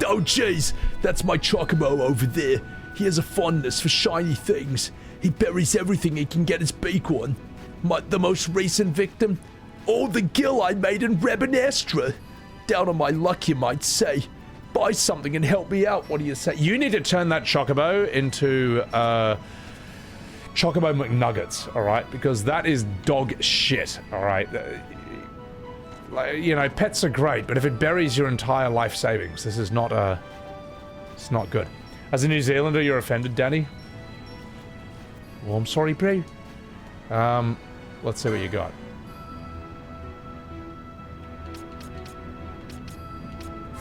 Oh jeez, that's my Chocobo over there. He has a fondness for shiny things. He buries everything he can get his beak on. The most recent victim? Oh, the gill I made in Rabanastre. Down on my luck, you might say. Buy something and help me out, what do you say? You need to turn that Chocobo into, Chocobo McNuggets, alright? Because that is dog shit, alright? You know, pets are great, but if it buries your entire life savings, this is not, it's not good. As a New Zealander, you're offended, Danny? Well, I'm sorry, bro. Let's see what you got.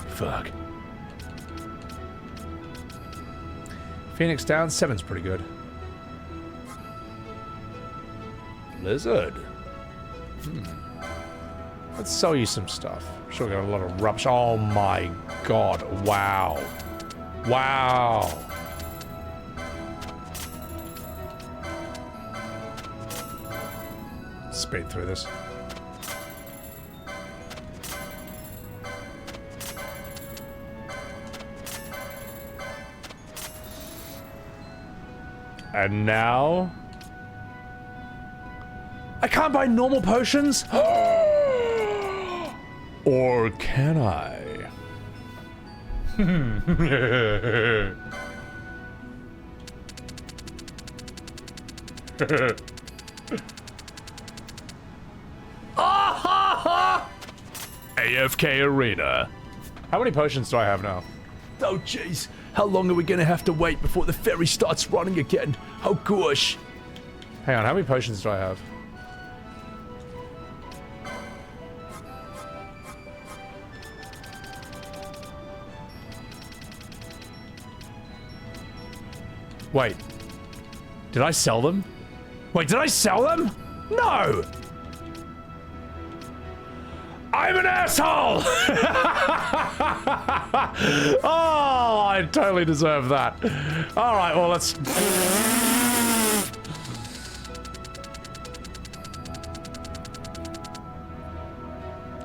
Fuck. Phoenix down, 7's pretty good. Lizard. Let's sell you some stuff. I'm sure we got a lot of rubbish. Oh my god, wow. Wow. Speed through this. And now... I can't buy normal potions? Or can I? AFK Arena. How many potions do I have now? Oh jeez, how long are we gonna have to wait before the ferry starts running again? Oh gosh. Hang on, how many potions do I have? Wait. Did I sell them? Wait, did I sell them? No! I'm an asshole! Oh, I totally deserve that. Alright, well, let's...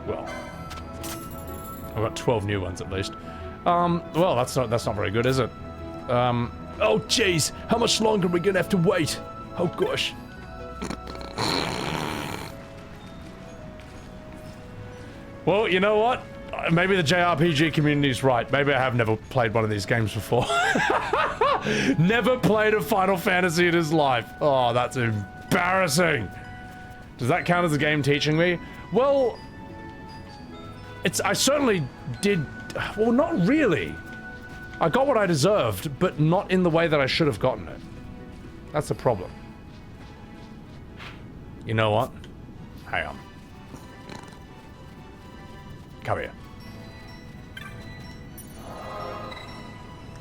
Well. I've got 12 new ones at least. Well, that's not very good, is it? Oh jeez, how much longer are we gonna have to wait? Oh gosh. Well, you know what? Maybe the JRPG community's right. Maybe I have never played one of these games before. Never played a Final Fantasy in his life. Oh, that's embarrassing. Does that count as a game teaching me? Well, I certainly did. Well, not really. I got what I deserved, but not in the way that I should have gotten it. That's the problem. You know what? Hang on. Come here.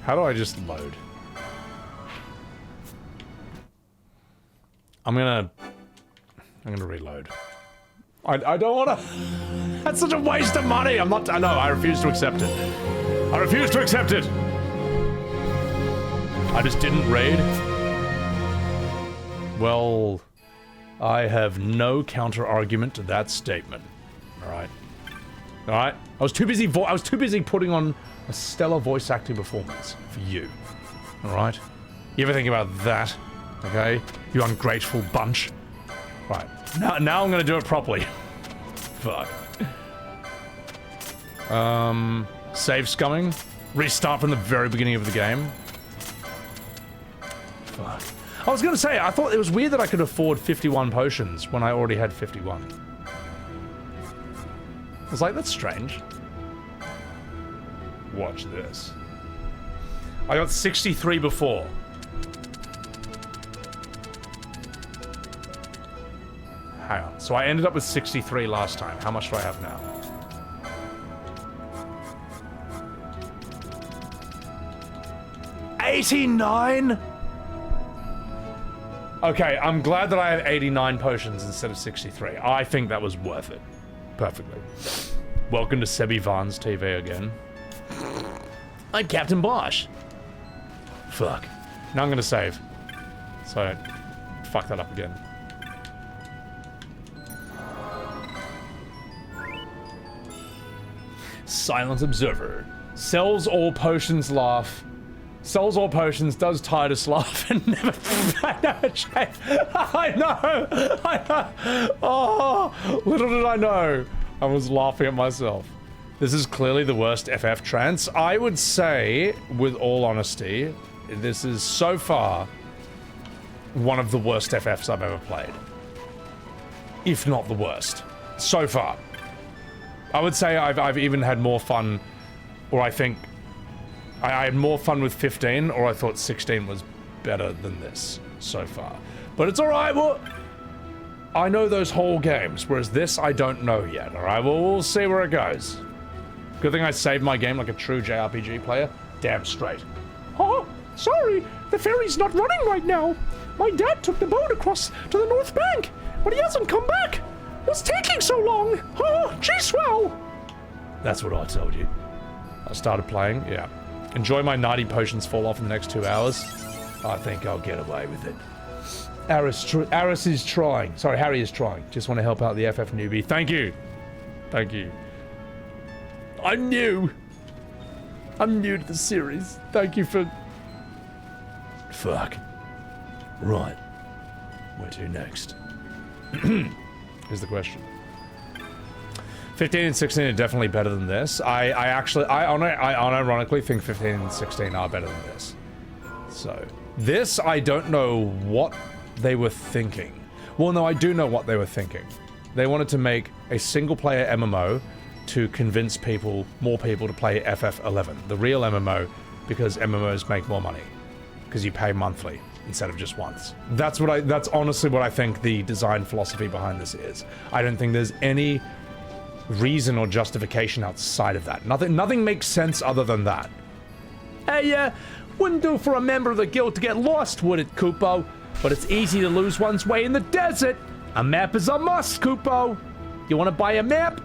How do I just load? I'm gonna reload. I don't wanna... That's such a waste of money! I know, I refuse to accept it. I refuse to accept it! I just didn't raid. Well, I have no counter-argument to that statement. Alright. Alright? I was too busy putting on a stellar voice acting performance for you. Alright? You ever think about that? Okay? You ungrateful bunch. Right. Now I'm gonna do it properly. Fuck. Save scumming. Restart from the very beginning of the game. Fuck. I was gonna say, I thought it was weird that I could afford 51 potions when I already had 51. I was like, that's strange. Watch this. I got 63 before. Hang on. So I ended up with 63 last time. How much do I have now? $89? Okay, I'm glad that I have 89 potions instead of 63. I think that was worth it. Perfectly. Welcome to Sebbywebz TV again. I'm Captain Basch. Fuck. Now I'm gonna save. So I don't fuck that up again. Silent Observer. Sells all potions, laugh. Sells all potions, does Titus laugh, and never shave. I know. Oh, little did I know. I was laughing at myself. This is clearly the worst FF trance. I would say, with all honesty, this is so far one of the worst FFs I've ever played. If not the worst. So far. I would say I've even had more fun, or I think I had more fun with 15, or I thought 16 was better than this so far. But it's alright, well, I know those whole games, whereas this I don't know yet, alright? Well, we'll see where it goes. Good thing I saved my game like a true JRPG player. Damn straight. Oh, sorry, the ferry's not running right now. My dad took the boat across to the North Bank, but he hasn't come back. What's taking so long? Oh, gee swell. That's what I told you. I started playing, yeah. Enjoy my 90 potions fall off in the next 2 hours. I think I'll get away with it. Aris is trying. Sorry, Harry is trying. Just want to help out the FF newbie. Thank you. Thank you. I'm new. I'm new to the series. Thank you for... Fuck. Right. Where to next? Is the question. 15 and 16 are definitely better than this. I unironically think 15 and 16 are better than this. So, this, I don't know what they were thinking. Well, no, I do know what they were thinking. They wanted to make a single-player MMO to convince people, more people, to play FF11, the real MMO, because MMOs make more money. Because you pay monthly instead of just once. That's honestly what I think the design philosophy behind this is. I don't think there's any reason or justification outside of that. Nothing makes sense other than that. Hey, wouldn't do for a member of the guild to get lost, would it, Kupo? But it's easy to lose one's way in the desert. A map is a must, Kupo. You want to buy a map?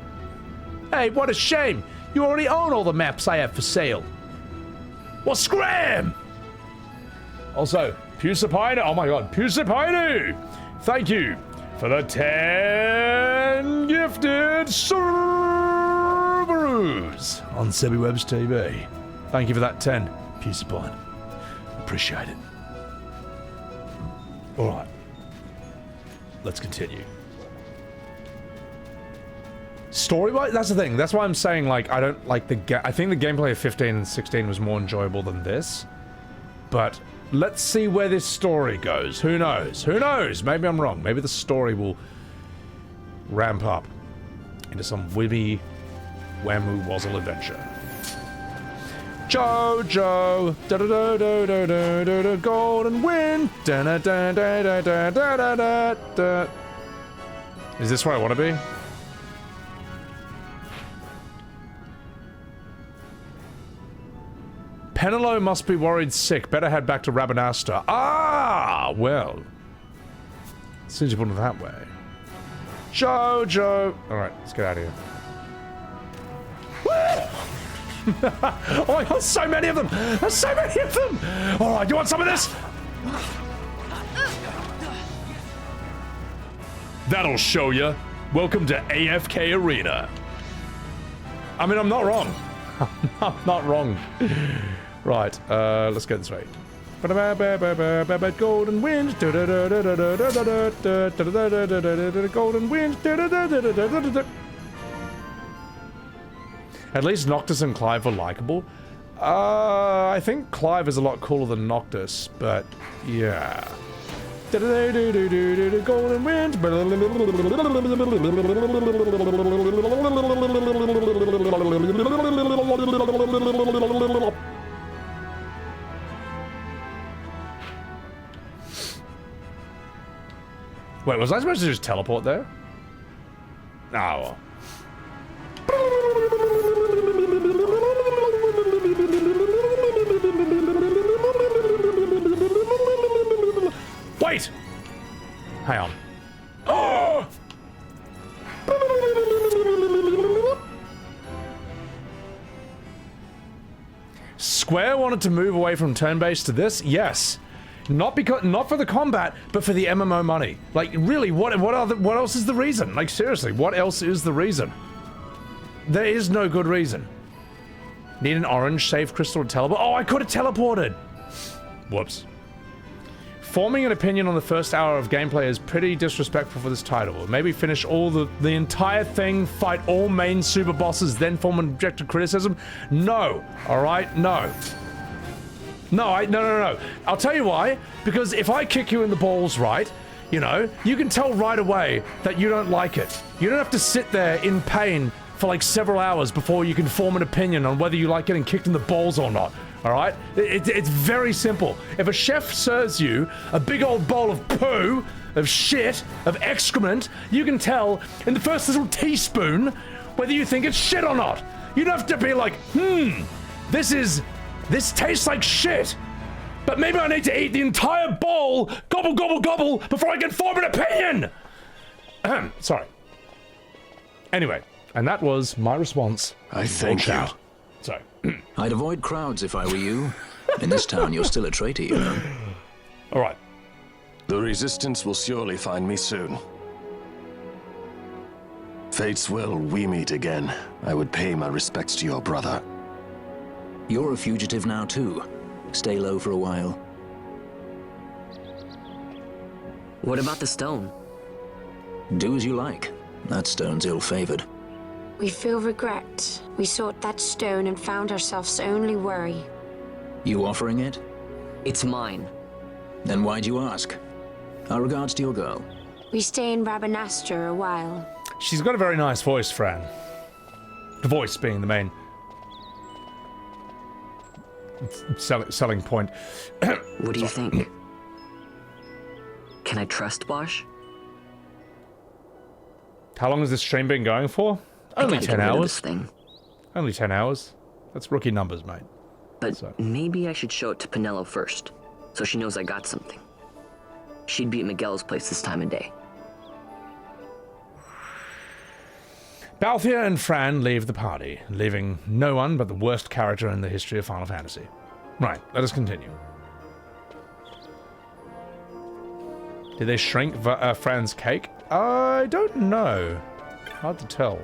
Hey, what a shame. You already own all the maps I have for sale. Well, scram! Also, Pusapine, oh my god, Pusapine! Thank you for the 10 gifted servers on Sebbywebz TV. Thank you for that 10, Pusapine. Appreciate it. Alright. Let's continue. Story-wise, that's the thing. That's why I'm saying, like, I don't like the I think the gameplay of 15 and 16 was more enjoyable than this. But let's see where this story goes. Who knows? Who knows? Maybe I'm wrong. Maybe the story will ramp up into some wibby whammoo wazzle adventure. Jojo, da da da da da da da da, golden wind, da da da da da da da da da. Is this where I want to be? Penelo must be worried sick. Better head back to Rabanastre. Ah, well. Since you put it that way. Jojo. Alright, let's get out of here. Oh my god, so many of them! There's so many of them! Alright, you want some of this? That'll show ya. Welcome to AFK Arena. I mean, I'm not wrong. I'm not wrong. Right, let's go this way. Golden wind. Golden wind. At least Noctis and Clive were likable. I think Clive is a lot cooler than Noctis, but yeah. Golden wind. Wait, was I supposed to just teleport there? Oh. Wait! Hang on. Oh! Square wanted to move away from turn-based to this? Yes. Not for the combat, but for the MMO money. Like, really, what else is the reason? Like, seriously, what else is the reason? There is no good reason. Need an orange save crystal to teleport. Oh, I could have teleported! Whoops. Forming an opinion on the first hour of gameplay is pretty disrespectful for this title. Maybe finish the entire thing, fight all main super bosses, then form an objective criticism? No. Alright? No. No. I'll tell you why. Because if I kick you in the balls, right, you know, you can tell right away that you don't like it. You don't have to sit there in pain for like several hours before you can form an opinion on whether you like getting kicked in the balls or not. Alright? It's very simple. If a chef serves you a big old bowl of poo, of shit, of excrement, you can tell in the first little teaspoon whether you think it's shit or not. You don't have to be like, this tastes like shit. But maybe I need to eat the entire bowl, gobble, gobble, gobble, before I can form an opinion! Sorry. Anyway, and that was my response. I thank you. Sorry. I'd avoid crowds if I were you. In this town, you're still a traitor, you know. Alright. The Resistance will surely find me soon. Fate's will, we meet again. I would pay my respects to your brother. You're a fugitive now, too. Stay low for a while. What about the stone? Do as you like. That stone's ill-favored. We feel regret. We sought that stone and found ourselves only worry. You offering it? It's mine. Then why'd you ask? Our regards to your girl. We stay in Rabanastre a while. She's got a very nice voice, Fran. The voice being the main selling point. What do you think? Can I trust Basch? How long has this stream been going for? Only 10 hours. Only 10 hours. That's rookie numbers, mate. But maybe I should show it to Penelo first, so she knows I got something. She'd be at Miguel's place this time of day. Balthier and Fran leave the party, leaving no one but the worst character in the history of Final Fantasy. Right, let us continue. Did they shrink Fran's cake? I don't know. Hard to tell.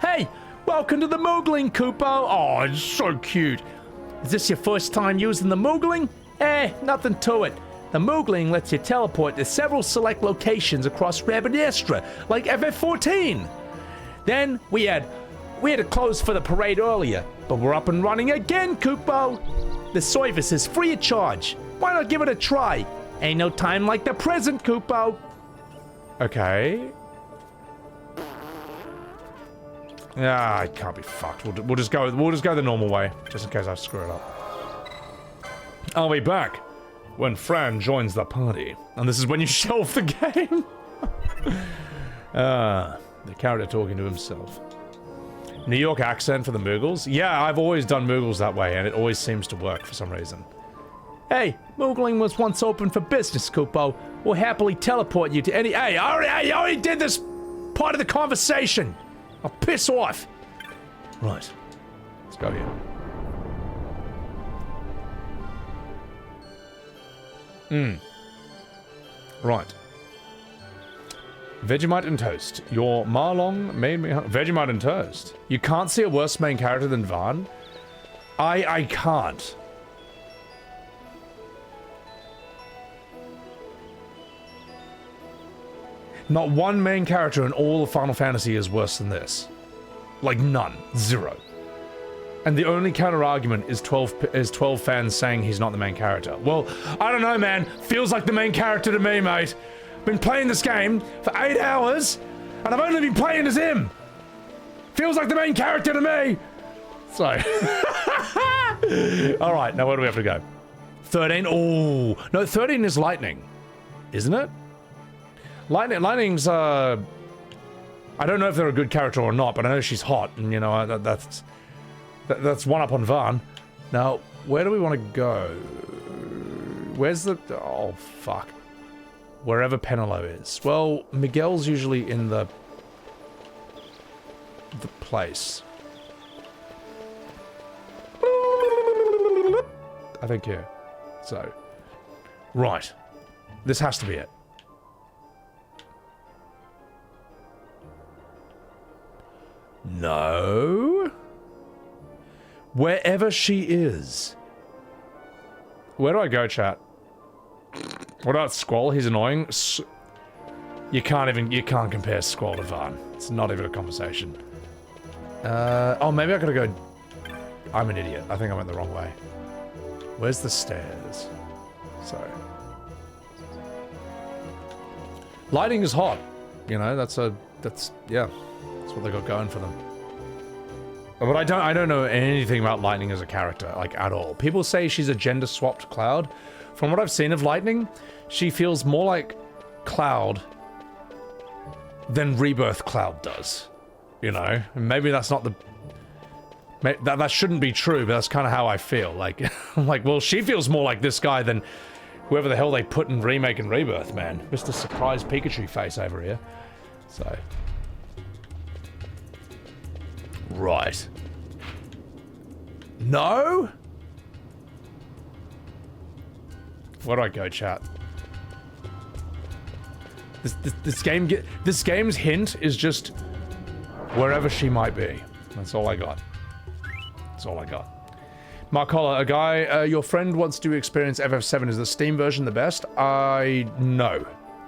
Hey, welcome to the Moogling, Kupo. Oh, it's so cute. Is this your first time using the Moogling? Nothing to it. The Moogling lets you teleport to several select locations across Rabanastre, like FF14. Then we had to close for the parade earlier, but we're up and running again, Kupo. The service is free of charge. Why not give it a try? Ain't no time like the present, Kupo. Okay. Ah, I can't be fucked. We'll just go the normal way, just in case I screw it up. I'll be back when Fran joins the party, and this is when you shelf the game. The character talking to himself. New York accent for the Moogles? Yeah, I've always done Moogles that way, and it always seems to work for some reason. Hey, Moogling was once open for business, Kupo. We'll happily teleport you to any... Hey, I already did this part of the conversation. I'll piss off. Right. Let's go here. Right. Vegemite and toast. Your Marlong made me... Vegemite and toast. You can't see a worse main character than Vaan? I can't. Not one main character in all of Final Fantasy is worse than this. Like, none. Zero. And the only counter-argument is 12 fans saying he's not the main character. Well, I don't know, man. Feels like the main character to me, mate. Been playing this game for 8 hours, and I've only been playing as him. Feels like the main character to me. So. Alright, now where do we have to go? 13? Oh. No, 13 is Lightning. Isn't it? Lightning's, I don't know if they're a good character or not, but I know she's hot, and, you know, that's one up on Vaan. Now, where do we want to go? Where's the... Oh, fuck. Wherever Penelo is. Well, Miguel's usually in the place. I think here. So. Right. This has to be it. No. Wherever she is. Where do I go, chat? What about Squall? He's annoying. You can't compare Squall to Vaan. It's not even a conversation. Oh, maybe I gotta go... I'm an idiot. I think I went the wrong way. Where's the stairs? Sorry. Lighting is hot. You know, that's what they got going for them. But I don't know anything about Lightning as a character, like, at all. People say she's a gender-swapped Cloud. From what I've seen of Lightning, she feels more like Cloud than Rebirth Cloud does. You know? Maybe that's not the... That shouldn't be true, but that's kind of how I feel. Like, I'm like, well, she feels more like this guy than whoever the hell they put in Remake and Rebirth, man. Mr. Surprise Pikachu face over here. So... Right. No? Where do I go, chat? This game's hint is just wherever she might be. That's all I got. That's all I got. Mark Holler, a guy, your friend wants to experience FF7. Is the Steam version the best? No.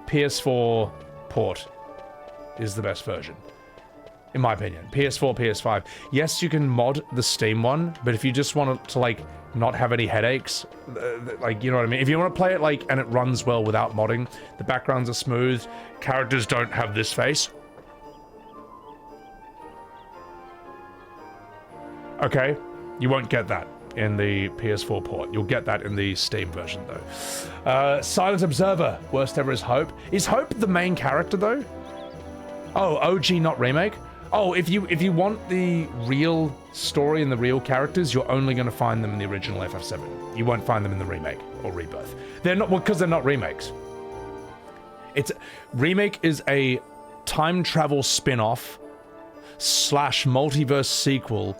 PS4 port is the best version. In my opinion. PS4, PS5. Yes, you can mod the Steam one, but if you just want it to, like, not have any headaches, like, you know what I mean? If you want to play it, like, and it runs well without modding, the backgrounds are smooth, characters don't have this face. Okay, you won't get that in the PS4 port. You'll get that in the Steam version, though. Silent Observer. Worst ever is Hope. Is Hope the main character, though? Oh, OG, not remake? Oh, if you want the real story and the real characters, you're only going to find them in the original FF7. You won't find them in the remake or rebirth. They're not, well, because they're not remakes. Remake is a time travel spin-off / multiverse sequel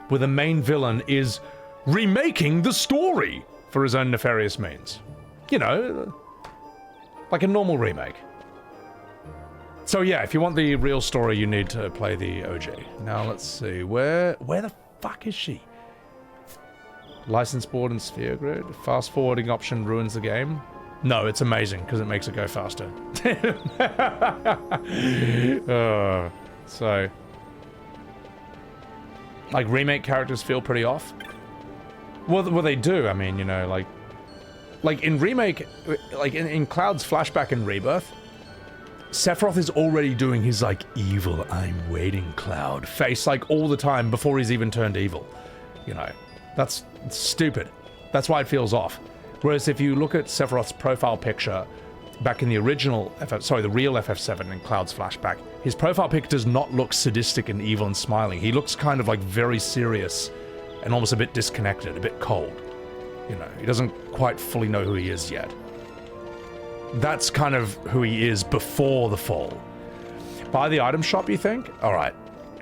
where the main villain is remaking the story for his own nefarious means. You know, like a normal remake. So yeah, if you want the real story, you need to play the OG. Now let's see, where the fuck is she? License board and sphere grid. Fast forwarding option ruins the game. No, it's amazing because it makes it go faster. So, like remake characters feel pretty off. Well, they do. I mean, you know, like in remake, like in Cloud's flashback and Rebirth. Sephiroth is already doing his, like, evil, I'm waiting, Cloud face, like, all the time before he's even turned evil. You know, that's stupid. That's why it feels off. Whereas if you look at Sephiroth's profile picture back in the original the real FF7 in Cloud's flashback, his profile pic does not look sadistic and evil and smiling. He looks kind of, like, very serious and almost a bit disconnected, a bit cold. You know, he doesn't quite fully know who he is yet. That's kind of who he is before the fall. Buy the item shop, you think? Alright,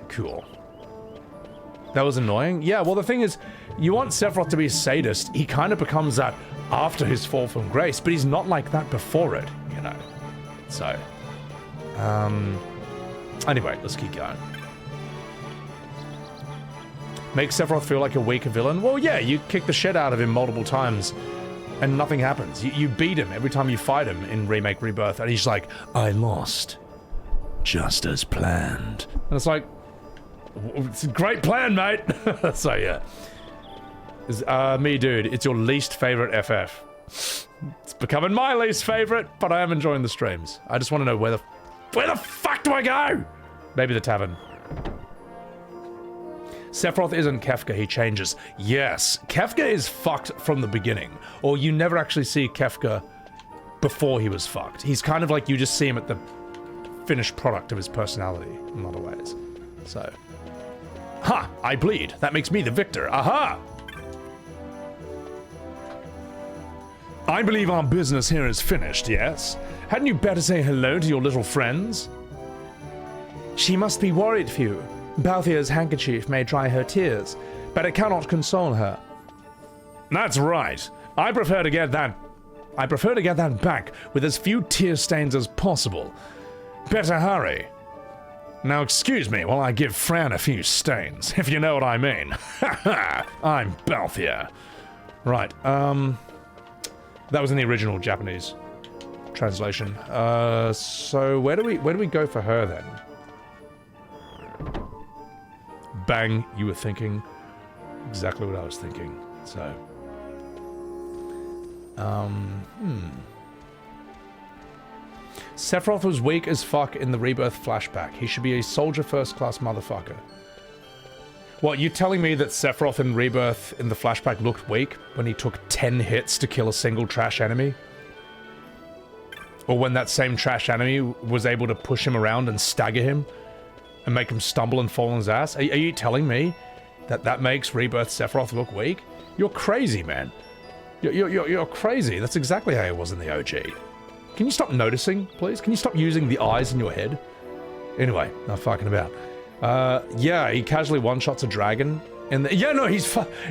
cool. That was annoying? Yeah, well the thing is, you want Sephiroth to be a sadist, he kind of becomes that after his fall from grace, but he's not like that before it, you know. So, anyway, let's keep going. Make Sephiroth feel like a weaker villain? Well, yeah, you kick the shit out of him multiple times, and nothing happens. You beat him every time you fight him in Remake Rebirth, and he's like, I lost. Just as planned. And it's like, it's a great plan, mate. So, yeah. Me, dude, it's your least favorite FF. It's becoming my least favorite, but I am enjoying the streams. I just want to know where the fuck do I go? Maybe the tavern. Sephiroth isn't Kefka, he changes. Yes, Kefka is fucked from the beginning. Or you never actually see Kefka before he was fucked. He's kind of like you just see him at the finished product of his personality in a lot of ways. So. Ha! I bleed. That makes me the victor. Aha! I believe our business here is finished, yes? Hadn't you better say hello to your little friends? She must be worried for you. Balthier's handkerchief may dry her tears, but it cannot console her. That's right. I prefer to get that back with as few tear stains as possible. Better hurry. Now excuse me while I give Fran a few stains, if you know what I mean. I'm Balthier. Right, that was in the original Japanese translation. So where do we go for her then? Bang, you were thinking exactly what I was thinking. So, Sephiroth was weak as fuck in the Rebirth flashback. He should be a soldier first class motherfucker. What, you telling me that Sephiroth in Rebirth in the flashback looked weak when he took 10 hits to kill a single trash enemy? Or when that same trash enemy was able to push him around and stagger him and make him stumble and fall on his ass? Are you telling me that makes Rebirth Sephiroth look weak? You're crazy, man. You're crazy. That's exactly how it was in the OG. Can you stop noticing, please? Can you stop using the eyes in your head? Anyway, not fucking about. Yeah, he casually one-shots a dragon. In the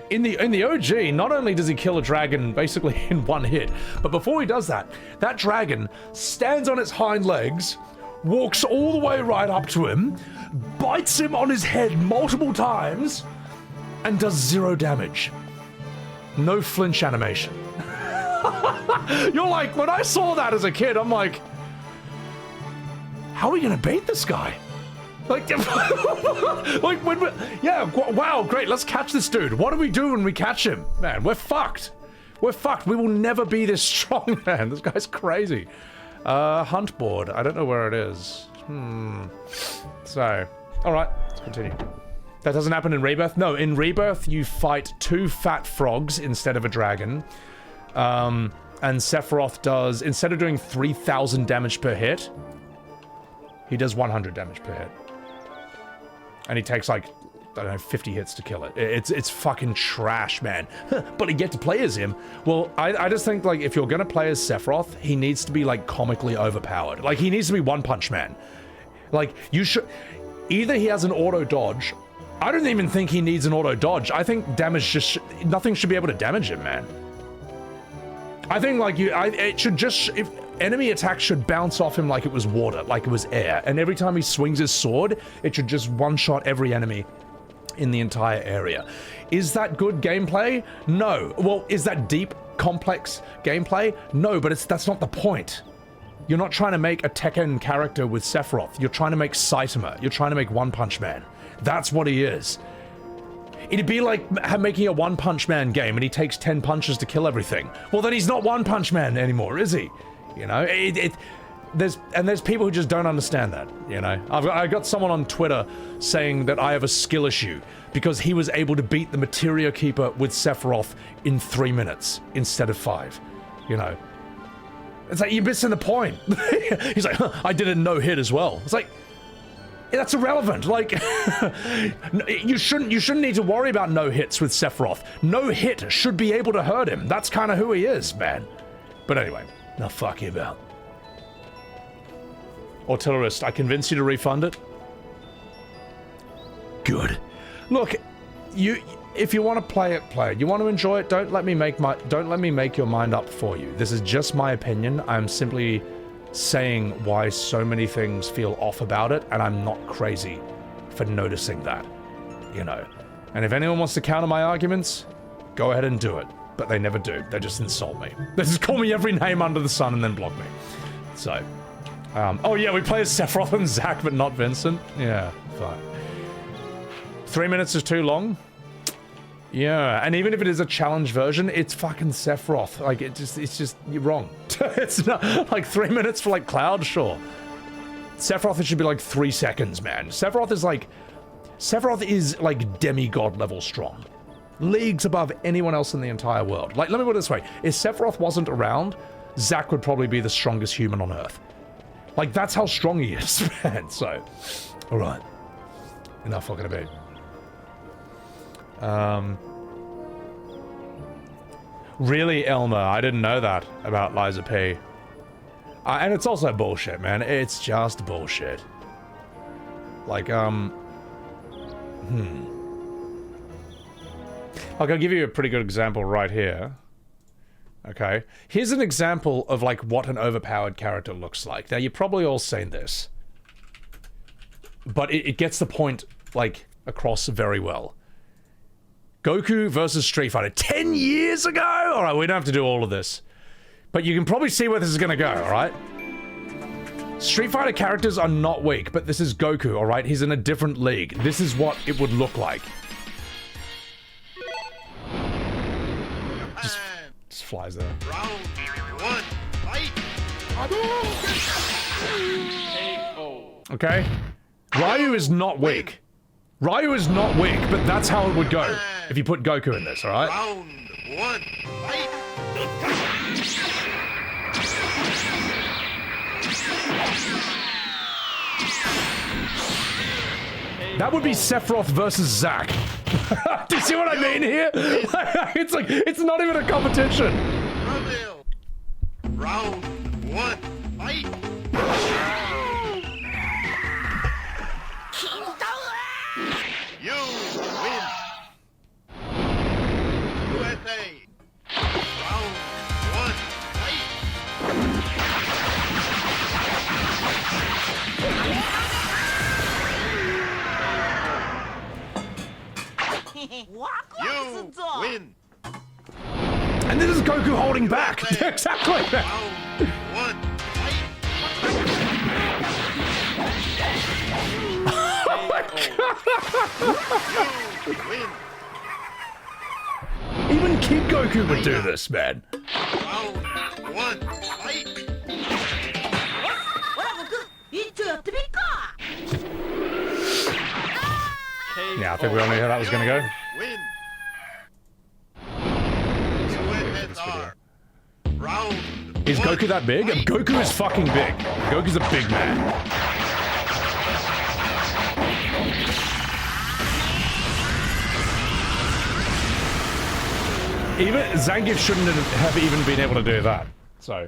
in the OG, not only does he kill a dragon basically in one hit, but before he does that, that dragon stands on its hind legs, walks all the way right up to him, bites him on his head multiple times, and does 0 damage. No flinch animation. You're like, when I saw that as a kid, I'm like, how are we gonna beat this guy? Like, like when wow, great, let's catch this dude. What do we do when we catch him? Man, we're fucked. We're fucked. We will never be this strong, man. This guy's crazy. Hunt board. I don't know where it is. So, alright, let's continue. That doesn't happen in Rebirth? No, in Rebirth, you fight 2 fat frogs instead of a dragon. And Sephiroth does, instead of doing 3,000 damage per hit, he does 100 damage per hit. And he takes like, I don't know, 50 hits to kill it. It's fucking trash, man. But you get to play as him. Well, I just think, like, if you're gonna play as Sephiroth, he needs to be, like, comically overpowered. Like, he needs to be One Punch Man. Like, you should... Either he has an auto dodge. I don't even think he needs an auto dodge. I think damage just... Nothing should be able to damage him, man. I think, like, it should just... If enemy attacks should bounce off him like it was water, like it was air. And every time he swings his sword, it should just one-shot every enemy in the entire area. Is that good gameplay? No. Well, is that deep, complex gameplay? No, but that's not the point. You're not trying to make a Tekken character with Sephiroth. You're trying to make Saitama. You're trying to make One Punch Man. That's what he is. It'd be like making a One Punch Man game and he takes 10 punches to kill everything. Well, then he's not One Punch Man anymore, is he? You know, there's people who just don't understand that, you know? I got someone on Twitter saying that I have a skill issue because he was able to beat the Materia Keeper with Sephiroth in 3 minutes instead of 5, you know? It's like, you're missing the point. He's like, I did a no-hit as well. It's like, that's irrelevant. Like, you shouldn't need to worry about no-hits with Sephiroth. No hit should be able to hurt him. That's kind of who he is, man. But anyway, now fuck you about. Artillerist, I convinced you to refund it? Good. Look, if you want to play it, play it. You want to enjoy it, don't let me make your mind up for you. This is just my opinion. I'm simply saying why so many things feel off about it, and I'm not crazy for noticing that, you know. And if anyone wants to counter my arguments, go ahead and do it. But they never do. They just insult me. They just call me every name under the sun and then block me. So, oh yeah, we play as Sephiroth and Zack, but not Vincent. Yeah, fine. 3 minutes is too long. Yeah, and even if it is a challenge version, it's fucking Sephiroth. Like, it's just, you're wrong. It's not, like, 3 minutes for, like, Cloud? Sure. Sephiroth, it should be, like, 3 seconds, man. Sephiroth is, like, demigod level strong. Leagues above anyone else in the entire world. Like, let me put it this way. If Sephiroth wasn't around, Zack would probably be the strongest human on Earth. Like, that's how strong he is, man. So, alright. Enough fucking about. Really, Elmer? I didn't know that about Liza P. And it's also bullshit, man. It's just bullshit. Like, Like, I'll give you a pretty good example right here. Okay. Here's an example of, like, what an overpowered character looks like. Now, you've probably all seen this. but it gets the point, like, across very well. Goku versus Street Fighter 10 years ago? Alright, we don't have to do all of this. But you can probably see where this is gonna go, alright? Street Fighter characters are not weak, but this is Goku, alright? He's in a different league. This is what it would look like. Just flies there. Round 1, fight! Okay? Ryu is not weak. Ryu is not weak, but that's how it would go if you put Goku in this, alright? Round 1, fight! That would be Sephiroth versus Zack. Do you see what I mean here? It's like, it's not even a competition. Round 1, fight! You win! USA! Round 1, fight! You win! And this is Goku holding back. Exactly. Round 1, fight! You win! Even Kid Goku would do this, man. Round 1, fight! Yeah, I think we all knew how that was gonna go. Win! USSR! Round Is 1, Goku that big? fight. Goku is fucking big. Goku's a big man. Even Zangief shouldn't have even been able to do that. So,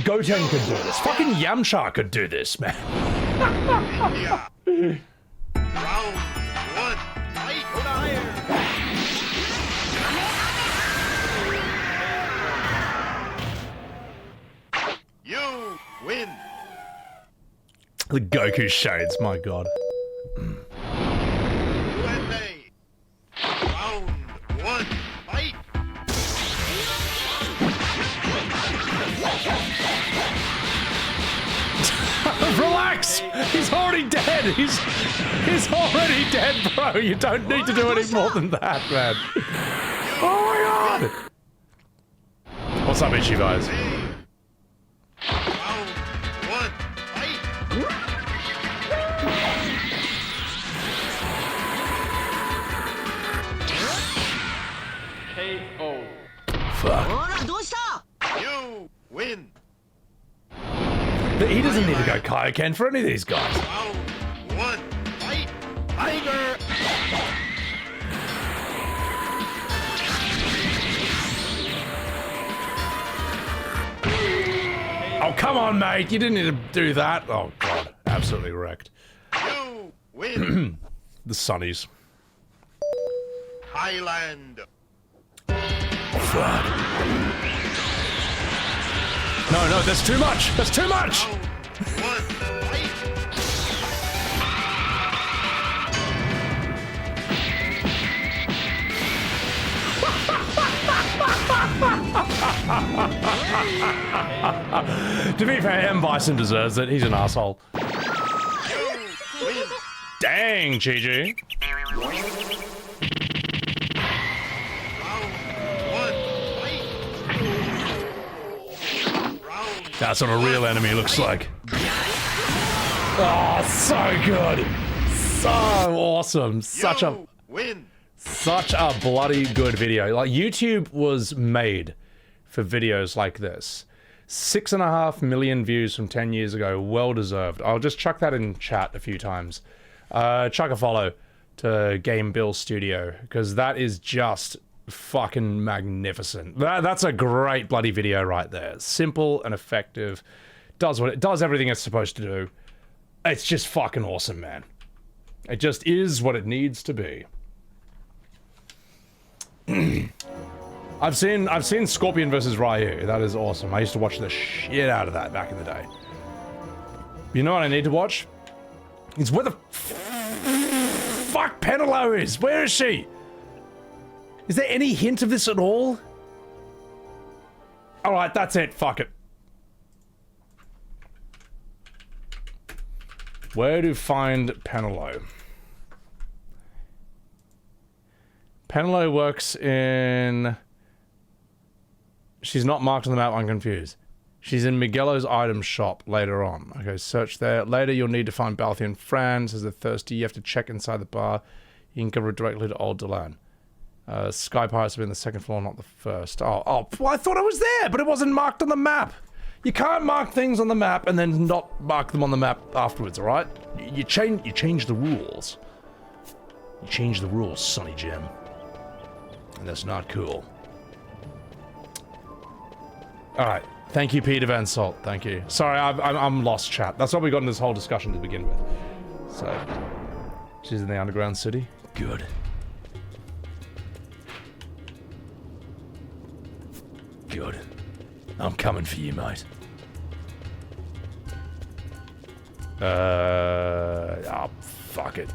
Goten could do this. Fucking Yamcha could do this, man. India! Round 1, fight! You win! The Goku shades, my god. USA! Round 1, fight! Relax! He's already dead! He's already dead, bro! You don't need to do any more than that, man. Oh my god! What's up, Ichi guys? Round 1, fight! Fuck. You win! He doesn't need to go Kaioken for any of these guys. Round 1, fight! Tiger! Oh, come on, mate. You didn't need to do that. Oh, God. Absolutely wrecked. You win! The Sunnies. Highland! Fuck. No, that's too much. That's too much. Round 1, fight! To be fair, M. Bison deserves it. He's an asshole. You win! Dang, Chi-Chi. Round 1, fight! Round That's what a real enemy looks like. Oh, so good. So awesome. Such a win! bloody good video. Like, YouTube was made for videos like this. 6.5 million views from 10 years ago. Well deserved. I'll just chuck that in chat a few times. Chuck a follow to Game Bill Studio, because that is just fucking magnificent. That's a great bloody video right there. Simple and effective. Does everything it's supposed to do. It's just fucking awesome, man. It just is what it needs to be. I've seen Scorpion versus Ryu. That is awesome. I used to watch the shit out of that back in the day. You know what I need to watch? It's where the fuck Penelo is. Where is she? Is there any hint of this at all? Alright, that's it. Fuck it. Where to find Penelo? Penelo works in... She's not marked on the map, I'm confused. She's in Miguelo's item shop later on. Okay, search there. Later, you'll need to find Balthier and Fran. Says they're thirsty. You have to check inside the bar. You can go directly to Old Delan. Sky Pirates will be on the second floor, not the first. Oh, well, I thought I was there, but it wasn't marked on the map. You can't mark things on the map and then not mark them on the map afterwards, alright? You change the rules. You change the rules, Sonny Jim. And that's not cool. Alright. Thank you, Peter Van Salt. Thank you. Sorry, I'm lost, chat. That's what we got in this whole discussion to begin with. So, she's in the underground city. Good. Good. I'm coming for you, mate. Oh, fuck it.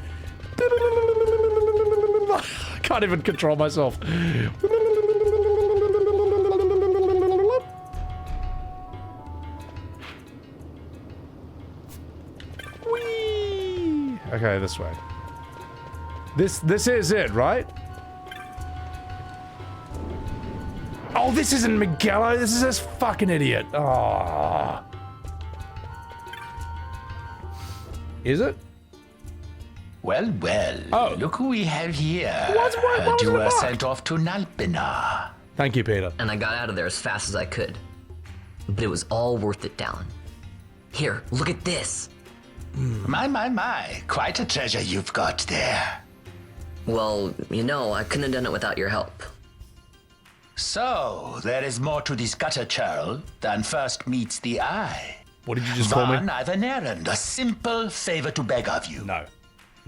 I can't even control myself. Whee! Okay, this way. This is it, right? Oh, this isn't Miguelo. This is this fucking idiot. Oh. Is it? Well, Oh. look who we have here. What You was were the sent off to Nalpina. Thank you, Peter. And I got out of there as fast as I could. But it was all worth it, Dallin. Here, look at this. My. Quite a treasure you've got there. Well, you know, I couldn't have done it without your help. So, there is more to this gutter churl than first meets the eye. What did you just call me? Vaan, I've an errand, a simple favor to beg of you. No.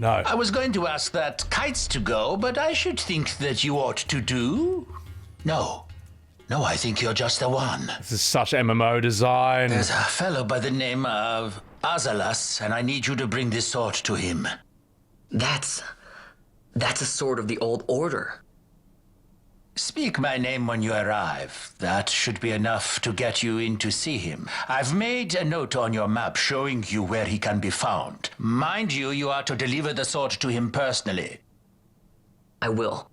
I was going to ask that kites to go, but I should think that you ought to do. No, I think you're just the one. This is such MMO design. There's a fellow by the name of Azalas, and I need you to bring this sword to him. That's a sword of the old order. Speak my name when you arrive. That should be enough to get you in to see him. I've made a note on your map showing you where he can be found. Mind you, you are to deliver the sword to him personally. I will.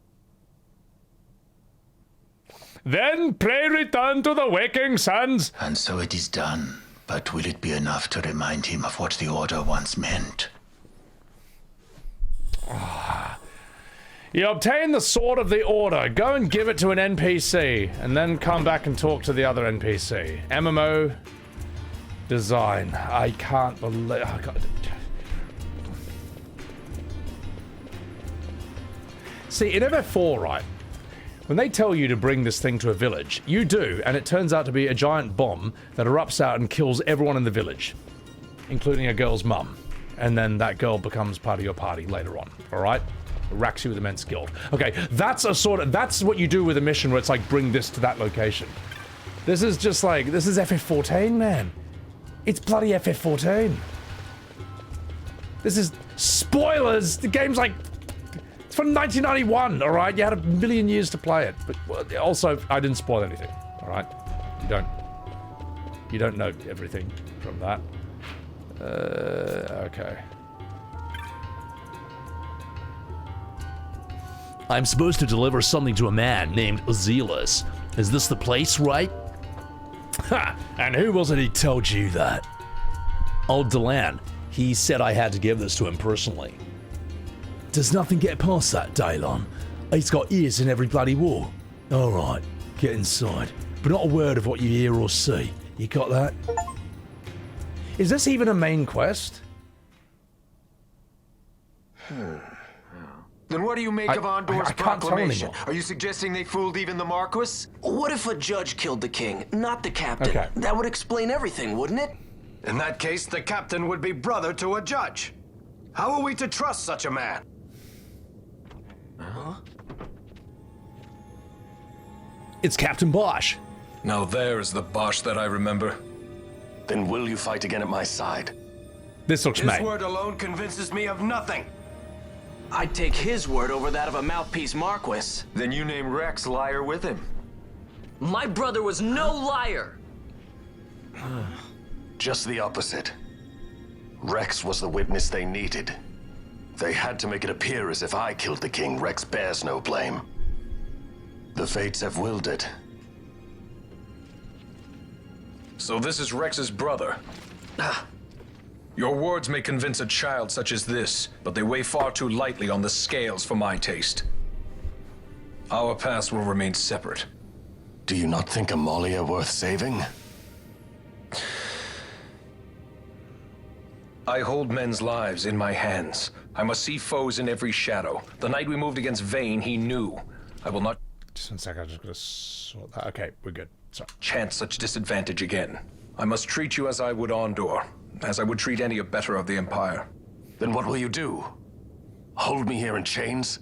Then pray return to the waking sons. And so it is done. But will it be enough to remind him of what the order once meant? You obtain the sword of the order. Go and give it to an NPC, and then come back and talk to the other NPC. MMO design. I can't believe. See, in FF4, right? When they tell you to bring this thing to a village, you do, and it turns out to be a giant bomb that erupts out and kills everyone in the village, including a girl's mum. And then that girl becomes part of your party later on, alright? Racks you with immense guild. Okay, that's what you do with a mission where it's like, bring this to that location. This is just like, this is FF14, man. It's bloody FF14. This is, spoilers, the game's like, it's from 1991, alright? You had a million years to play it. But also, I didn't spoil anything, alright? You don't know everything from that. Okay. I'm supposed to deliver something to a man named Ivalice. Is this the place, right? Ha! And who was it he told you that? Old Delan. He said I had to give this to him personally. Does nothing get past that, Dalon? He's got ears in every bloody wall. Alright, get inside. But not a word of what you hear or see. You got that? Is this even a main quest? Then what do you make of Andor's I can't tell proclamation? anymore. Are you suggesting they fooled even the Marquis? What if a judge killed the king, not the captain? Okay. That would explain everything, wouldn't it? In that case, the captain would be brother to a judge. How are we to trust such a man? It's Captain Basch. Now there's the Basch that I remember. Then will you fight again at my side? This looks His mate. word alone convinces me of nothing. I'd take his word over that of a mouthpiece Marquis. Then you name Rex liar with him. My brother was no liar. Just the opposite. Rex was the witness they needed. They had to make it appear as if I killed the king. Rex bears no blame. The fates have willed it. So this is Rex's brother. Your words may convince a child such as this, but they weigh far too lightly on the scales for my taste. Our paths will remain separate. Do you not think Amalia worth saving? I hold men's lives in my hands. I must see foes in every shadow. The night we moved against Vaan, he knew. I will not... Just one second, I just gotta sort that. Okay, we're good. Sorry. Chance such disadvantage again. I must treat you as I would Ondor, as I would treat any abettor of the Empire. Then what will you do? Hold me here in chains?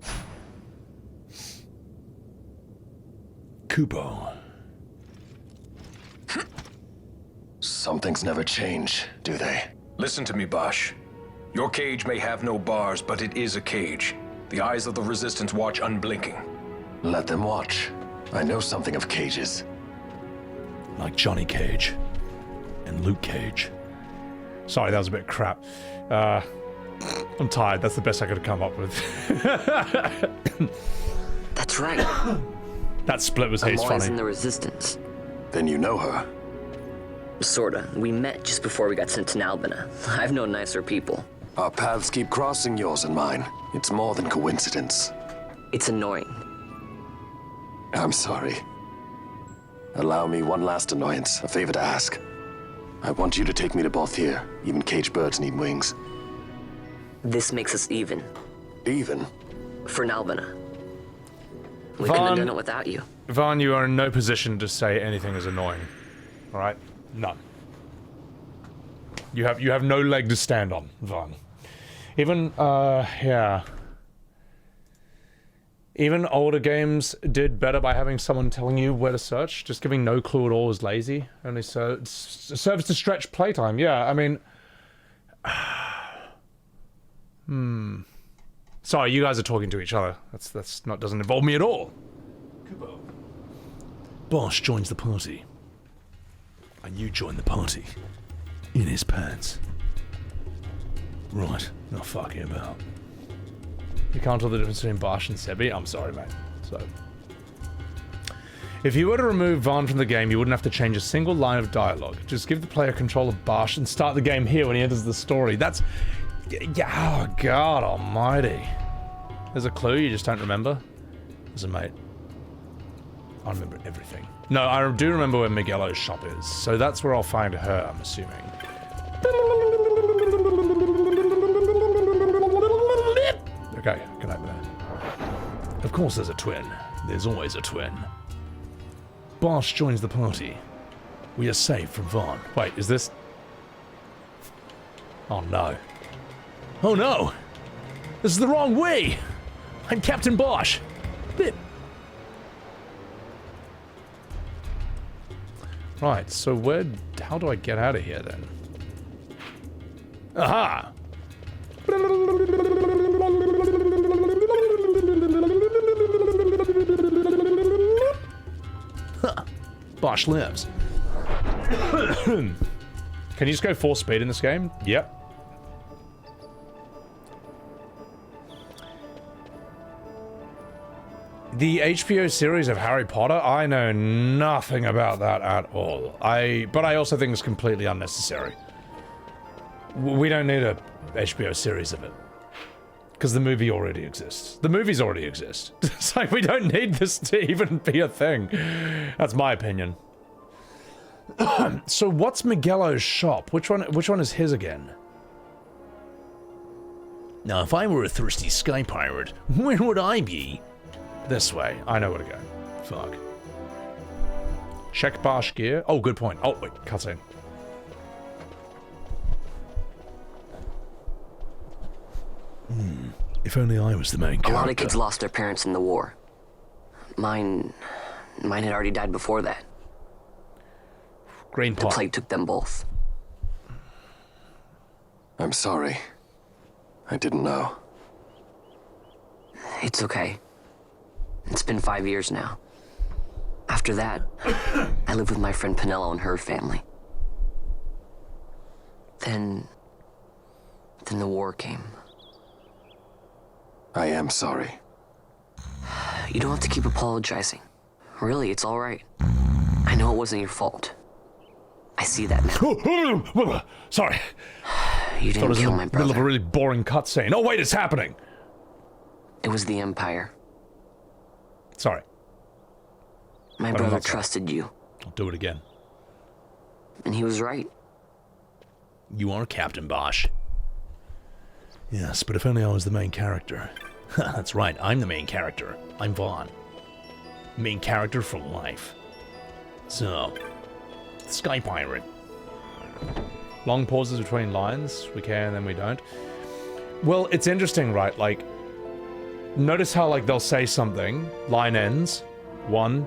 Kubo. Some things never change, do they? Listen to me, Basch. Your cage may have no bars, but it is a cage. The eyes of the Resistance watch unblinking. Let them watch. I know something of cages. Like Johnny Cage. And Luke Cage. Sorry, that was a bit crap. I'm tired. That's the best I could come up with. That's right. That split was haze funny. in the Resistance. Then you know her. Sorta. We met just before we got sent to Nalbina. I've known nicer people. Our paths keep crossing, yours and mine. It's more than coincidence. It's annoying. I'm sorry. Allow me one last annoyance, a favor to ask. I want you to take me to Balthier. Even caged birds need wings. This makes us even. Even? For Nalbina. We couldn't have done it without you. Vaan, you are in no position to say anything is annoying. Alright? None. You have no leg to stand on, Vaan. Even, yeah. Even older games did better by having someone telling you where to search. Just giving no clue at all is lazy. Only serves to stretch playtime. Yeah, I mean... Sorry, you guys are talking to each other. That's not doesn't involve me at all. Basch joins the party. And you join the party. In his pants. Right, now fuck him out. You can't tell the difference between Basch and Sebby? I'm sorry, mate. So... If you were to remove Vaan from the game, you wouldn't have to change a single line of dialogue. Just give the player control of Basch and start the game here when he enters the story. That's... Yeah, oh god almighty. There's a clue you just don't remember? Listen, mate. I remember everything. No, I do remember where Miguelo's shop is, so that's where I'll find her, I'm assuming. Okay, get over there. Of course there's a twin. There's always a twin. Basch joins the party. We are safe from Vaan. Wait, is this... Oh no. Oh no! This is the wrong way! I'm Captain Basch! Right, so where... How do I get out of here then? Aha! Basch lives. Can you just go 4 speed in this game? Yep. The HBO series of Harry Potter, I know nothing about that at all. But I also think it's completely unnecessary. We don't need a HBO series of it. Because the movie already exists. The movies already exist. It's like, we don't need this to even be a thing. That's my opinion. So what's Miguelo's shop? Which one is his again? Now, if I were a thirsty sky pirate, where would I be? This way. I know where to go. Fuck. Check Basch gear. Oh, good point. Oh, wait. Cutscene. If only I was the main character. A lot of kids lost their parents in the war. Mine had already died before that. Green The pot. plague took them both. I'm sorry. I didn't know. It's okay. It's been 5 years now. After that, I lived with my friend Penelo and her family. Then the war came. I am sorry. You don't have to keep apologizing. Really, it's all right. I know it wasn't your fault. I see that now. Sorry. You didn't kill my Middle of a brother. really boring cutscene. Oh wait, it's happening. It was the Empire. Sorry. My brother trusted you. I'll do it again. And he was right. You are Captain Basch. Yes, but if only I was the main character. That's right, I'm the main character. I'm Vaan. Main character for life. So, Sky Pirate. Long pauses between lines. We can, then we don't. Well, it's interesting, right? Like, notice how, like, they'll say something. Line ends. 1,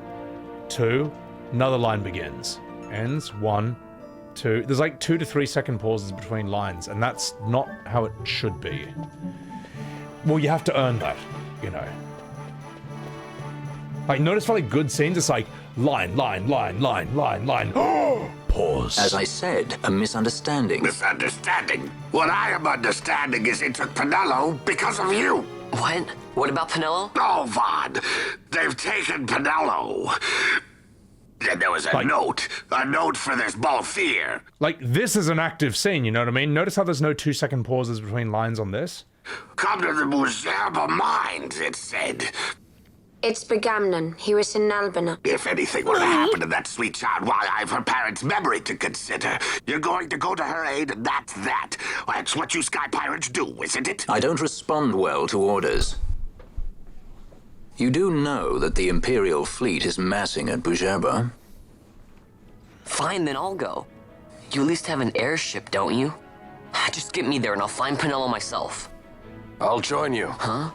2. Another line begins. Ends. 1, 2. There's like 2 to 3 second pauses between lines, and that's not how it should be. Well, you have to earn that, you know. Like, notice for like good scenes, it's like line. Pause. As I said, a misunderstanding. Misunderstanding? What I am understanding is it took Penelo because of you. What? What about Penelo? Oh, Vaan. They've taken Penelo. And there was a note for this Balthier. Like, this is an active scene, you know what I mean? Notice how there's no 2 second pauses between lines on this? Come to the Bhujerba mines, it said. It's Begamnon. He was in Albina. If anything were to happen to that sweet child, why, I've her parents' memory to consider. You're going to go to her aid, and that's that. That's what you Sky Pirates do, isn't it? I don't respond well to orders. You do know that the Imperial fleet is massing at Bhujerba? Fine, then I'll go. You at least have an airship, don't you? Just get me there and I'll find Penelo myself. I'll join you. Huh?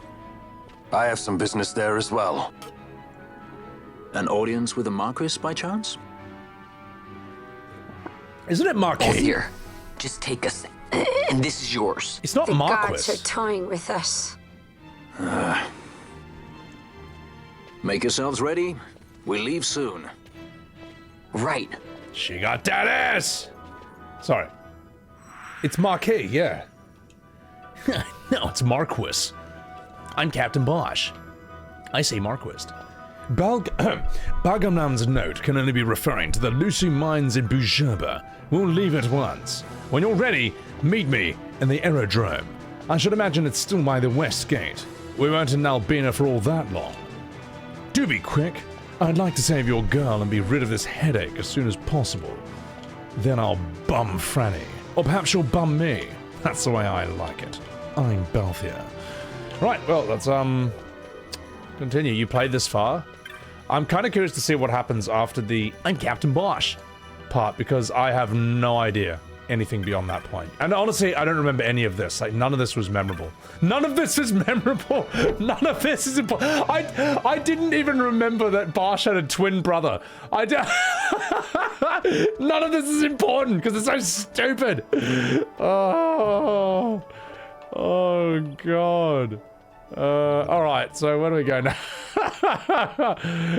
I have some business there as well. An audience with the Marquis, by chance? Isn't it Marquis? Here, just take us, and this is yours. It's not The Marquis. guards are toying with us. Make yourselves ready. We leave soon. Right. She got that ass! Sorry. It's Marquis, yeah. No, it's Marquis. I'm Captain Basch. I say Marquis. Bagamnam's note can only be referring to the Lhusu Mines in Bhujerba. We'll leave at once. When you're ready, meet me in the aerodrome. I should imagine it's still by the west gate. We weren't in Albina for all that long. Do be quick. I'd like to save your girl and be rid of this headache as soon as possible. Then I'll bum Franny. Or perhaps she'll bum me. That's the way I like it. I'm Balthier. Right, well, let's, continue. You played this far. I'm kind of curious to see what happens after the I'm Captain Basch part, because I have no idea anything beyond that point. And honestly, I don't remember any of this. Like, none of this was memorable. None of this is memorable. None of this is important. I didn't even remember that Basch had a twin brother. None of this is important because it's so stupid. Oh God. Alright, so where do we go now?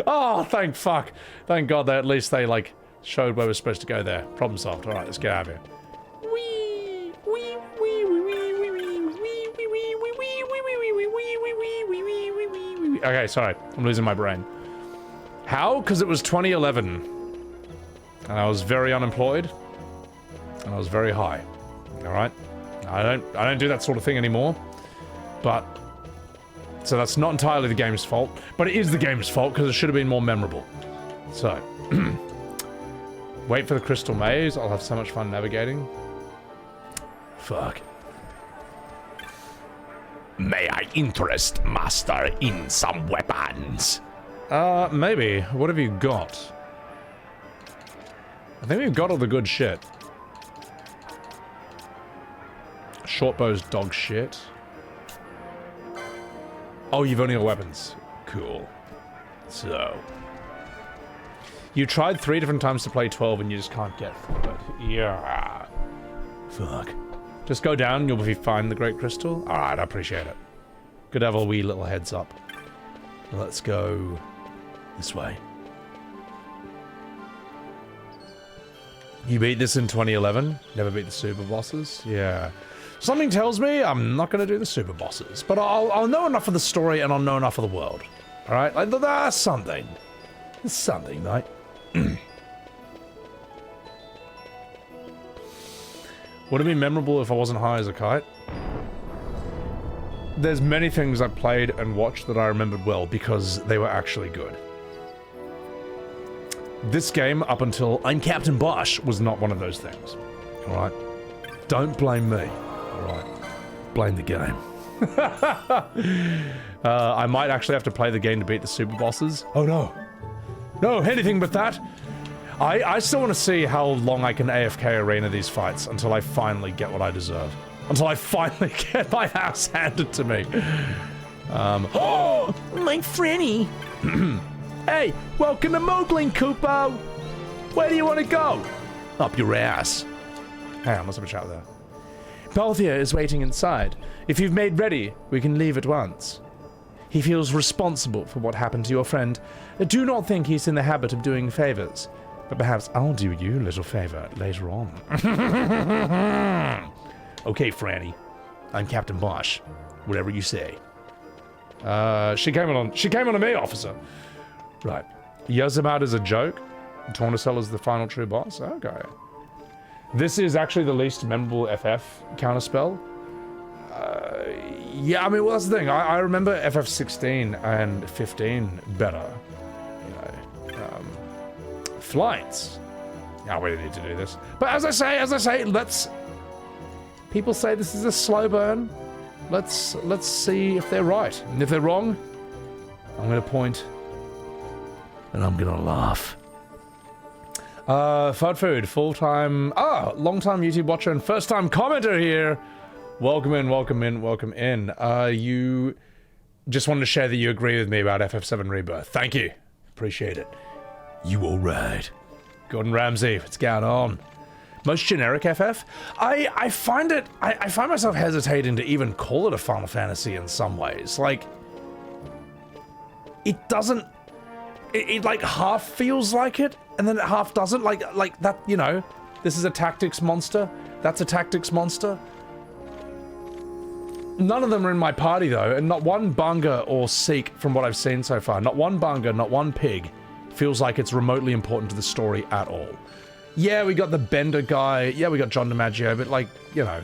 Oh, thank fuck. Thank God that at least they, like, showed where we're supposed to go there. Problem solved. Alright, let's get out of here. Okay, sorry. I'm losing my brain. How? Because it was 2011. And I was very unemployed. And I was very high. Alright? I don't do that sort of thing anymore. But so that's not entirely the game's fault, but it is the game's fault because it should have been more memorable. So wait for the crystal maze. I'll have so much fun navigating. Fuck. May I interest master in some weapons? Maybe. What have you got? I think we've got all the good shit. Shortbow's dog shit. Oh, you've only got weapons. Cool. So. You tried 3 different times to play 12 and you just can't get through it. Yeah. Fuck. Just go down, you'll find the Great Crystal. Alright, I appreciate it. Good to have a wee little heads up. Let's go this way. You beat this in 2011? Never beat the super bosses? Yeah. Something tells me I'm not going to do the super bosses, but I'll know enough of the story and I'll know enough of the world. Alright? Like, that's something. It's something, mate. Would it be memorable if I wasn't high as a kite? There's many things I played and watched that I remembered well because they were actually good. This game, up until I'm Captain Basch, was not one of those things. Alright? Don't blame me. Alright? Blame the game. I might actually have to play the game to beat the super bosses. Oh no. No, anything but that. I still want to see how long I can AFK Arena these fights until I finally get what I deserve. Until I finally get my ass handed to me. Oh, my Franny. Hey, welcome to Moogling, Koopo. Where do you want to go? Up your ass. Hang on, let's have a chat there. Balthier is waiting inside. If you've made ready, we can leave at once. He feels responsible for what happened to your friend. Do not think he's in the habit of doing favors. But perhaps I'll do you a little favor later on. Okay, Franny. I'm Captain Basch. Whatever you say. She came on to me, officer. Right. Yozamat is a joke. Tornacell is the final true boss. Okay. This is actually the least memorable FF counterspell. Yeah, I mean, well, that's the thing. I remember FF16 and 15 better. You know, flights. Yeah, we don't need to do this. But as I say, let's... People say this is a slow burn. Let's see if they're right. And if they're wrong, I'm gonna point and I'm gonna laugh. Fud Food, full-time, long-time YouTube watcher and first-time commenter here. Welcome in, welcome in, welcome in. You just wanted to share that you agree with me about FF7 Rebirth. Thank you. Appreciate it. You alright? Gordon Ramsay, what's going on? Most generic FF? I find it, I find myself hesitating to even call it a Final Fantasy in some ways. Like, it doesn't, it like half feels like it, and then it half doesn't. Like that, you know, this is a tactics monster, that's a tactics monster. None of them are in my party though, and not one Bunga or Seek from what I've seen so far. Not one Bunga, not one Pig feels like it's remotely important to the story at all. Yeah, we got the Bender guy. Yeah, we got John DiMaggio, but like, you know.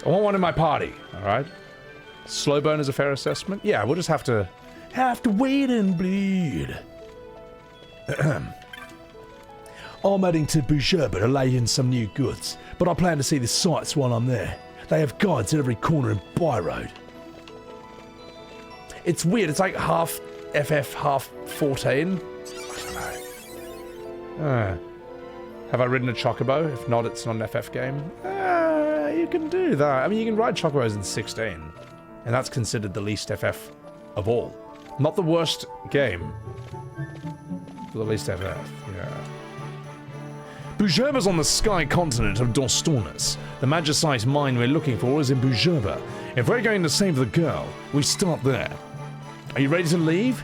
I want one in my party, alright? Slow burn is a fair assessment? Yeah, we'll just have to wait and bleed. I'm heading to Bhujerba to lay in some new goods, but I plan to see the sights while I'm there. They have guides at every corner in Byroad. It's weird, it's like half FF, half 14. Have I ridden a Chocobo? If not, it's not an FF game. You can do that. I mean, you can ride Chocobos in 16. And that's considered the least FF of all. Not the worst game. But the least FF, yeah. Bhujerba's on the sky continent of Dostornus. The magicite mine we're looking for is in Bhujerba. If we're going to save the girl, we start there. Are you ready to leave?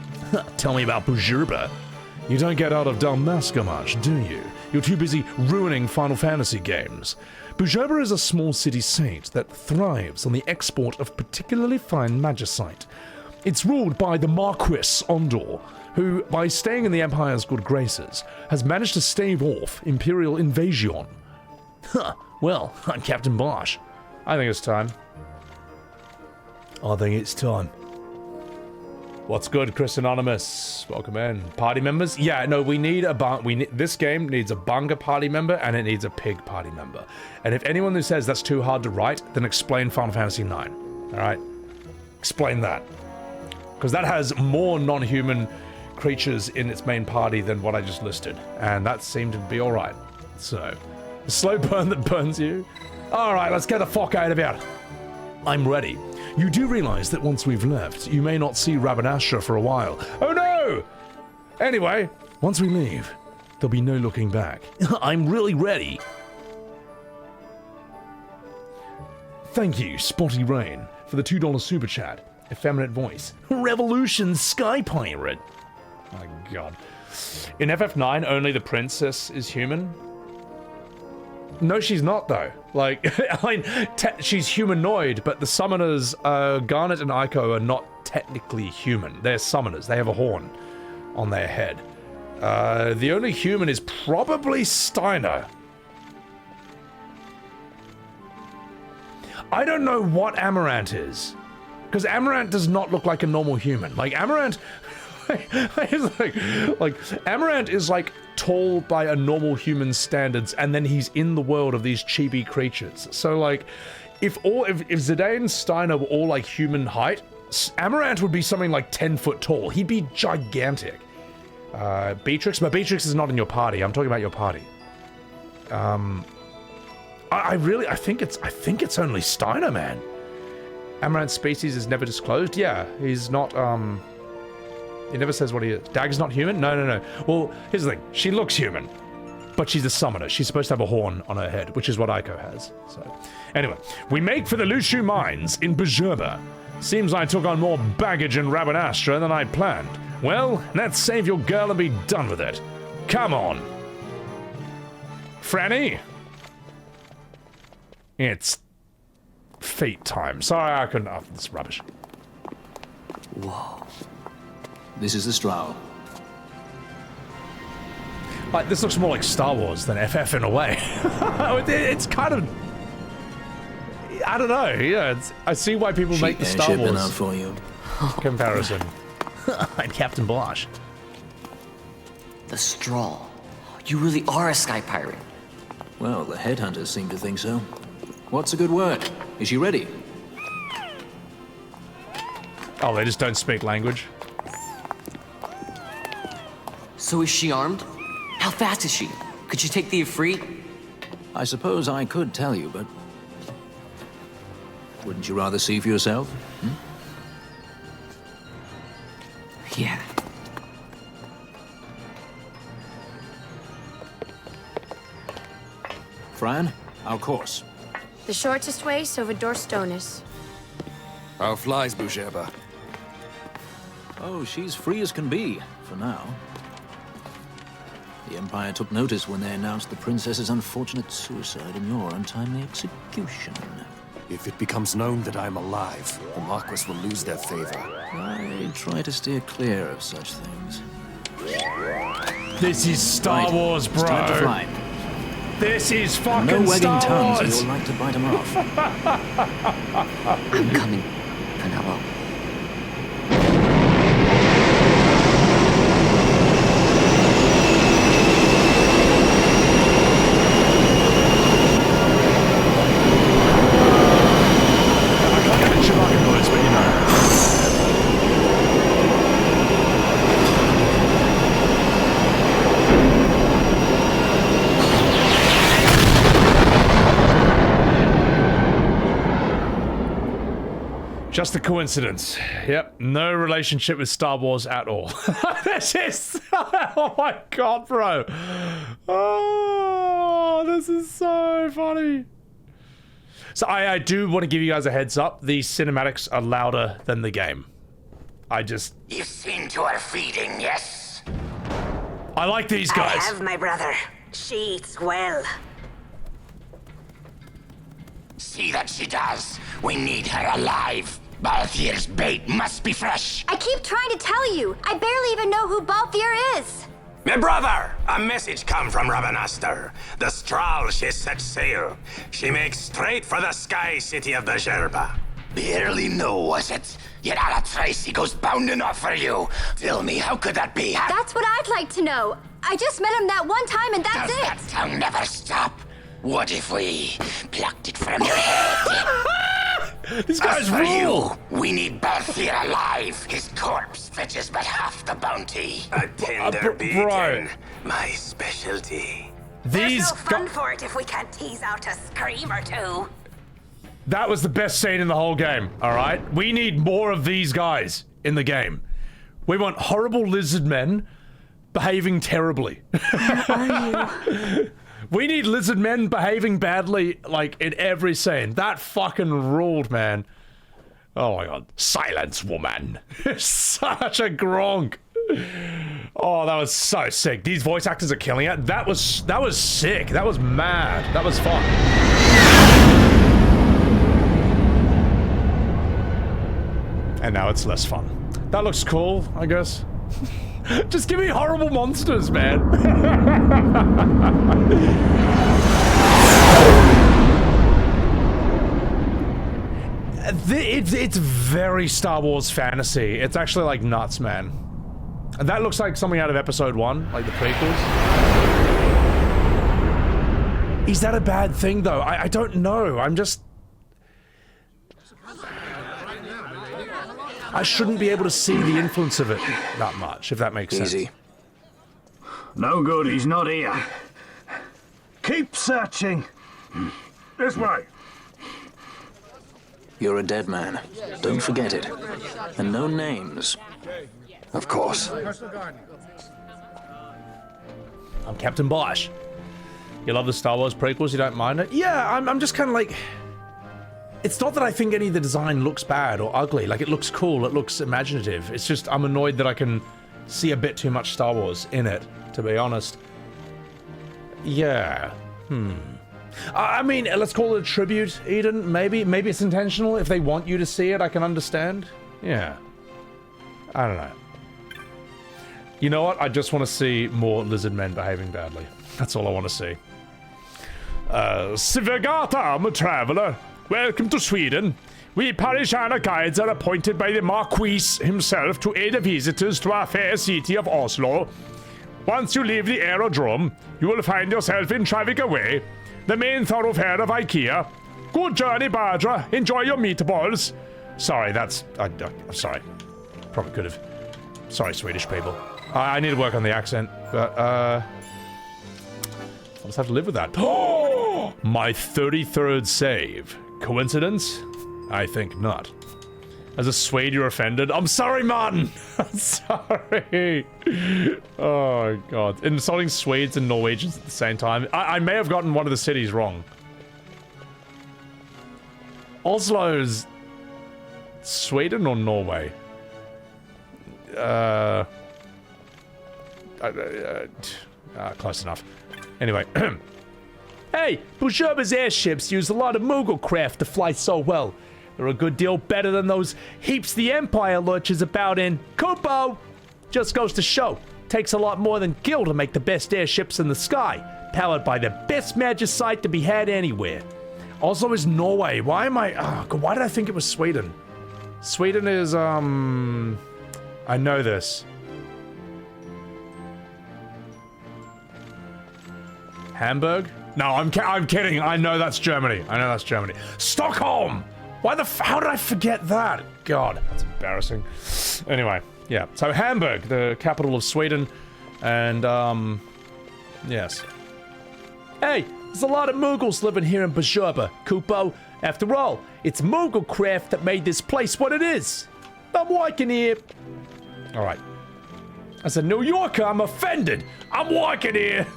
Tell me about Bhujerba. You don't get out of Dalmasca much, do you? You're too busy ruining Final Fantasy games. Bhujerba is a small city-state that thrives on the export of particularly fine magicite. It's ruled by the Marquis Ondor, who, by staying in the Empire's good graces, has managed to stave off Imperial invasion. Well, I'm Captain Basch. I think it's time. I think it's time. What's good, Chris Anonymous? Welcome in. Party members? Yeah, no, we need this game needs a Bunga party member and it needs a Pig party member. And if anyone who says that's too hard to write, then explain Final Fantasy IX. Alright? Explain that. Because that has more non-human creatures in its main party than what I just listed. And that seemed to be alright. So, a slow burn that burns you? Alright, let's get the fuck out of here. I'm ready. You do realize that once we've left, you may not see Rabanastre for a while. Oh no! Anyway, once we leave, there'll be no looking back. I'm really ready. Thank you, Spotty Rain, for the $2 super chat. Effeminate voice. Revolution Sky Pirate. My god. In FF9, only the princess is human? No, she's not, though. Like, I mean, she's humanoid, but the summoners, Garnet and Aiko, are not technically human. They're summoners. They have a horn on their head. The only human is probably Steiner. I don't know what Amaranth is. Because Amaranth does not look like a normal human. Like, Amaranth... Amaranth is like tall by a normal human standards, and then he's in the world of these chibi creatures. So like, if Zidane and Steiner were all like human height, Amaranth would be something like 10 foot tall. He'd be gigantic. Beatrix, but Beatrix is not in your party. I'm talking about your party. I think it's only Steiner, man. Amaranth's species is never disclosed. Yeah, he's not. He never says what he is. Dag's not human? No. Well, here's the thing. She looks human, but she's a summoner. She's supposed to have a horn on her head, which is what Aiko has. So, anyway, we make for the Lhusu Mines in Bhujerba. Seems I took on more baggage in Rabanastre than I'd planned. Well, let's save your girl and be done with it. Come on. Franny? It's feet time. Sorry, I couldn't. Oh, this is rubbish. Whoa. This is the Stroud. Like, this looks more like Star Wars than FF in a way. It's kind of... I don't know, yeah, I see why people make the Star Wars out for you. comparison. I'm Captain Basch. The straw. You really are a sky pirate. Well, the headhunters seem to think so. What's a good word? Is she ready? Oh, they just don't speak language? So is she armed? How fast is she? Could she take the ffxii? I suppose I could tell you, but... wouldn't you rather see for yourself? Yeah. Fran, our course. The shortest way, so Vidor Stonis. How flies Bhujerba? Oh, she's free as can be, for now. The Empire took notice when they announced the princess's unfortunate suicide and your untimely execution. If it becomes known that I'm alive, the Marquis will lose their favor. I try to steer clear of such things. This is Star Wars, bro. It's time to fly. This is fucking no wagging Star tongues, Wars. you'll like to bite them off. I'm coming, Penelo. Just a coincidence. Yep, no relationship with Star Wars at all. This is... oh my god, bro. Oh, this is so funny. So I do want to give you guys a heads up. These cinematics are louder than the game. You've seen to her feeding, yes? I like these guys. I have, my brother. She eats well. See that she does. We need her alive. Balthier's bait must be fresh. I keep trying to tell you. I barely even know who Balthier is. My brother, a message come from Rabanastre. The Strahl, she set sail. She makes straight for the sky city of Bhujerba. Barely know, was it? Yet Alatracy goes bounding off for you. Tell me, how could that be? That's what I'd like to know. I just met him that one time and that's Does it. that tongue never stop? What if we plucked it from your head? This guy's for rule. you, we need Balthier alive. His corpse fetches but half the bounty. A tender beating, my specialty. There's no fun for it if we can't tease out a scream or two. That was the best scene in the whole game, alright? We need more of these guys in the game. We want horrible lizard men behaving terribly. Where are you? We need lizard men behaving badly, like, in every scene. That fucking ruled, man. Oh my god. Silence, woman. Such a gronk. Oh, that was so sick. These voice actors are killing it. That was sick. That was mad. That was fun. And now it's less fun. That looks cool, I guess. Just give me horrible monsters, man. It's very Star Wars fantasy. It's actually like nuts, man. And that looks like something out of episode 1, like the prequels. Is that a bad thing, though? I don't know. I'm just... I shouldn't be able to see the influence of it that much, if that makes sense. Easy. No good, he's not here. Keep searching. This way. You're a dead man. Don't forget it. And no names. Of course. I'm Captain Basch. You love the Star Wars prequels, you don't mind it? Yeah, I'm just kind of like... It's not that I think any of the design looks bad or ugly. Like, it looks cool, it looks imaginative. It's just, I'm annoyed that I can see a bit too much Star Wars in it, to be honest. Yeah. I mean, let's call it a tribute, Eden, maybe? Maybe it's intentional. If they want you to see it, I can understand. Yeah. I don't know. You know what? I just want to see more lizard men behaving badly. That's all I want to see. Sivagata, traveler. Welcome to Sweden. We Parisiana guides are appointed by the Marquis himself to aid the visitors to our fair city of Oslo. Once you leave the aerodrome, you will find yourself in Travikaway, the main thoroughfare of IKEA. Good journey, Bhujerba. Enjoy your meatballs. Sorry, that's... I'm sorry. Probably could have. Sorry, Swedish people. I need to work on the accent, but, I'll just have to live with that. My 33rd save. Coincidence? I think not. As a Swede, you're offended? I'm sorry, Martin! I'm sorry! Oh, God. Insulting Swedes and Norwegians at the same time. I may have gotten one of the cities wrong. Oslo's... Sweden or Norway? Close enough. Anyway. Hey, Bhujerba's airships use a lot of Moogle craft to fly so well. They're a good deal better than those heaps the Empire lurches about in. Kupo! Just goes to show. Takes a lot more than Gil to make the best airships in the sky. Powered by the best magicite to be had anywhere. Also is Norway. Why am I... Oh, God, why did I think it was Sweden? Sweden is, I know this. Hamburg? No, I'm kidding. I know that's Germany. I know that's Germany. Stockholm! Why the how did I forget that? God, that's embarrassing. Anyway, yeah. So Hamburg, the capital of Sweden, and, yes. Hey, there's a lot of Moogles living here in Bhujerba, Kupo. After all, it's Moogle craft that made this place what it is. I'm walking here. All right. As a New Yorker, I'm offended. I'm walking here.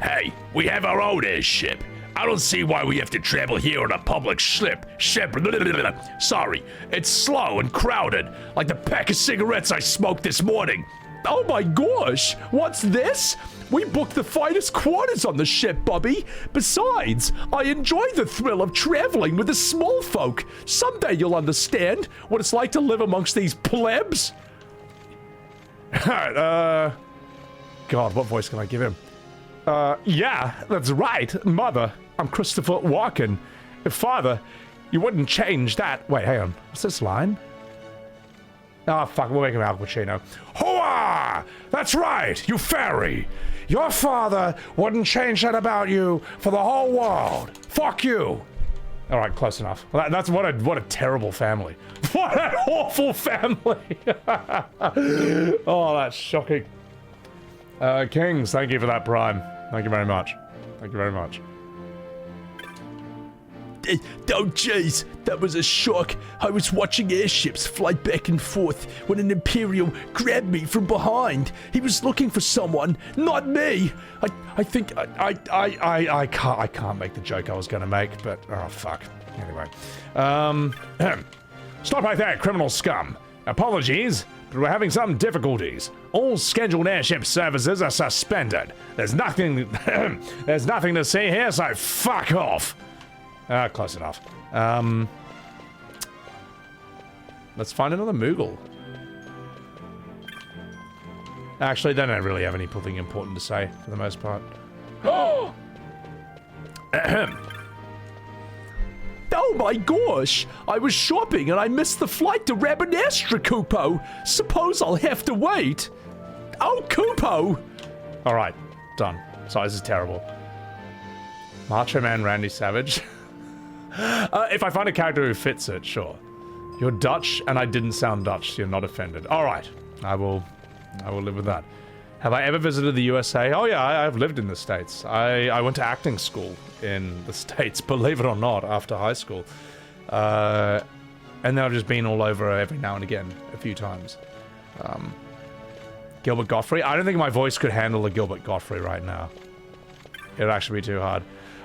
Hey, we have our own airship. I don't see why we have to travel here on a public ship. Sorry, it's slow and crowded, like the pack of cigarettes I smoked this morning. Oh my gosh, what's this? We booked the finest quarters on the ship, Bubby. Besides, I enjoy the thrill of traveling with the small folk. Someday you'll understand what it's like to live amongst these plebs. God, what voice can I give him? Yeah, that's right, Mother. I'm Christopher Walken. Father, you wouldn't change that. Wait, hang on. What's this line? Oh, fuck, we'll make him Al Pacino. Hoa! That's right, you fairy. Your father wouldn't change that about you for the whole world. Fuck you. All right, close enough. Well, that's what a terrible family. What an awful family. Oh, that's shocking. Kings, thank you for that prime. Thank you very much. Thank you very much. Oh, jeez, that was a shock. I was watching airships fly back and forth when an Imperial grabbed me from behind. He was looking for someone, not me. I think I can't make the joke I was gonna make, but oh fuck. Anyway, stop right there, criminal scum. Apologies, but we're having some difficulties. All scheduled airship services are suspended. There's nothing to see here, so fuck off. Close enough. Let's find another Moogle. Actually, they don't really have anything important to say, for the most part. Oh my gosh! I was shopping and I missed the flight to Rabanastre, Kupo. Suppose I'll have to wait. Oh, Kupo! Alright, done. Sorry, this is terrible. Macho Man Randy Savage. If I find a character who fits it, sure. You're Dutch, and I didn't sound Dutch, so you're not offended. Alright, I will live with that. Have I ever visited the USA? Oh yeah, I've lived in the States. I went to acting school in the States, believe it or not, after high school. And then I've just been all over every now and again, a few times. Gilbert Gottfried? I don't think my voice could handle a Gilbert Gottfried right now. It'd actually be too hard.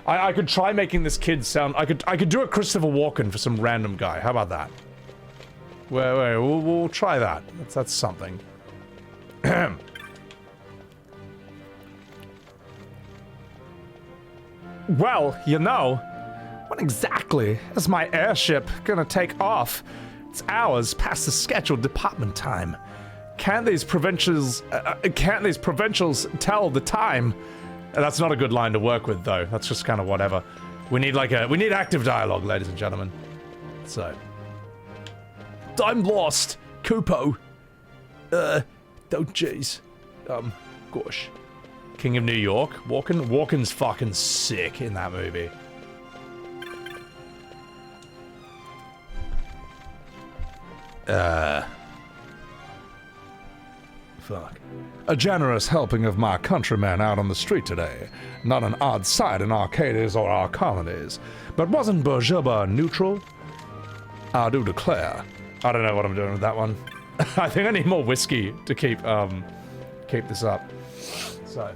I could try making this kid sound... I could do a Christopher Walken for some random guy. How about that? We'll try that. That's something. Well, you know, when exactly is my airship gonna take off? It's hours past the scheduled department time. Can't these provincials tell the time? That's not a good line to work with, though. That's just kind of whatever. We need active dialogue, ladies and gentlemen. So, I'm lost, Kupo. Oh jeez. Gosh. King of New York? Walken's fucking sick in that movie. Fuck. A generous helping of my countrymen out on the street today. Not an odd sight in Arcades or our colonies. But wasn't Bhujerba neutral? I do declare. I don't know what I'm doing with that one. I think I need more whiskey to keep this up. So.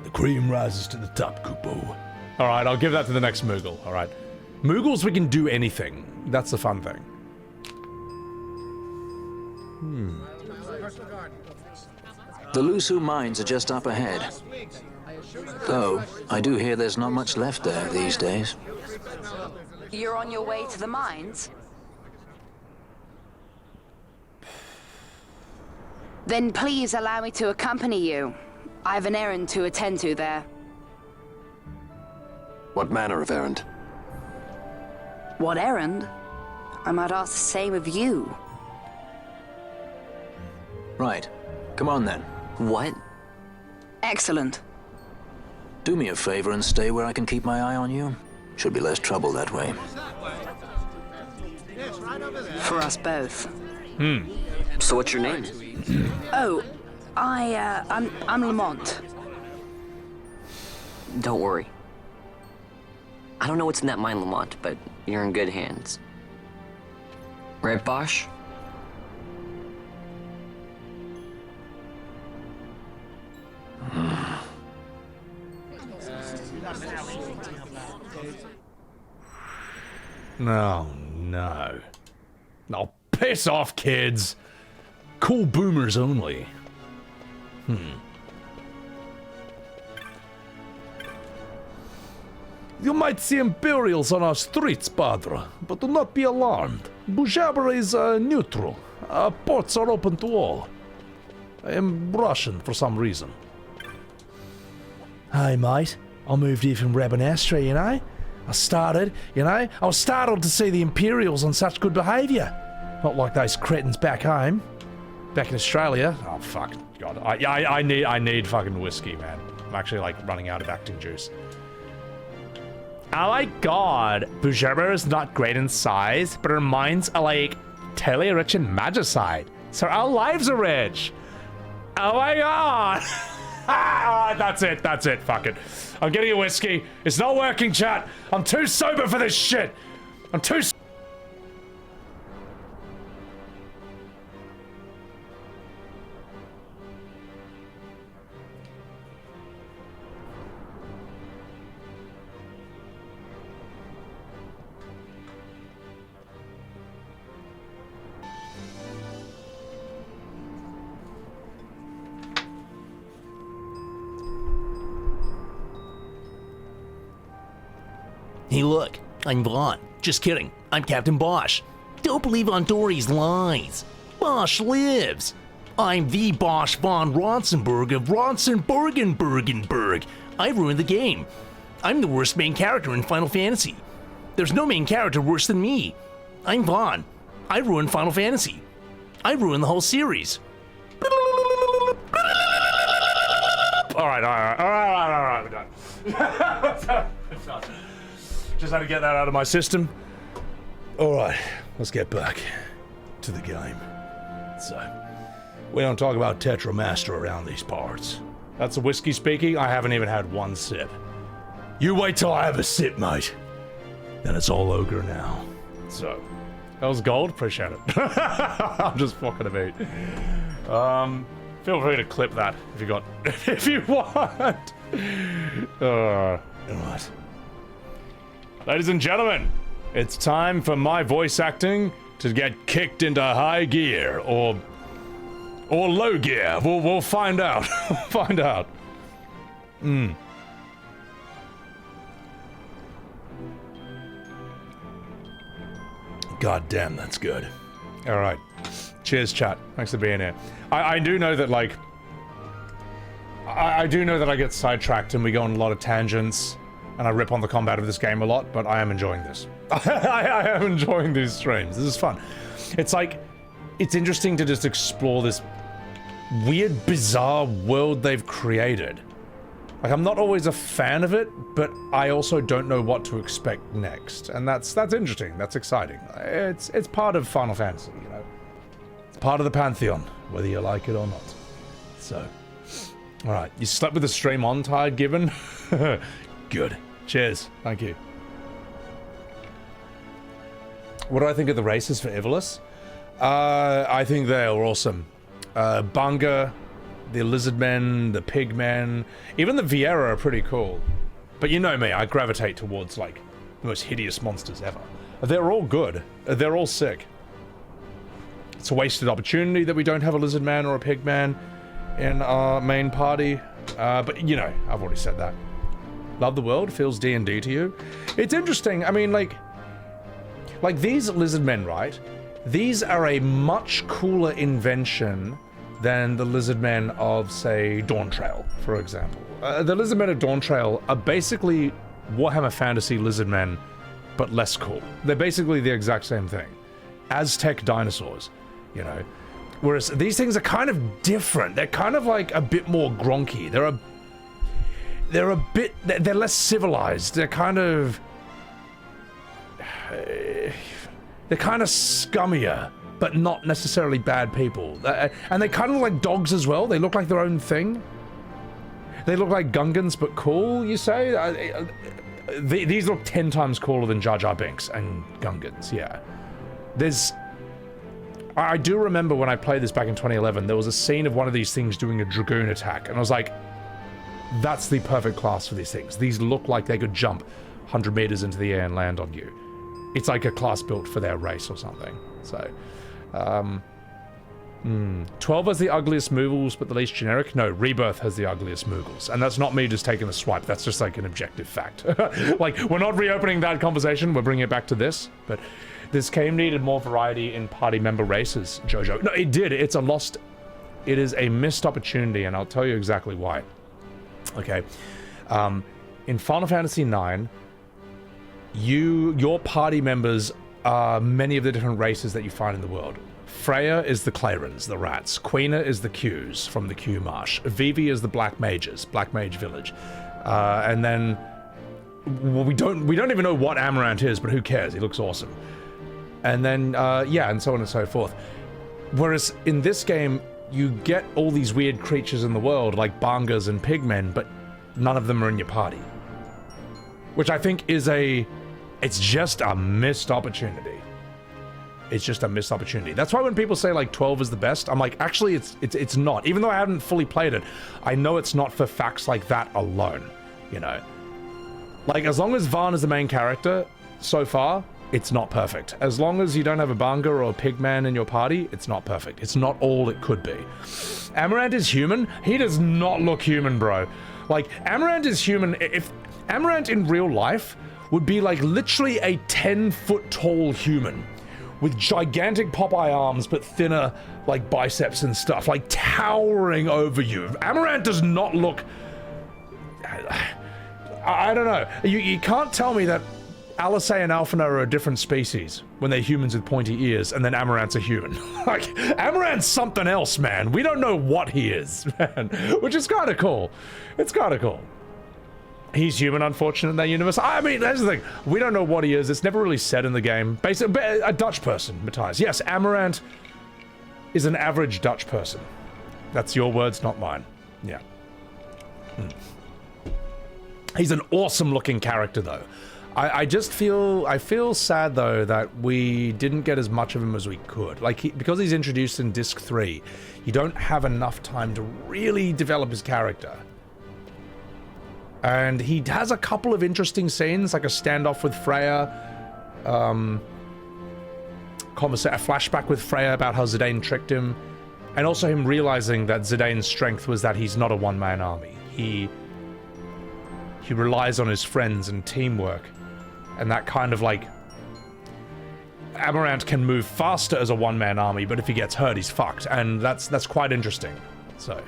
The cream rises to the top, Kupo. Alright, I'll give that to the next Moogle, alright. Moogles, we can do anything. That's the fun thing. The Lhusu Mines are just up ahead. Though, I do hear there's not much left there these days. You're on your way to the mines? Then please allow me to accompany you. I have an errand to attend to there. What manner of errand? What errand? I might ask the same of you. Right. Come on then. What? Excellent. Do me a favor and stay where I can keep my eye on you. Should be less trouble that way. For us both. So what's your name? Oh, I'm Lamont. Don't worry. I don't know what's in that mine, Lamont, but you're in good hands. Right, Basch? No, no. No, piss off, kids. Cool boomers only. You might see Imperials on our streets, Padre, but do not be alarmed. Bhujerba is neutral. Our ports are open to all. I am Russian for some reason. Hi, mate. I moved here from Rabanastre, you know? I was startled to see the Imperials on such good behaviour. Not like those cretins back home. Back in Australia. Oh, fuck. God. I need fucking whiskey, man. I'm actually, like, running out of acting juice. Oh my god. Bhujerba is not great in size, but our minds are, like, totally rich in magicite. So our lives are rich. Oh my god. Alright, that's it, fuck it. I'm getting a whiskey. It's not working, chat. I'm too sober for this shit. I'm too Hey look, I'm Vaan. Just kidding, I'm Captain Basch. Don't believe on Dory's lies. Basch lives. I'm the Basch von Ronsenberg of Ronsenbergenbergenberg. I ruined the game. I'm the worst main character in Final Fantasy. There's no main character worse than me. I'm Vaan. I ruined Final Fantasy. I ruined the whole series. Alright, we're done. Just had to get that out of my system. Alright, let's get back to the game. So, we don't talk about Tetramaster around these parts. That's a whiskey speaking. I haven't even had one sip. You wait till I have a sip, mate. Then it's all ogre now. So, that was gold. Appreciate it. I'm just fucking about. Feel free to clip that if you want. Alright. Ladies and gentlemen, it's time for my voice acting to get kicked into high gear or low gear. We'll find out. Find out. God damn, that's good. All right. Cheers, chat. Thanks for being here. I do know that, like, I do know that I get sidetracked and we go on a lot of tangents and I rip on the combat of this game a lot, but I am enjoying this. I am enjoying these streams. This is fun. It's like, it's interesting to just explore this weird, bizarre world they've created. Like, I'm not always a fan of it, but I also don't know what to expect next. And that's interesting. That's exciting. It's part of Final Fantasy, you know? It's part of the Pantheon, whether you like it or not. So, alright. You slept with the stream on, tired given? Good. Cheers. Thank you. What do I think of the races for Ivalice? I think they are awesome. Bunga, the lizard men, the pig men, even the Viera are pretty cool. But you know me, I gravitate towards, like, the most hideous monsters ever. They're all good. They're all sick. It's a wasted opportunity that we don't have a lizard man or a pig man in our main party. But, you know, I've already said that. Love the world, feels D&D to you. It's interesting, I mean, like these lizard men, right? These are a much cooler invention than the lizard men of, say, Dawntrail, for example. The lizard men of Dawntrail are basically Warhammer Fantasy lizard men, but less cool. They're basically the exact same thing. Aztec dinosaurs, you know? Whereas these things are kind of different. They're kind of like a bit more gronky. They're less civilized. They're kind of scummier, but not necessarily bad people. And they kind of look like dogs as well. They look like their own thing. They look like Gungans, but cool, you say? These look 10 times cooler than Jar Jar Binks and Gungans, yeah. I do remember when I played this back in 2011, there was a scene of one of these things doing a Dragoon attack, and I was like, that's the perfect class for these things. These look like they could jump 100 meters into the air and land on you. It's like a class built for their race or something. So, 12 has the ugliest Moogles, but the least generic. No, Rebirth has the ugliest Moogles. And that's not me just taking a swipe. That's just like an objective fact. Like, we're not reopening that conversation. We're bringing it back to this. But this game needed more variety in party member races, Jojo. No, it did. It is a missed opportunity, and I'll tell you exactly why. Okay. In Final Fantasy IX, your party members are many of the different races that you find in the world. Freya is the Clarens, the rats. Quina is the Qs from the Q Marsh. Vivi is the Black Mages, Black Mage Village. And then we don't even know what Amaranth is, but who cares? He looks awesome. And then yeah, and so on and so forth. Whereas in this game, you get all these weird creatures in the world, like bangaas and pigmen, but none of them are in your party. Which I think is it's just a missed opportunity. It's just a missed opportunity. That's why when people say like 12 is the best, I'm like, actually it's not. Even though I haven't fully played it, I know it's not for facts like that alone, you know? Like, as long as Vaan is the main character, so far, it's not perfect. As long as you don't have a banga or a pigman in your party, it's not perfect. It's not all it could be. Amaranth is human? He does not look human, bro. Like, Amaranth is human. If Amaranth in real life would be like literally a 10-foot tall human with gigantic Popeye arms but thinner like biceps and stuff, like towering over you. Amaranth does not look... I don't know. You can't tell me that Alice and Alphina are a different species when they're humans with pointy ears, and then Amaranth's a human. Like, Amaranth's something else, man. We don't know what he is, man. Which is kind of cool. It's kind of cool. He's human, unfortunately, in that universe. I mean, that's the thing. We don't know what he is. It's never really said in the game. Basically, a Dutch person, Matthias. Yes, Amaranth is an average Dutch person. That's your words, not mine. Yeah. He's an awesome-looking character, though. I feel sad, though, that we didn't get as much of him as we could. Like, because he's introduced in Disc 3, you don't have enough time to really develop his character. And he has a couple of interesting scenes, like a standoff with Freya, a flashback with Freya about how Zidane tricked him, and also him realizing that Zidane's strength was that he's not a one-man army. He relies on his friends and teamwork, and that kind of like... Amaranth can move faster as a one-man army, but if he gets hurt, he's fucked, and that's quite interesting. So...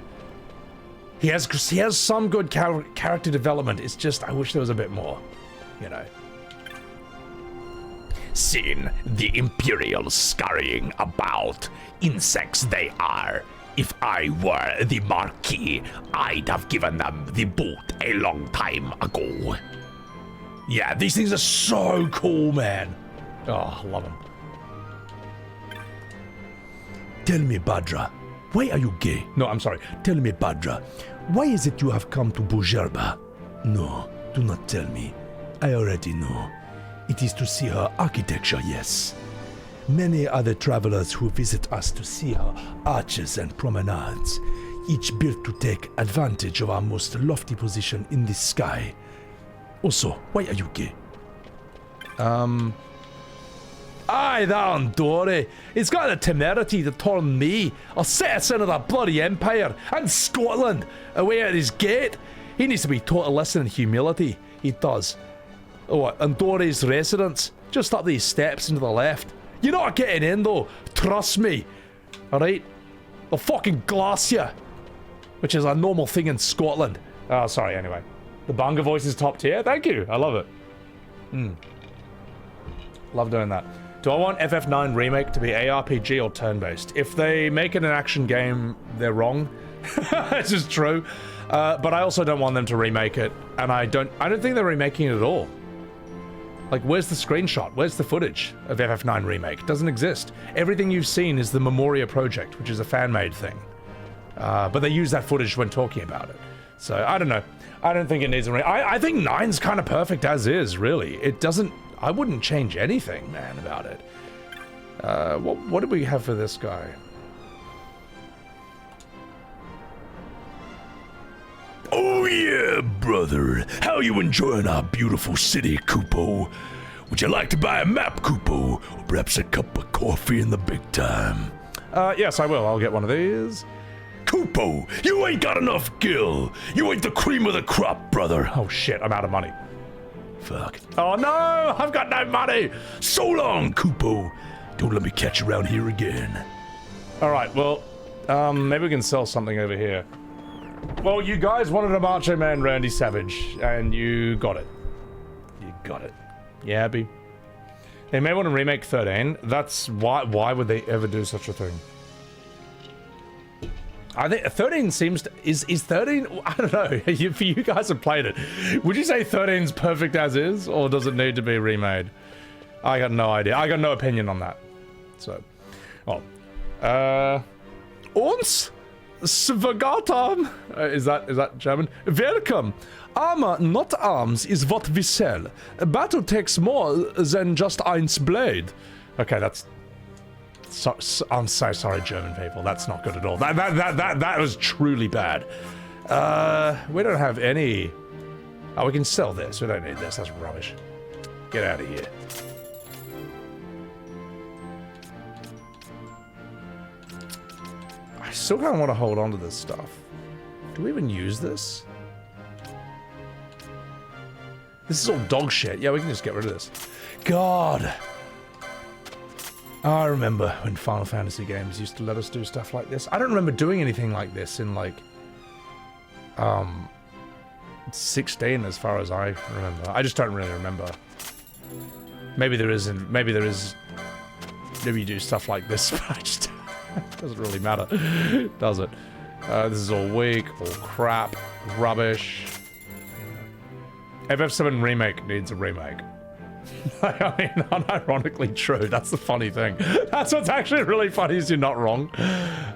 He has some good character development. It's just, I wish there was a bit more, you know. Seen the Imperials scurrying about. Insects they are. If I were the Marquis, I'd have given them the boot a long time ago. Yeah, these things are so cool, man. Oh, I love them. Tell me, Badra, why are you gay? No, I'm sorry. Tell me, Badra, why is it you have come to Bhujerba? No, do not tell me. I already know. It is to see her architecture, yes. Many are the travelers who visit us to see her arches and promenades, each built to take advantage of our most lofty position in the sky. Also, why are you gay? Aye, that Andorre. He's got the temerity to turn me, a citizen of the bloody Empire, and Scotland, away at his gate. He needs to be taught a lesson in humility. He does. Oh, what, Andorre's residence? Just up these steps and to the left. You're not getting in, though. Trust me. Alright? They'll fucking glass you. Which is a normal thing in Scotland. Oh, sorry, anyway. The Banga voice is top tier. Thank you. I love it. Love doing that. Do I want FF9 Remake to be ARPG or turn-based? If they make it an action game, they're wrong. This is true. But I also don't want them to remake it, and I don't think they're remaking it at all. Like, where's the screenshot? Where's the footage of FF9 Remake? It doesn't exist. Everything you've seen is the Memoria project, which is a fan-made thing. But they use that footage when talking about it. So, I don't know. I don't think it needs a remake. I think 9's kind of perfect as is, really. It doesn't... I wouldn't change anything, man, about it. What do we have for this guy? Oh yeah, brother. How you enjoying our beautiful city, Kupo? Would you like to buy a map, Kupo? Or perhaps a cup of coffee in the big time? Yes, I will. I'll get one of these. Kupo, you ain't got enough gil. You ain't the cream of the crop, brother. Oh shit, I'm out of money. Fuck. Oh no, I've got no money. So long, Kupo. Don't let me catch you around here again. Alright, well, maybe we can sell something over here. Well, you guys wanted a Macho Man Randy Savage, and you got it. You got it. Yeah, happy? They may want to remake 13. That's why would they ever do such a thing? I think 13 seems to... Is 13... I don't know. For you guys have played it. Would you say 13's perfect as is? Or does it need to be remade? I got no idea. I got no opinion on that. So... Oh. Uns Svagatam. Is that German? Welcome. Armor, not arms, is what we sell. Battle takes more than just eins blade. Okay, that's... I'm so sorry, German people. That's not good at all. That was truly bad. We don't have any... Oh, we can sell this. We don't need this. That's rubbish. Get out of here. I still kind of want to hold on to this stuff. Do we even use this? This is all dog shit. Yeah, we can just get rid of this. God. I remember when Final Fantasy games used to let us do stuff like this. I don't remember doing anything like this in, like, 16 as far as I remember. I just don't really remember. Maybe there isn't. Maybe there is. Maybe you do stuff like this, but I just... It doesn't really matter, does it? This is all weak, all crap, rubbish. FF7 Remake needs a remake. I mean, unironically true. That's the funny thing. That's what's actually really funny is you're not wrong.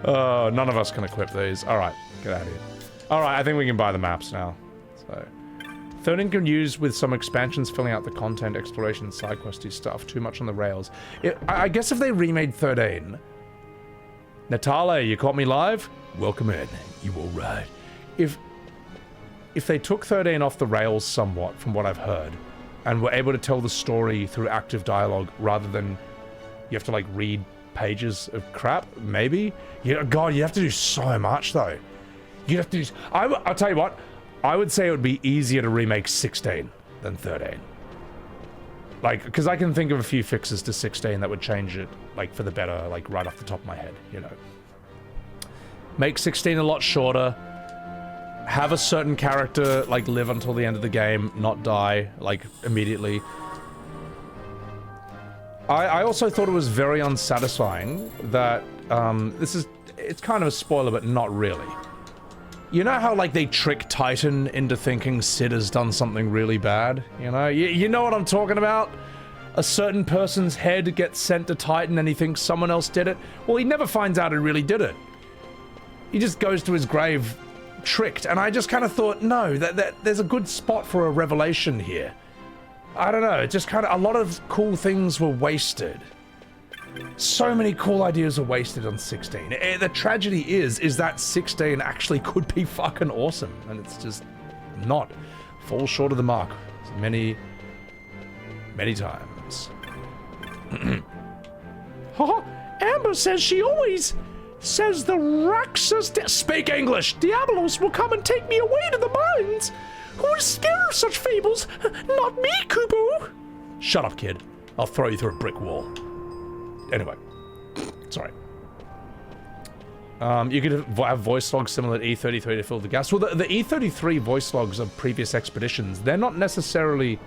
None of us can equip these. Alright, get out of here. Alright, I think we can buy the maps now. So, 13 can use with some expansions filling out the content, exploration, side questy stuff. Too much on the rails. I guess if they remade 13... Natale, you caught me live? Welcome in. You all right? If they took 13 off the rails somewhat, from what I've heard, and were able to tell the story through active dialogue rather than you have to, like, read pages of crap, maybe? Yeah, God, you have to do so much, though. You'd have to do... I'll tell you what, I would say it would be easier to remake 16 than 13. Like, because I can think of a few fixes to 16 that would change it, like, for the better, like, right off the top of my head, you know. Make 16 a lot shorter. Have a certain character, like, live until the end of the game, not die, like, immediately. I also thought it was very unsatisfying that, it's kind of a spoiler, but not really. You know how, like, they trick Titan into thinking Sid has done something really bad? You know? You know what I'm talking about? A certain person's head gets sent to Titan and he thinks someone else did it. Well, he never finds out who really did it. He just goes to his grave tricked. And I just kind of thought, no, that there's a good spot for a revelation here. I don't know, it just kind of... A lot of cool things were wasted. So many cool ideas are wasted on 16. The tragedy is that 16 actually could be fucking awesome, and it's just not. Falls short of the mark many, many times. Amber says she always says the Raxus... Speak English! Diabolos will come and take me away to the mines. Who is scared of such fables? Not me, Kubo! Shut up, kid. I'll throw you through a brick wall. Anyway, sorry. You could have voice logs similar to E33 to fill the gaps. Well, the E33 voice logs of previous expeditions, they're not necessary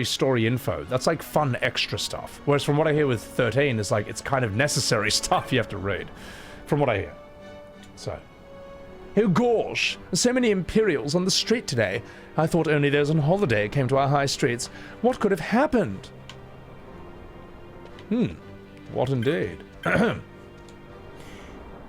story info. That's like fun extra stuff. Whereas from what I hear with 13 is like, it's kind of necessary stuff you have to read. From what I hear. So. Oh gosh, so many Imperials on the street today. I thought only those on holiday came to our high streets. What could have happened? What indeed?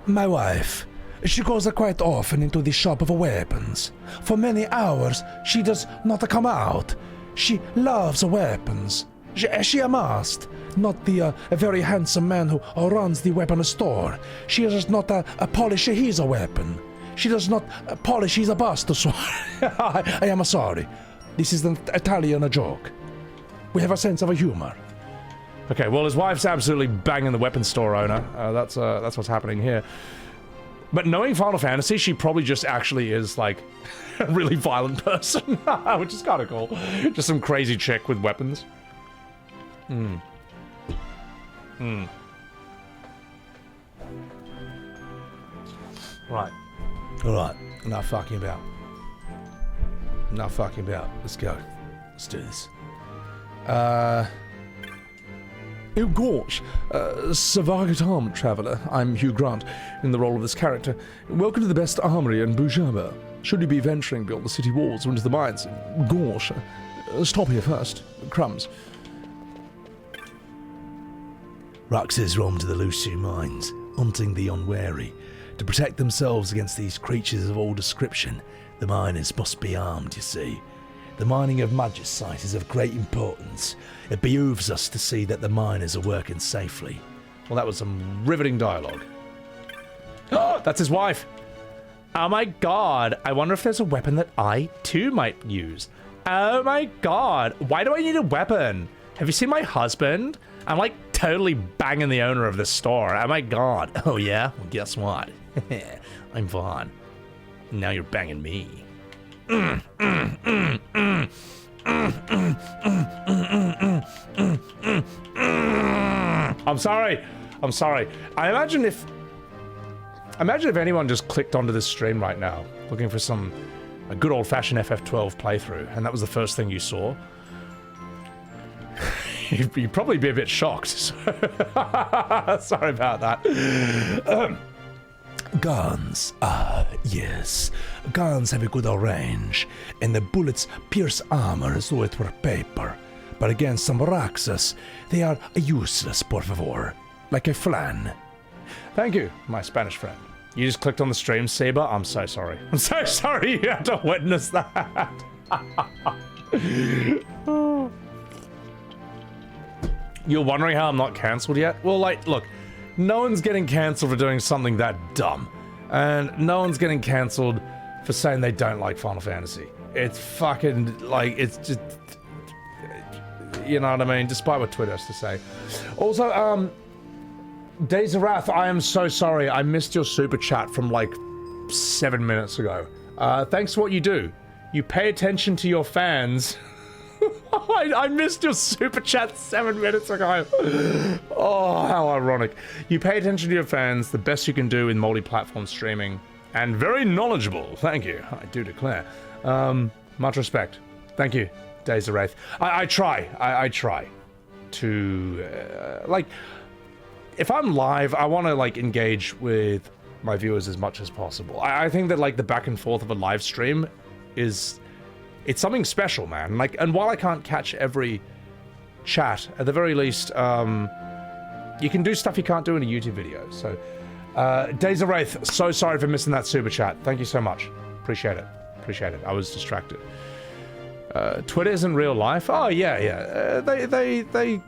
My wife. She goes quite often into the shop of weapons. For many hours, she does not come out. She loves weapons. She must. Not the very handsome man who runs the weapon store. She does not polish his weapon. She does not polish his bust. So I am sorry. This is an Italian joke. We have a sense of humor. Okay, well, his wife's absolutely banging the weapon store owner. That's what's happening here. But knowing Final Fantasy, she probably just actually is, like, a really violent person, which is kind of cool. Just some crazy chick with weapons. Right. Alright, enough fucking about. Enough fucking about. Let's go. Let's do this. Oh gosh, Savagatam Traveler. I'm Hugh Grant, in the role of this character. Welcome to the best armory in Bhujerba. Should you be venturing beyond the city walls or into the mines? Gosh, stop here first. Crumbs. Roxas roam to the Lhusu Mines, hunting the unwary. To protect themselves against these creatures of all description, the miners must be armed, you see. The mining of magicite is of great importance. It behooves us to see that the miners are working safely. Well, that was some riveting dialogue. Oh, that's his wife. Oh my god, I wonder if there's a weapon that I too might use. Oh my god, why do I need a weapon? Have you seen my husband? I'm like totally banging the owner of this store. Oh my god. Oh yeah? Well, guess what? I'm Vaan. Now you're banging me. I'm sorry. I'm sorry. I imagine if anyone just clicked onto this stream right now, looking for a good old-fashioned FF12 playthrough, and that was the first thing you saw, you'd probably be a bit shocked. Sorry about that. Guns. Yes. Guns have a good range, and the bullets pierce armor as though it were paper. But against some Roxas, they are useless, por favor. Like a Fran. Thank you, my Spanish friend. You just clicked on the stream, Saber. I'm so sorry. I'm so sorry you had to witness that. You're wondering how I'm not cancelled yet? Well, like, look, no one's getting cancelled for doing something that dumb. And no one's getting cancelled for saying they don't like Final Fantasy. It's fucking, like, it's just... You know what I mean? Despite what Twitter has to say. Also, Days of Wrath, I am so sorry. I missed your super chat from, like, 7 minutes ago. Thanks for what you do. You pay attention to your fans... I missed your super chat 7 minutes ago. Oh, how ironic. You pay attention to your fans, the best you can do in multi-platform streaming, and very knowledgeable. Thank you. I do declare. Much respect. Thank you, Days of Wrath. I try. I try to, like, if I'm live, I want to, like, engage with my viewers as much as possible. I think that, like, the back and forth of a live stream is... It's something special, man. Like, and while I can't catch every chat, at the very least, you can do stuff you can't do in a YouTube video. So, Days of Wraith, so sorry for missing that super chat. Thank you so much. Appreciate it. Appreciate it. I was distracted. Twitter isn't real life. Oh yeah. They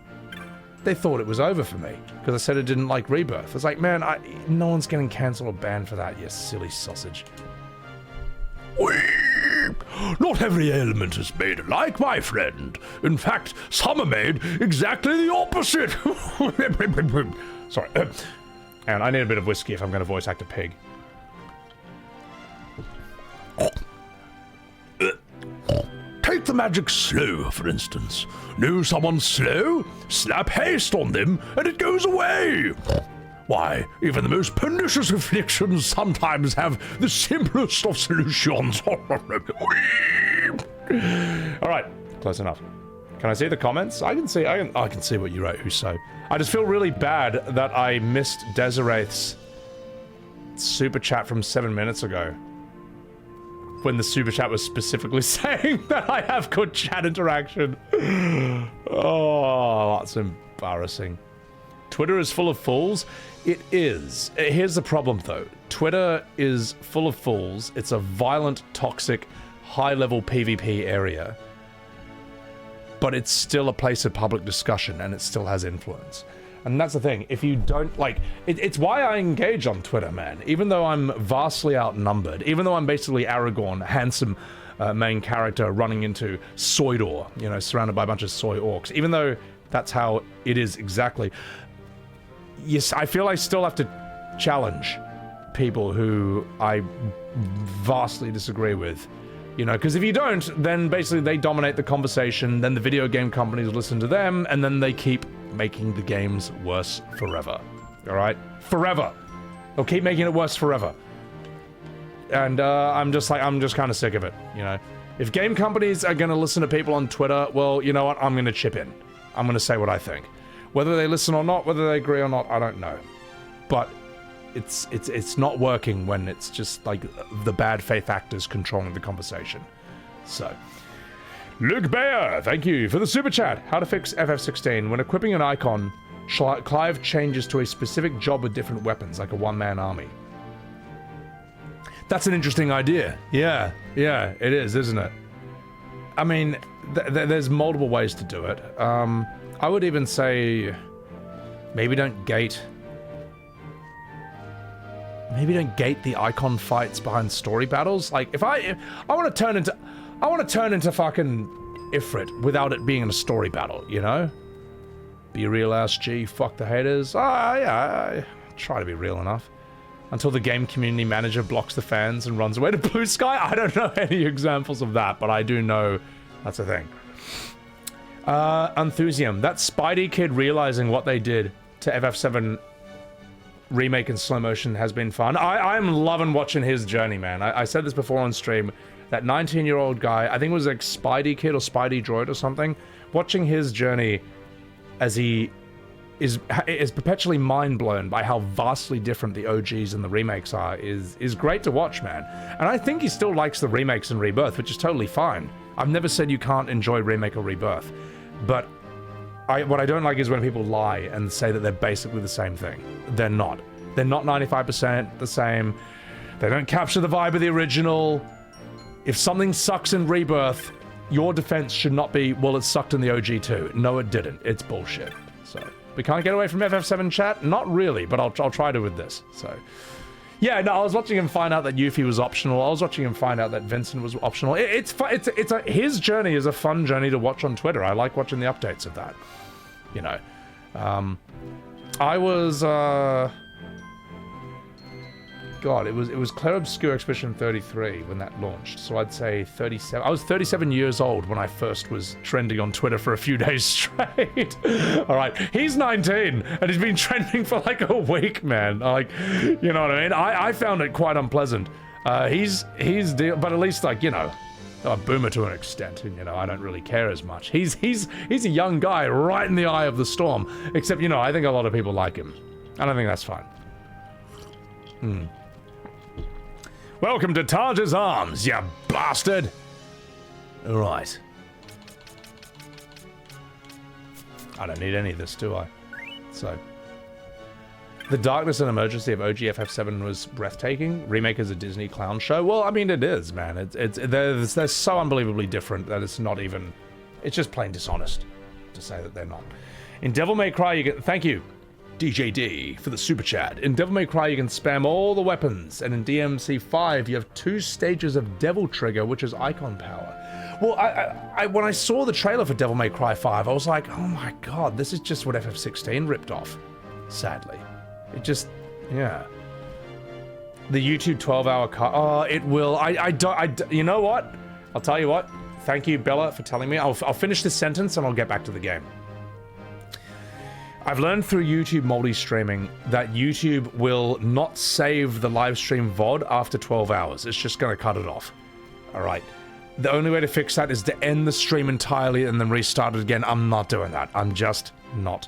thought it was over for me because I said I didn't like Rebirth. It's like, man, no one's getting cancelled or banned for that. You silly sausage. Not every element is made alike, my friend. In fact, some are made exactly the opposite. Sorry. And I need a bit of whiskey if I'm going to voice act a pig. Take the magic slow, for instance. Know someone slow? Slap haste on them, and it goes away. Why, even the most pernicious afflictions sometimes have the simplest of solutions. Alright, close enough. Can I see the comments? I can see what you wrote, Huso. I just feel really bad that I missed Desirate's super chat from 7 minutes ago. When the super chat was specifically saying that I have good chat interaction. Oh, that's embarrassing. Twitter is full of fools. It is. Here's the problem, though. Twitter is full of fools. It's a violent, toxic, high-level PvP area. But it's still a place of public discussion, and it still has influence. And that's the thing. If you don't, like... It's why I engage on Twitter, man. Even though I'm vastly outnumbered, even though I'm basically Aragorn, handsome main character running into Soydor, you know, surrounded by a bunch of soy orcs. Even though that's how it is exactly... Yes, I feel I still have to challenge people who I vastly disagree with. You know, because if you don't, then basically they dominate the conversation, then the video game companies listen to them, and then they keep making the games worse forever. Alright? Forever! They'll keep making it worse forever. And I'm just kind of sick of it, you know? If game companies are going to listen to people on Twitter, well, you know what? I'm going to chip in. I'm going to say what I think. Whether they listen or not, whether they agree or not, I don't know. But it's not working when it's just like the bad faith actors controlling the conversation. So, Luke Bayer, thank you for the super chat. How to fix FF16 when equipping an icon Clive changes to a specific job with different weapons, like a one-man army. That's an interesting idea. Yeah, it is, isn't it? I mean, there's multiple ways to do it. I would even say maybe don't gate the icon fights behind story battles. Like if I want to turn into fucking Ifrit without it being in a story battle, you know? Be real ass G, fuck the haters. Yeah, I try to be real enough. Until the game community manager blocks the fans and runs away to Blue Sky. I don't know any examples of that, but I do know that's a thing. Enthusiasm. That Spidey kid realizing what they did to FF7 remake in slow motion has been fun. I'm loving watching his journey, man. I said this before on stream. That 19-year-old guy, I think it was like Spidey kid or Spidey droid or something, watching his journey as he is perpetually mind blown by how vastly different the OGs and the remakes are is great to watch, man. And I think he still likes the remakes and Rebirth, which is totally fine. I've never said you can't enjoy remake or Rebirth, but what I don't like is when people lie and say that they're basically the same thing. They're not. They're not 95% the same. They don't capture the vibe of the original. If something sucks in Rebirth, your defense should not be, well, it sucked in the OG too. No, it didn't. It's bullshit. So we can't get away from FF7 chat? Not really, but I'll try to with this. So yeah, no, I was watching him find out that Yuffie was optional. I was watching him find out that Vincent was optional. His journey is a fun journey to watch on Twitter. I like watching the updates of that. You know, I was God, it was Clair Obscur Expedition 33 when that launched, so I'd say 37. I was 37 years old when I first was trending on Twitter for a few days straight. All right, he's 19 and he's been trending for like a week, man. Like, you know what I mean? I found it quite unpleasant. But at least, like, you know, a boomer to an extent, and you know, I don't really care as much. He's a young guy right in the eye of the storm. Except, you know, I think a lot of people like him, and I think that's fine. Welcome to Taj's Arms, you bastard! Alright. I don't need any of this, do I? So. The darkness and emergency of OG FF7 was breathtaking. Remake is a Disney clown show. Well, I mean, it is, man. They're so unbelievably different that it's not even... It's just plain dishonest to say that they're not. In Devil May Cry, you get... Thank you, DJD, for the super chat. In Devil May Cry, you can spam all the weapons, and in DMC5, you have 2 stages of Devil Trigger, which is icon power. Well, when I saw the trailer for Devil May Cry 5, I was like, oh my god, this is just what FF16 ripped off. Sadly. It just, yeah. The YouTube 12-hour cut. Oh, it will. You know what? I'll tell you what. Thank you, Bella, for telling me. I'll finish this sentence and I'll get back to the game. I've learned through YouTube multi-streaming that YouTube will not save the live stream VOD after 12 hours. It's just going to cut it off. All right. The only way to fix that is to end the stream entirely and then restart it again. I'm not doing that. I'm just not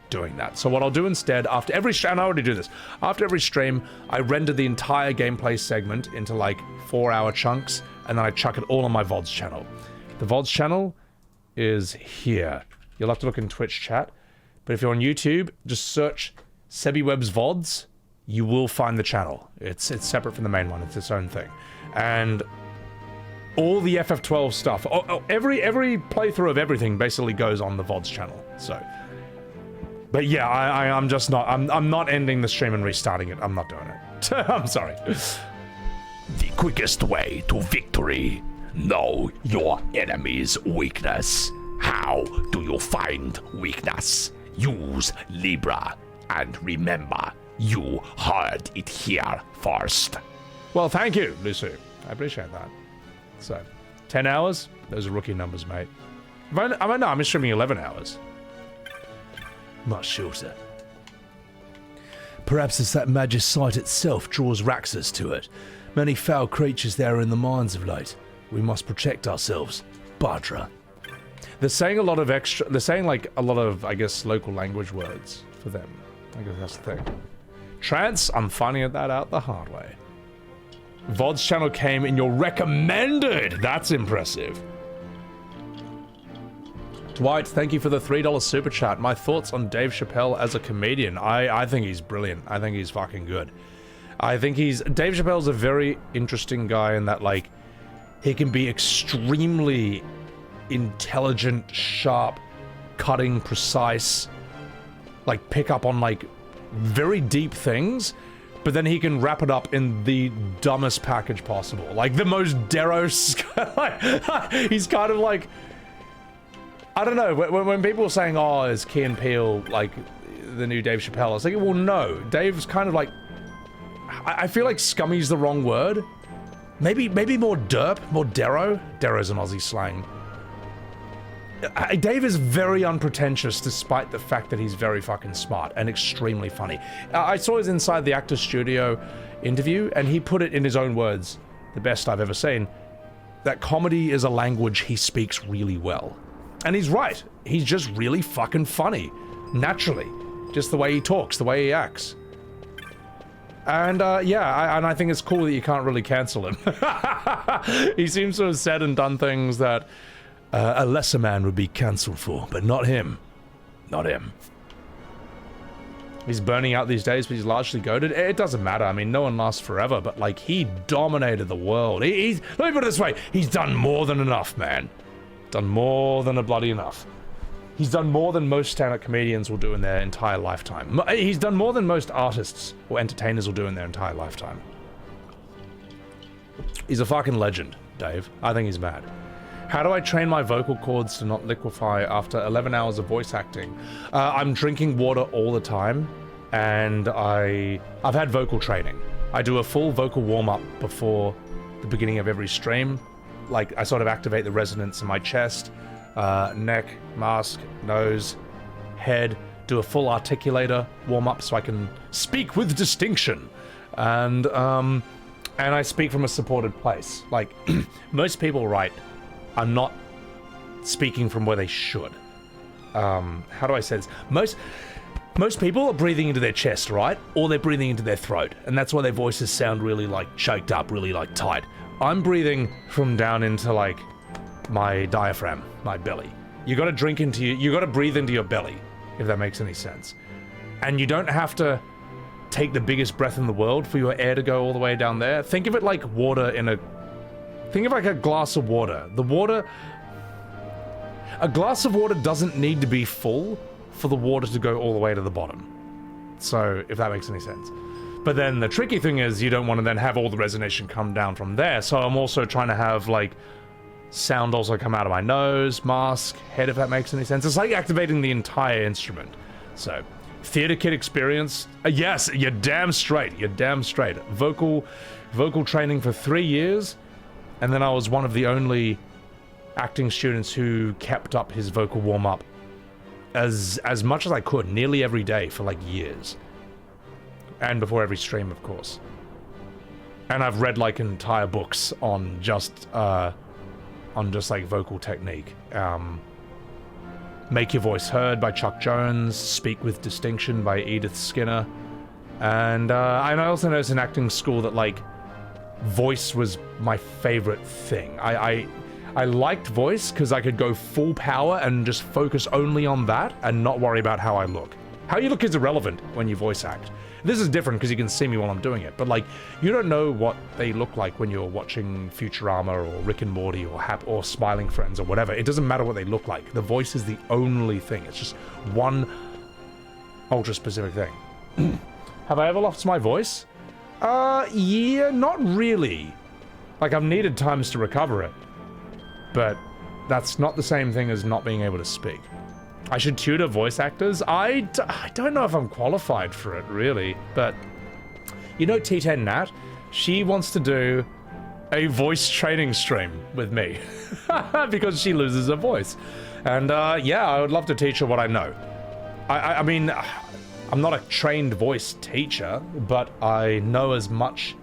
doing that. So what I'll do instead, after every stream, and I already do this, after every stream, I render the entire gameplay segment into like 4-hour chunks, and then I chuck it all on my VODS channel. The VODS channel is here. You'll have to look in Twitch chat. But if you're on YouTube, just search Sebbywebz VODS. You will find the channel. It's separate from the main one. It's its own thing. And all the FF12 stuff, every playthrough of everything basically goes on the VODS channel. So, but yeah, I'm just not. I'm not ending the stream and restarting it. I'm not doing it. I'm sorry. The quickest way to victory. Know your enemy's weakness. How do you find weakness? Use Libra, and remember, you heard it here first. Well, thank you, Lhusu. I appreciate that. So, 10 hours? Those are rookie numbers, mate. I'm streaming 11 hours. Much shorter. Perhaps it's that magic site itself draws Raxus to it. Many foul creatures there are in the mines of late. We must protect ourselves. Badra. They're saying a lot of they're saying like a lot of, I guess, local language words for them. I guess that's the thing. Trance, I'm finding that out the hard way. VOD's channel came in your recommended. That's impressive. Dwight, thank you for the $3 super chat. My thoughts on Dave Chappelle as a comedian. I think he's brilliant. I think he's fucking good. I think Dave Chappelle's a very interesting guy in that, like, he can be extremely intelligent, sharp, cutting, precise, like, pick up on, like, very deep things, but then he can wrap it up in the dumbest package possible. Like, the most Deros... he's kind of like... I don't know, when people were saying, oh, is Key and Peele, like, the new Dave Chappelle, I was like, well, no. Dave's kind of like... I feel like scummy's the wrong word. Maybe more derp, more Dero. Dero's an Aussie slang. Dave is very unpretentious despite the fact that he's very fucking smart and extremely funny. I saw his Inside the Actors Studio interview, and he put it in his own words, the best I've ever seen, that comedy is a language he speaks really well. And he's right. He's just really fucking funny. Naturally. Just the way he talks, the way he acts. And, yeah, and I think it's cool that you can't really cancel him. He seems to have said and done things that a lesser man would be cancelled for, but not him. Not him. He's burning out these days, but he's largely goated. It doesn't matter. I mean, no one lasts forever, but, like, he dominated the world. Let me put it this way. He's done more than enough, man. Done more than a bloody enough. He's done more than most stand-up comedians will do in their entire lifetime. He's done more than most artists or entertainers will do in their entire lifetime. He's a fucking legend, Dave. I think he's mad. How do I train my vocal cords to not liquefy after 11 hours of voice acting? I'm drinking water all the time, and I've had vocal training. I do a full vocal warm-up before the beginning of every stream. Like, I sort of activate the resonance in my chest, neck, mask, nose, head, do a full articulator warm-up so I can speak with distinction. And I speak from a supported place. Like, most people, right, are not speaking from where they should. How do I say this? Most people are breathing into their chest, right? Or they're breathing into their throat. And that's why their voices sound really, like, choked up, really, like, tight. I'm breathing from down into, like, my diaphragm, my belly. You gotta you gotta breathe into your belly, if that makes any sense. And you don't have to take the biggest breath in the world for your air to go all the way down there. Think of it like water think of like a glass of water. A glass of water doesn't need to be full for the water to go all the way to the bottom. So, if that makes any sense. But then the tricky thing is you don't want to then have all the resonation come down from there. So I'm also trying to have, like, sound also come out of my nose, mask, head, if that makes any sense. It's like activating the entire instrument. So, theater kid experience. Yes, you're damn straight. You're damn straight. Vocal training for 3 years. And then I was one of the only acting students who kept up his vocal warm-up as much as I could, nearly every day for, like, years. And before every stream, of course. And I've read, like, entire books on just like vocal technique. Make Your Voice Heard by Chuck Jones, Speak with Distinction by Edith Skinner. And I also noticed in acting school that, like, voice was my favorite thing. I liked voice because I could go full power and just focus only on that and not worry about how I look. How you look is irrelevant when you voice act. This is different because you can see me while I'm doing it, but, like, you don't know what they look like when you're watching Futurama or Rick and Morty or Smiling Friends or whatever. It doesn't matter what they look like. The voice is the only thing. It's just one ultra-specific thing. Have I ever lost my voice? Yeah, not really. Like, I've needed times to recover it, but that's not the same thing as not being able to speak. I should tutor voice actors. I don't know if I'm qualified for it, really, but you know T10 Nat? She wants to do a voice training stream with me because she loses her voice. And yeah, I would love to teach her what I know. I mean, I'm not a trained voice teacher, but I know as much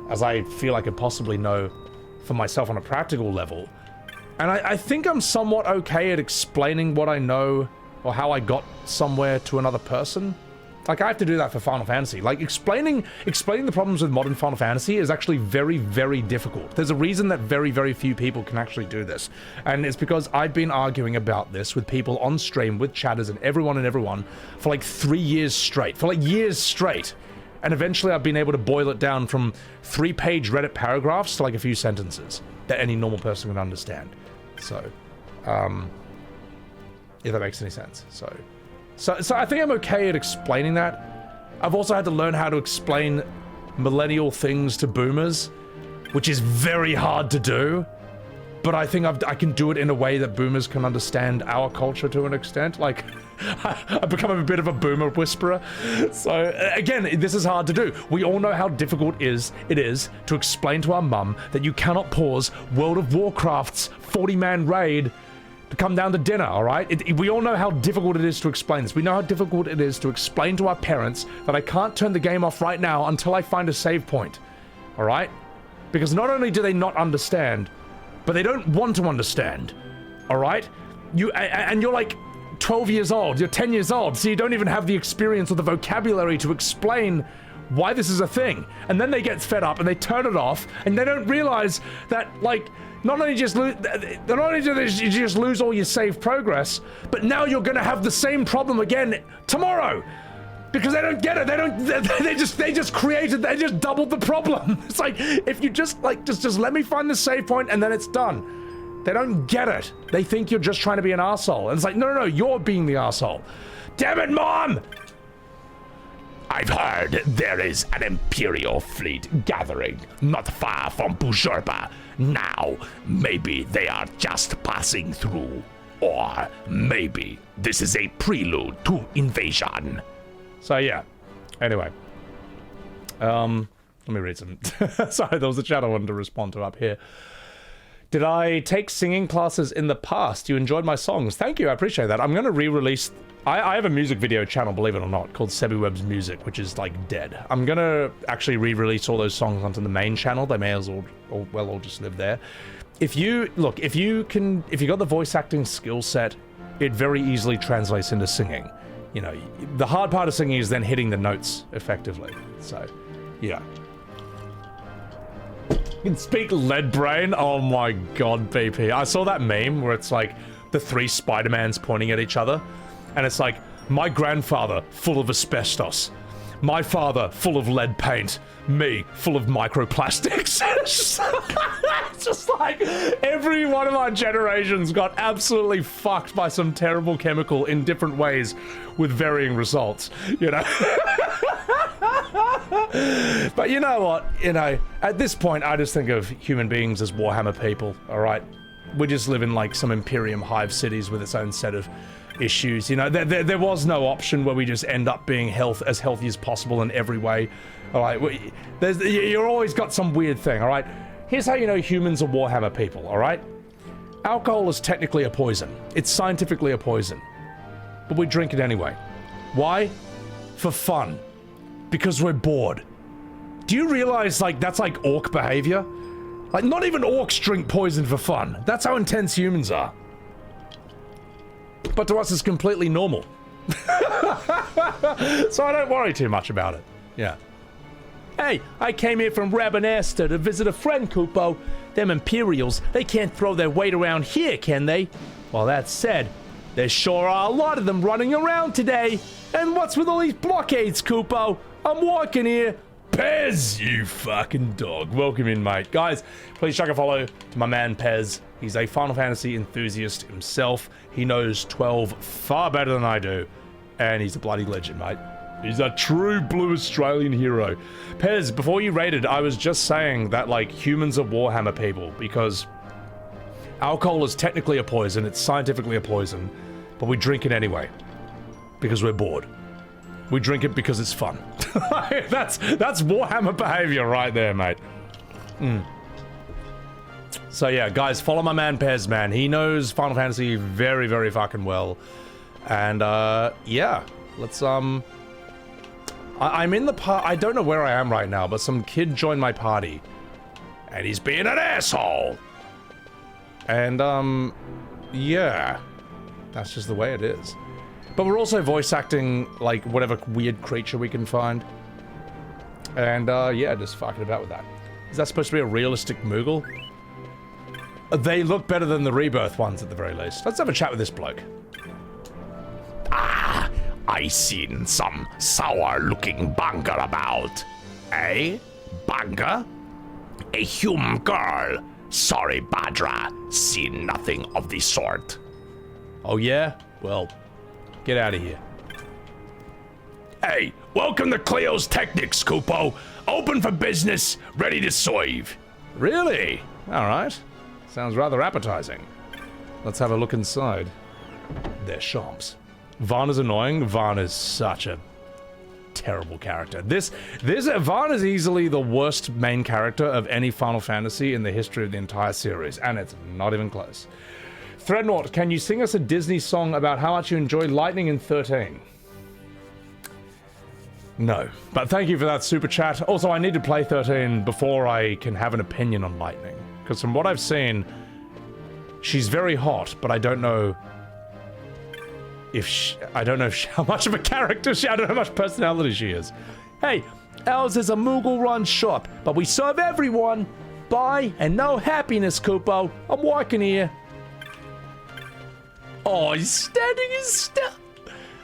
as I feel I could possibly know for myself on a practical level. And I think I'm somewhat okay at explaining what I know or how I got somewhere to another person. Like, I have to do that for Final Fantasy. Like, explaining the problems with modern Final Fantasy is actually very, very difficult. There's a reason that very, very few people can actually do this. And it's because I've been arguing about this with people on stream, with chatters and everyone for like 3 years straight. For like years straight. And eventually I've been able to boil it down from 3-page Reddit paragraphs to like a few sentences that any normal person can understand. So, if that makes any sense. So I think I'm okay at explaining that. I've also had to learn how to explain millennial things to boomers, which is very hard to do. But I think I can do it in a way that boomers can understand our culture to an extent. Like, I've become a bit of a boomer whisperer. So, again, this is hard to do. We all know how difficult it is to explain to our mum that you cannot pause World of Warcraft's 40-man raid to come down to dinner, all right? We all know how difficult it is to explain this. We know how difficult it is to explain to our parents that I can't turn the game off right now until I find a save point, all right? Because not only do they not understand, but they don't want to understand, all right? And you're like 12 years old, you're 10 years old, so you don't even have the experience or the vocabulary to explain why this is a thing. And then they get fed up and they turn it off, and they don't realize that, like, not only do you just lose all your save progress, but now you're gonna have the same problem again tomorrow. Because they don't get it. They just doubled the problem. It's like, if you just let me find the save point and then it's done. They don't get it. They think you're just trying to be an arsehole. And it's like, no, you're being the arsehole. Damn it, Mom! I've heard there is an Imperial fleet gathering not far from Bhujerba. Now, maybe they are just passing through. Or maybe this is a prelude to invasion. So yeah, anyway. Let me read some. Sorry, there was a chat I wanted to respond to up here. Did I take singing classes in the past? You enjoyed my songs. Thank you, I appreciate that. I'm going to re-release... I have a music video channel, believe it or not, called Sebbywebz Music, which is, like, dead. I'm going to actually re-release all those songs onto the main channel. They may as well all just live there. If you got the voice acting skill set, it very easily translates into singing. You know, the hard part of singing is then hitting the notes effectively. So, yeah. You can speak lead brain? Oh my god, BP. I saw that meme where it's like the 3 Spider-Mans pointing at each other. And it's like, my grandfather, full of asbestos. My father, full of lead paint. Me, full of microplastics. It's just like, every one of our generations got absolutely fucked by some terrible chemical in different ways with varying results, you know? But you know what? You know, at this point, I just think of human beings as Warhammer people, alright? We just live in, like, some Imperium hive cities with its own set of issues. You know, there was no option where we just end up being as healthy as possible in every way. All right, you're always got some weird thing. All right, here's how you know humans are Warhammer people. All right, alcohol is technically a poison. It's scientifically a poison, but we drink it anyway. Why? For fun. Because we're bored. Do you realize, like, that's like orc behavior? Like, not even orcs drink poison for fun. That's how intense humans are. But to us, it's completely normal. So I don't worry too much about it. Yeah. Hey, I came here from Rabanastre to visit a friend, Kupo. Them Imperials, they can't throw their weight around here, can they? Well, that said, there sure are a lot of them running around today. And what's with all these blockades, Kupo? I'm walking here. Pez, you fucking dog. Welcome in, mate. Guys, please chuck a follow to my man Pez. He's a Final Fantasy enthusiast himself. He knows 12 far better than I do. And he's a bloody legend, mate. He's a true blue Australian hero. Pez, before you raided, I was just saying that, like, humans are Warhammer people because alcohol is technically a poison. It's scientifically a poison. But we drink it anyway. Because we're bored. We drink it because it's fun. That's Warhammer behavior right there, mate. So yeah, guys, follow my man Pez, man. He knows Final Fantasy very, very fucking well. And yeah, let's I'm in the I don't know where I am right now, but some kid joined my party. And he's being an asshole. And yeah. That's just the way it is. But we're also voice acting, like, whatever weird creature we can find. And, yeah, just fucking about with that. Is that supposed to be a realistic Moogle? They look better than the Rebirth ones, at the very least. Let's have a chat with this bloke. Ah, I seen some sour-looking banker about. Eh? Banker? A human girl. Sorry, Badra. Seen nothing of the sort. Oh, yeah? Well, get out of here. Hey, welcome to Cleo's Technics, Kupo. Open for business, ready to serve. Really? Alright. Sounds rather appetizing. Let's have a look inside. They're shops. Vaan is annoying. Vaan is such a terrible character. Vaan is easily the worst main character of any Final Fantasy in the history of the entire series, and it's not even close. Threadnought, can you sing us a Disney song about how much you enjoyed Lightning in 13? No, but thank you for that super chat. Also, I need to play 13 before I can have an opinion on Lightning, because from what I've seen, she's very hot, but I don't know if how much of a character I don't know how much personality she is. Hey, ours is a Moogle-run shop, but we serve everyone. Buy and no happiness, Kupo. I'm walking here. Oh, he's standing his stuff.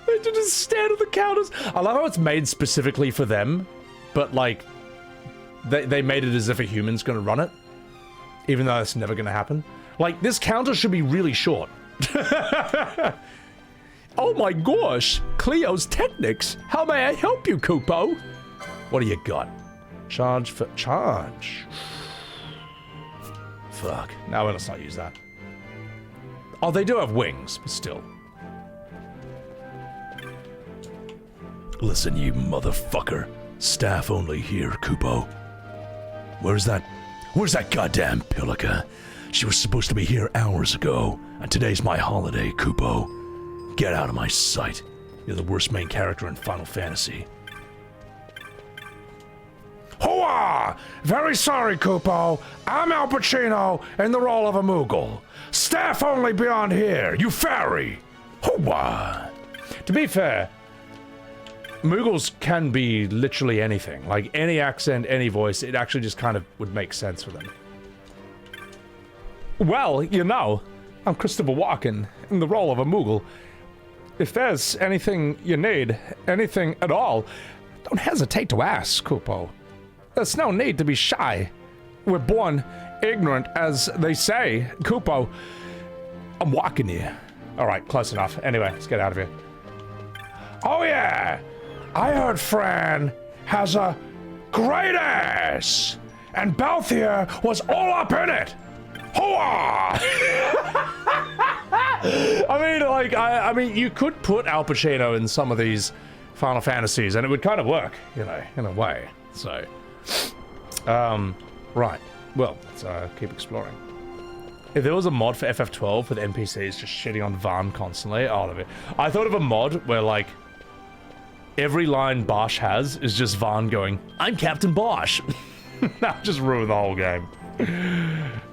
They just stand at the counters. I love how it's made specifically for them, but like, they made it as if a human's gonna run it, even though that's never gonna happen. Like, this counter should be really short. Oh my gosh, Cleo's Technics. How may I help you, Kupo? What do you got? Charge for charge. Fuck. No, let's not use that. Oh, they do have wings, but still. Listen, you motherfucker. Staff only here, Kupo. Where's that goddamn Pilica? She was supposed to be here hours ago, and today's my holiday, Kupo. Get out of my sight. You're the worst main character in Final Fantasy. Hoa! Very sorry, Kupo. I'm Al Pacino in the role of a Moogle. Staff only beyond here, you fairy. Hoa! To be fair, Moogles can be literally anything. Like, any accent, any voice, it actually just kind of would make sense for them. Well, you know, I'm Christopher Walken in the role of a Moogle. If there's anything you need, anything at all, don't hesitate to ask, Kupo. There's no need to be shy. We're born ignorant, as they say, Kupo. I'm walking here. Alright, close enough. Anyway, let's get out of here. Oh yeah! I heard Fran has a great ass! And Balthier was all up in it! Hoa! I mean, you could put Al Pacino in some of these Final Fantasies, and it would kind of work, you know, in a way. So, right. Well, let's keep exploring. If there was a mod for FF12 with NPCs just shitting on Vaan constantly, I'd love it. I thought of a mod where, like, every line Basch has is just Vaan going, "I'm Captain Basch." That would just ruin the whole game.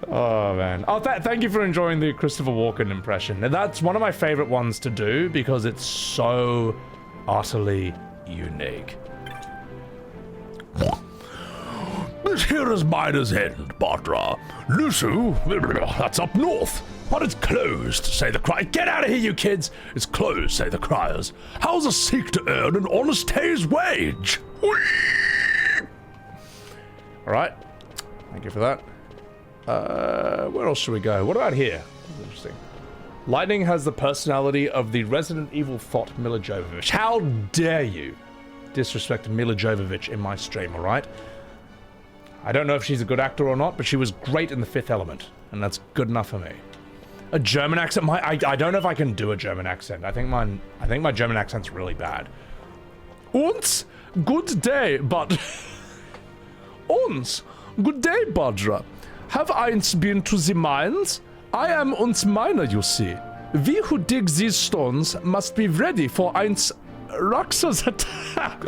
Oh, man. Oh, thank you for enjoying the Christopher Walken impression. And that's one of my favorite ones to do because it's so utterly unique. This here is Miner's End, Batra. Lhusu, that's up north. But it's closed, say the cry. Get out of here, you kids! It's closed, say the criers. How's a seek to earn an honest day's wage? Alright. Thank you for that. Where else should we go? What about here? Interesting. Lightning has the personality of the Resident Evil thought Mila Jovovich. How dare you disrespect Mila Jovovich in my stream, alright? I don't know if she's a good actor or not, but she was great in The Fifth Element, and that's good enough for me. A German accent? I don't know if I can do a German accent. I think my German accent's really bad. Uns, good day, but... Uns, good day, Badra. Have eins been to the mines? I am uns miner, you see. We who dig these stones must be ready for eins Rax's attack.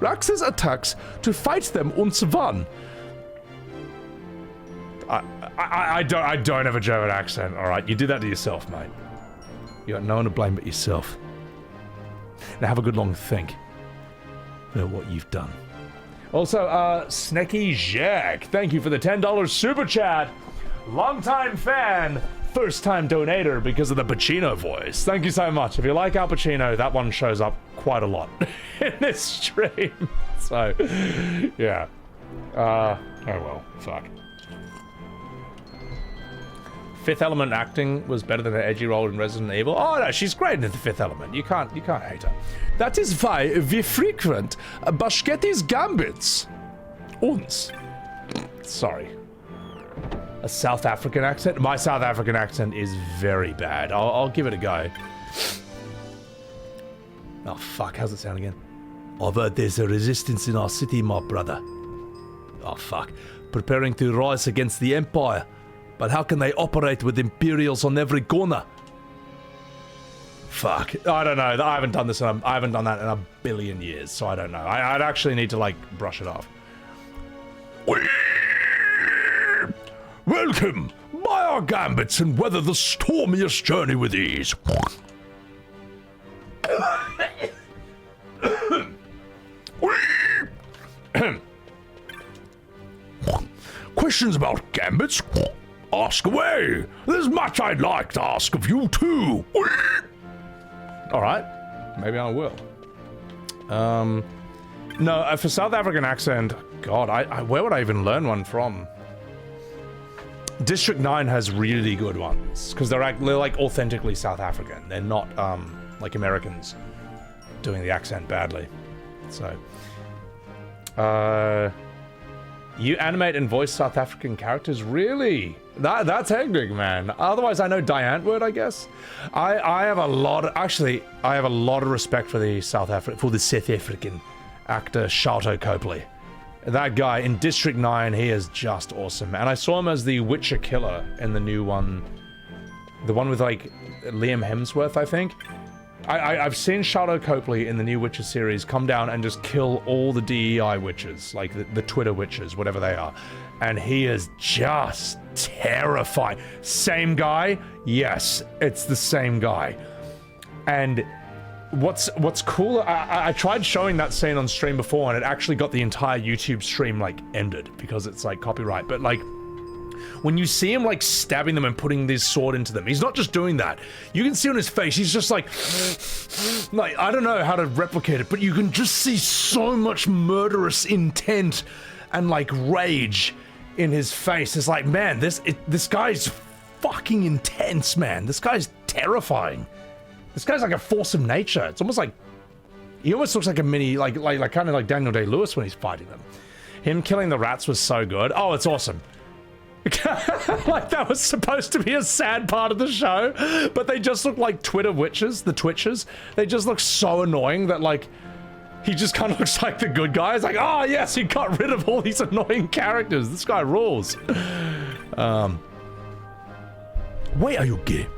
Rax's attacks to fight them uns Vaan. I don't have a German accent, alright? You did that to yourself, mate. You got no one to blame but yourself. and have a good long think about what you've done. Also, Snecky Jack, thank you for the $10 super chat. Longtime fan, first time donator because of the Pacino voice. Thank you so much. If you like Al Pacino, that one shows up quite a lot in this stream. So, yeah. Oh well, fuck. Fifth Element acting was better than her edgy role in Resident Evil. Oh no, she's great in the Fifth Element. You can't hate her. That is why we frequent Baschetti's Gambits. Uns. Sorry. A South African accent? My South African accent is very bad. I'll give it a go. Oh fuck, how's it sound again? I've heard there's a resistance in our city, my brother. Oh fuck. Preparing to rise against the Empire. But how can they operate with Imperials on every corner? Fuck. I don't know. I haven't done this. I haven't done that in a billion years, so I don't know. I'd actually need to like brush it off. Welcome. Buy our gambits and weather the stormiest journey with ease. Questions about gambits? Ask away. There's much I'd like to ask of you too. Alright, maybe I will. No, for South African accent, God, where would I even learn one from? District 9 has really good ones, because they're like authentically South African. They're not like Americans doing the accent badly. So, you animate and voice South African characters? Really? That's hectic, man. Otherwise, I know Diantword, I guess. I have a lot of respect for the South African actor Sharto Copley. That guy in District 9, he is just awesome. And I saw him as the Witcher killer in the new one, the one with like Liam Hemsworth, I think. I've seen Sharto Copley in the new Witcher series come down and just kill all the DEI witches, like the Twitter witches, whatever they are. And he is just terrifying. Same guy? Yes, it's the same guy. And what's cool, I tried showing that scene on stream before and it actually got the entire YouTube stream like ended because it's like copyright. But like, when you see him like stabbing them and putting this sword into them, he's not just doing that. You can see on his face, he's just like I don't know how to replicate it, but you can just see so much murderous intent and like rage in his face. It's like, man, this guy's fucking intense, man. This guy's terrifying. This guy's like a force of nature. It's almost like, he almost looks like a mini, like kind of like Daniel Day-Lewis when he's fighting them. Him killing the rats was so good. Oh, it's awesome. Like that was supposed to be a sad part of the show, but they just look like Twitter witches, the Twitchers. They just look so annoying that like, he just kind of looks like the good guy. It's like, oh yes, he got rid of all these annoying characters. This guy rules. Where are you, gay?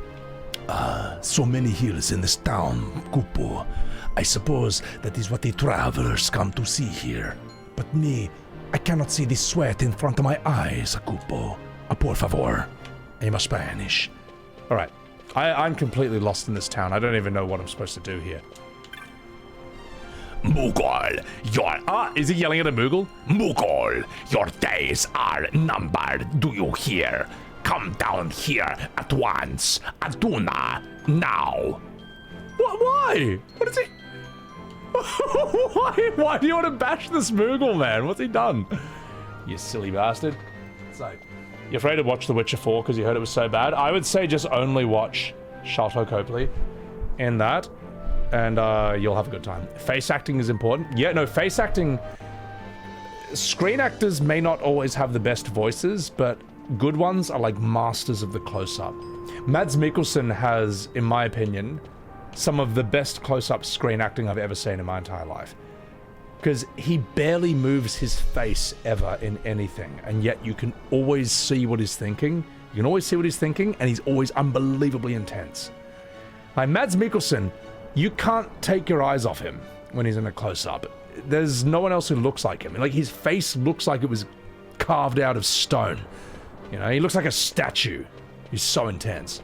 So many hills in this town, Kupo. I suppose that is what the travelers come to see here. But me, I cannot see the sweat in front of my eyes, Kupo. Por favor. I'm a Spanish. Alright. I'm completely lost in this town. I don't even know what I'm supposed to do here. Mughal, is he yelling at a Moogle? Mughal, your days are numbered, do you hear? Come down here at once. Aduna, now. What? Why? What is he? Why do you want to bash this Moogle, man? What's he done? You silly bastard. So, you're afraid to watch The Witcher 4 because you heard it was so bad? I would say just only watch Sharto Copley in that, and you'll have a good time. Face acting is important. Yeah, no, face acting... Screen actors may not always have the best voices, but good ones are like masters of the close-up. Mads Mikkelsen has, in my opinion, some of the best close-up screen acting I've ever seen in my entire life. Because he barely moves his face ever in anything, and yet you can always see what he's thinking. You can always see what he's thinking, and he's always unbelievably intense. Like Mads Mikkelsen, you can't take your eyes off him when he's in a close-up. There's no one else who looks like him. Like, his face looks like it was carved out of stone. You know, he looks like a statue. He's so intense.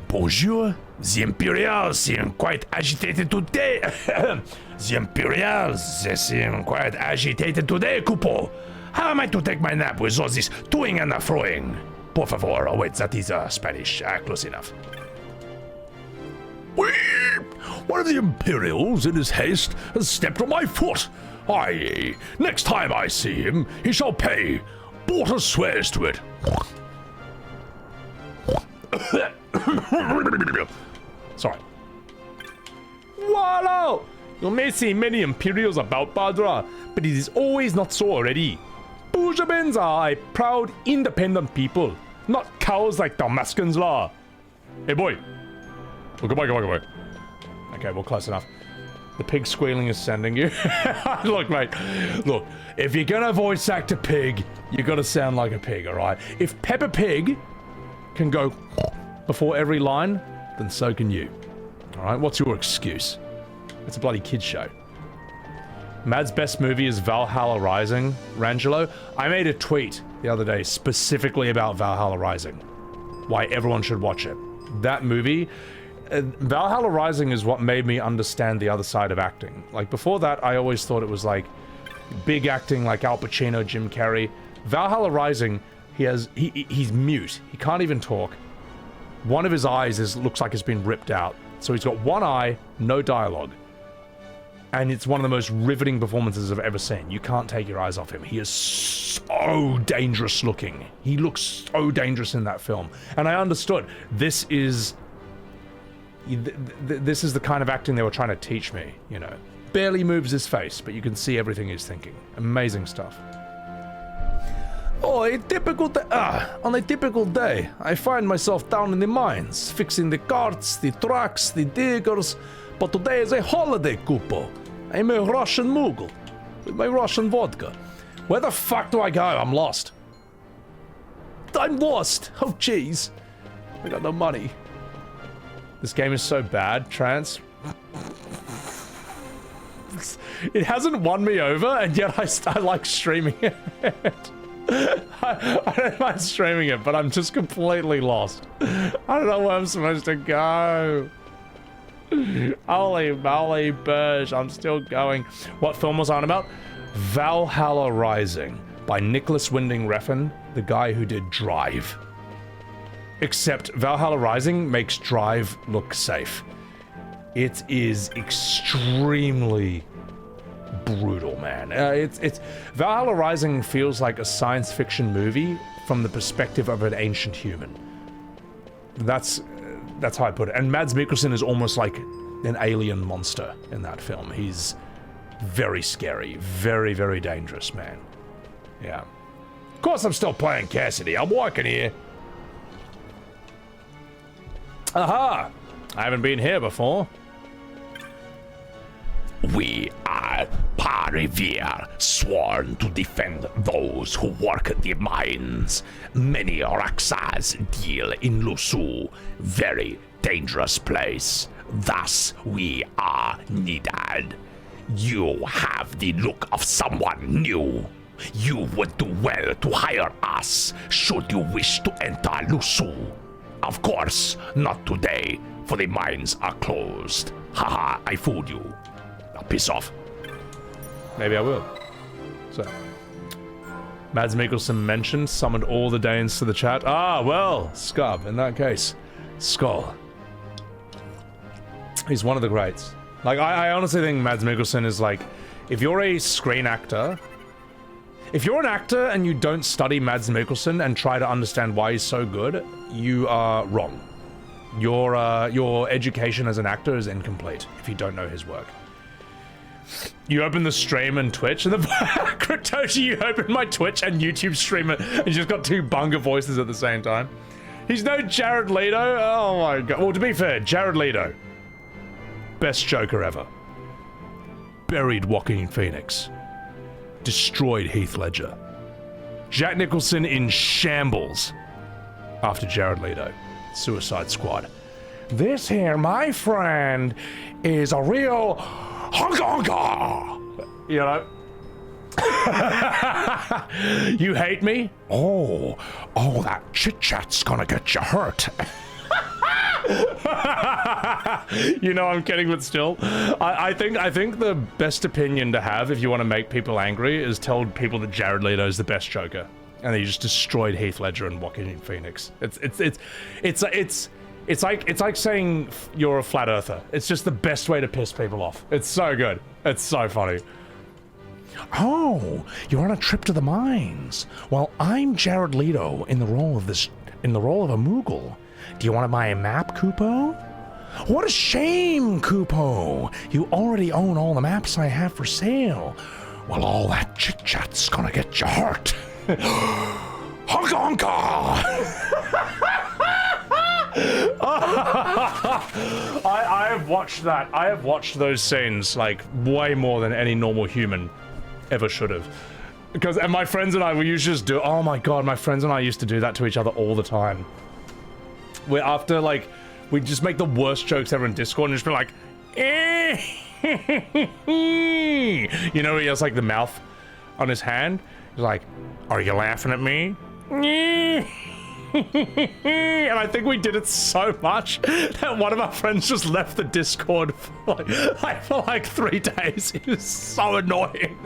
Bonjour. The Imperials seem quite agitated today. The Imperials, they seem quite agitated today, couple. How am I to take my nap with all this toing and froing? Por favor. Oh wait, that is Spanish. Close enough. One of the Imperials, in his haste, has stepped on my foot. Aye, next time I see him, he shall pay. Porter swears to it. Sorry. Voila! You may see many Imperials about, Badra, but it is always not so already. Bhujerbans are a proud, independent people, not cows like Damascans law. Hey boy. Oh, goodbye. Okay, well, close enough. The pig squealing is sending you. Look, mate. Look, if you're gonna voice act a pig, you gotta sound like a pig, alright? If Peppa Pig can go before every line, then so can you. Alright, what's your excuse? It's a bloody kid's show. Mad's best movie is Valhalla Rising, Rangelo. I made a tweet the other day specifically about Valhalla Rising. Why everyone should watch it. That movie... Valhalla Rising is what made me understand the other side of acting. Like, before that, I always thought it was like big acting like Al Pacino, Jim Carrey. Valhalla Rising, he's mute. He can't even talk. One of his eyes looks like it's been ripped out. So he's got one eye, no dialogue. And it's one of the most riveting performances I've ever seen. You can't take your eyes off him. He is so dangerous looking. He looks so dangerous in that film. And I understood. This is the kind of acting they were trying to teach me, you know. Barely moves his face, but you can see everything he's thinking. Amazing stuff. Oh, on a typical day, I find myself down in the mines, fixing the carts, the trucks, the diggers, but today is a holiday, Kupo. I'm a Russian Mughal, with my Russian vodka. Where the fuck do I go? I'm lost. I'm lost! Oh, jeez. I got no money. This game is so bad, Trance. It hasn't won me over, and yet I like streaming it. I don't mind streaming it, but I'm just completely lost. I don't know where I'm supposed to go. Holy moly, Burge, I'm still going. What film was I on about? Valhalla Rising by Nicholas Winding Refn, the guy who did Drive. Except Valhalla Rising makes Drive look safe. It is extremely brutal, man. It's Valhalla Rising feels like a science fiction movie from the perspective of an ancient human. That's how I put it. And Mads Mikkelsen is almost like an alien monster in that film. He's very scary, very, very dangerous, man. Yeah. Of course I'm still playing Cassidy. I'm walking here. Aha! I haven't been here before. We are Parivir, sworn to defend those who work the mines. Many Raksas deal in Lhusu, very dangerous place. Thus, we are needed. You have the look of someone new. You would do well to hire us, should you wish to enter Lhusu. Of course, not today, for the mines are closed. Haha, I fooled you. Now piss off. Maybe I will. So, Mads Mikkelsen mentioned, summoned all the Danes to the chat. Ah, well, Scub, in that case. Skull. He's one of the greats. Like, I honestly think Mads Mikkelsen is like, if you're a screen actor, if you're an actor and you don't study Mads Mikkelsen and try to understand why he's so good, you are wrong. Your education as an actor is incomplete if you don't know his work. You open the stream and Twitch, and Cryptoshi, you open my Twitch and YouTube stream it, and you just got two bunga voices at the same time. He's no Jared Leto. Oh my god. Well, to be fair, Jared Leto, best Joker ever. Buried Joaquin Phoenix. Destroyed Heath Ledger. Jack Nicholson in shambles after Jared Leto. Suicide Squad. This here, my friend, is a real honka. You know? You hate me? Oh, that chit-chat's gonna get you hurt. You know I'm kidding, but still. I think the best opinion to have if you want to make people angry is tell people that Jared Leto is the best Joker. And he just destroyed Heath Ledger and Joaquin Phoenix. It's like saying you're a flat earther. It's just the best way to piss people off. It's so good. It's so funny. Oh, you're on a trip to the mines. Well, I'm Jared Leto in the role of a Moogle. Do you want to buy a map, Kupo? What a shame, Kupo. You already own all the maps I have for sale. Well, all that chit-chat's gonna get you hurt. Honka I have watched that. I have watched those scenes like way more than any normal human ever should have. And my friends and I, we used to just do, oh my god, my friends and I used to do that to each other all the time. We'd just make the worst jokes ever in Discord and just be like, eh. You know, he has like the mouth on his hand. He's like, are you laughing at me? And I think we did it so much that one of our friends just left the Discord for like 3 days. It was so annoying.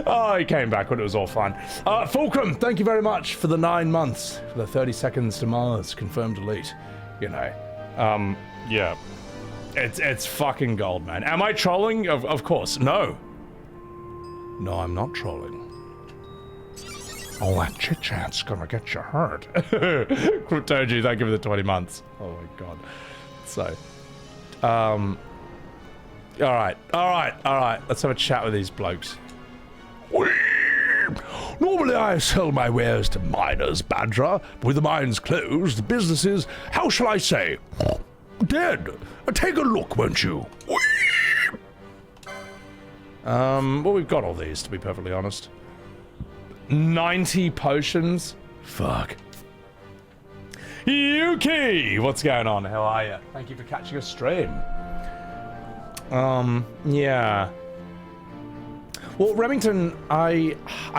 Oh, he came back when it was all fine. Fulcrum, thank you very much for the 9 months, for the 30 seconds to Mars, confirmed delete. You know, yeah. It's fucking gold, man. Am I trolling? Of course, no. No, I'm not trolling. All that chit-chat's gonna get you hurt. Cryptoji, thank you for the 20 months. Oh my god. So, alright. Let's have a chat with these blokes. Normally I sell my wares to miners, Banter. With the mines closed, the business is, how shall I say, dead. Take a look, won't you? Well, we've got all these, to be perfectly honest. 90 potions? Fuck. Yuki! What's going on? How are you? Thank you for catching a stream. Yeah. Well, Remington, I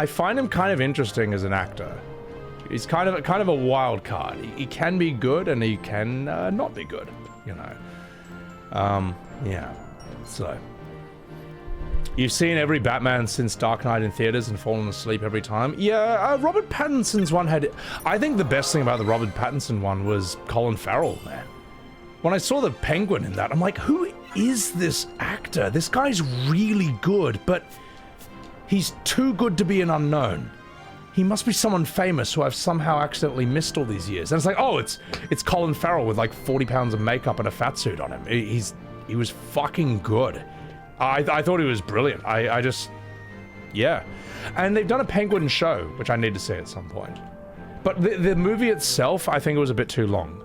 find him kind of interesting as an actor. He's kind of a wild card. He can be good and he can not be good, you know. Yeah. So. You've seen every Batman since Dark Knight in theaters and fallen asleep every time. Yeah, Robert Pattinson's one had... I think the best thing about the Robert Pattinson one was Colin Farrell, man. When I saw the Penguin in that, I'm like, who is this actor? This guy's really good, but he's too good to be an unknown. He must be someone famous who I've somehow accidentally missed all these years. And it's like, oh, it's Colin Farrell with like 40 pounds of makeup and a fat suit on him. He was fucking good. I thought he was brilliant. I just... Yeah. And they've done a Penguin show, which I need to see at some point. But the movie itself, I think it was a bit too long.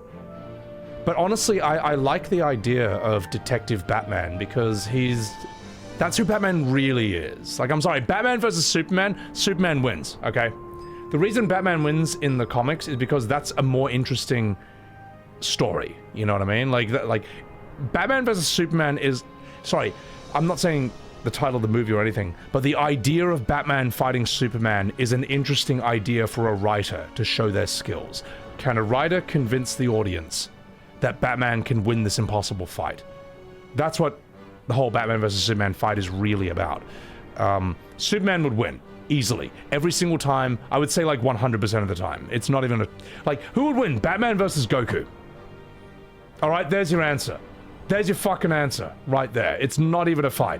But honestly, I like the idea of Detective Batman because that's who Batman really is. Like, I'm sorry, Batman versus Superman, Superman wins, okay? The reason Batman wins in the comics is because that's a more interesting story. You know what I mean? Like Batman versus Superman is... Sorry, I'm not saying the title of the movie or anything, but the idea of Batman fighting Superman is an interesting idea for a writer to show their skills. Can a writer convince the audience that Batman can win this impossible fight? That's what the whole Batman vs. Superman fight is really about. Superman would win, easily. Every single time, I would say like 100% of the time. It's not even a... Like, who would win? Batman versus Goku. Alright, there's your answer. There's your fucking answer, right there. It's not even a fight.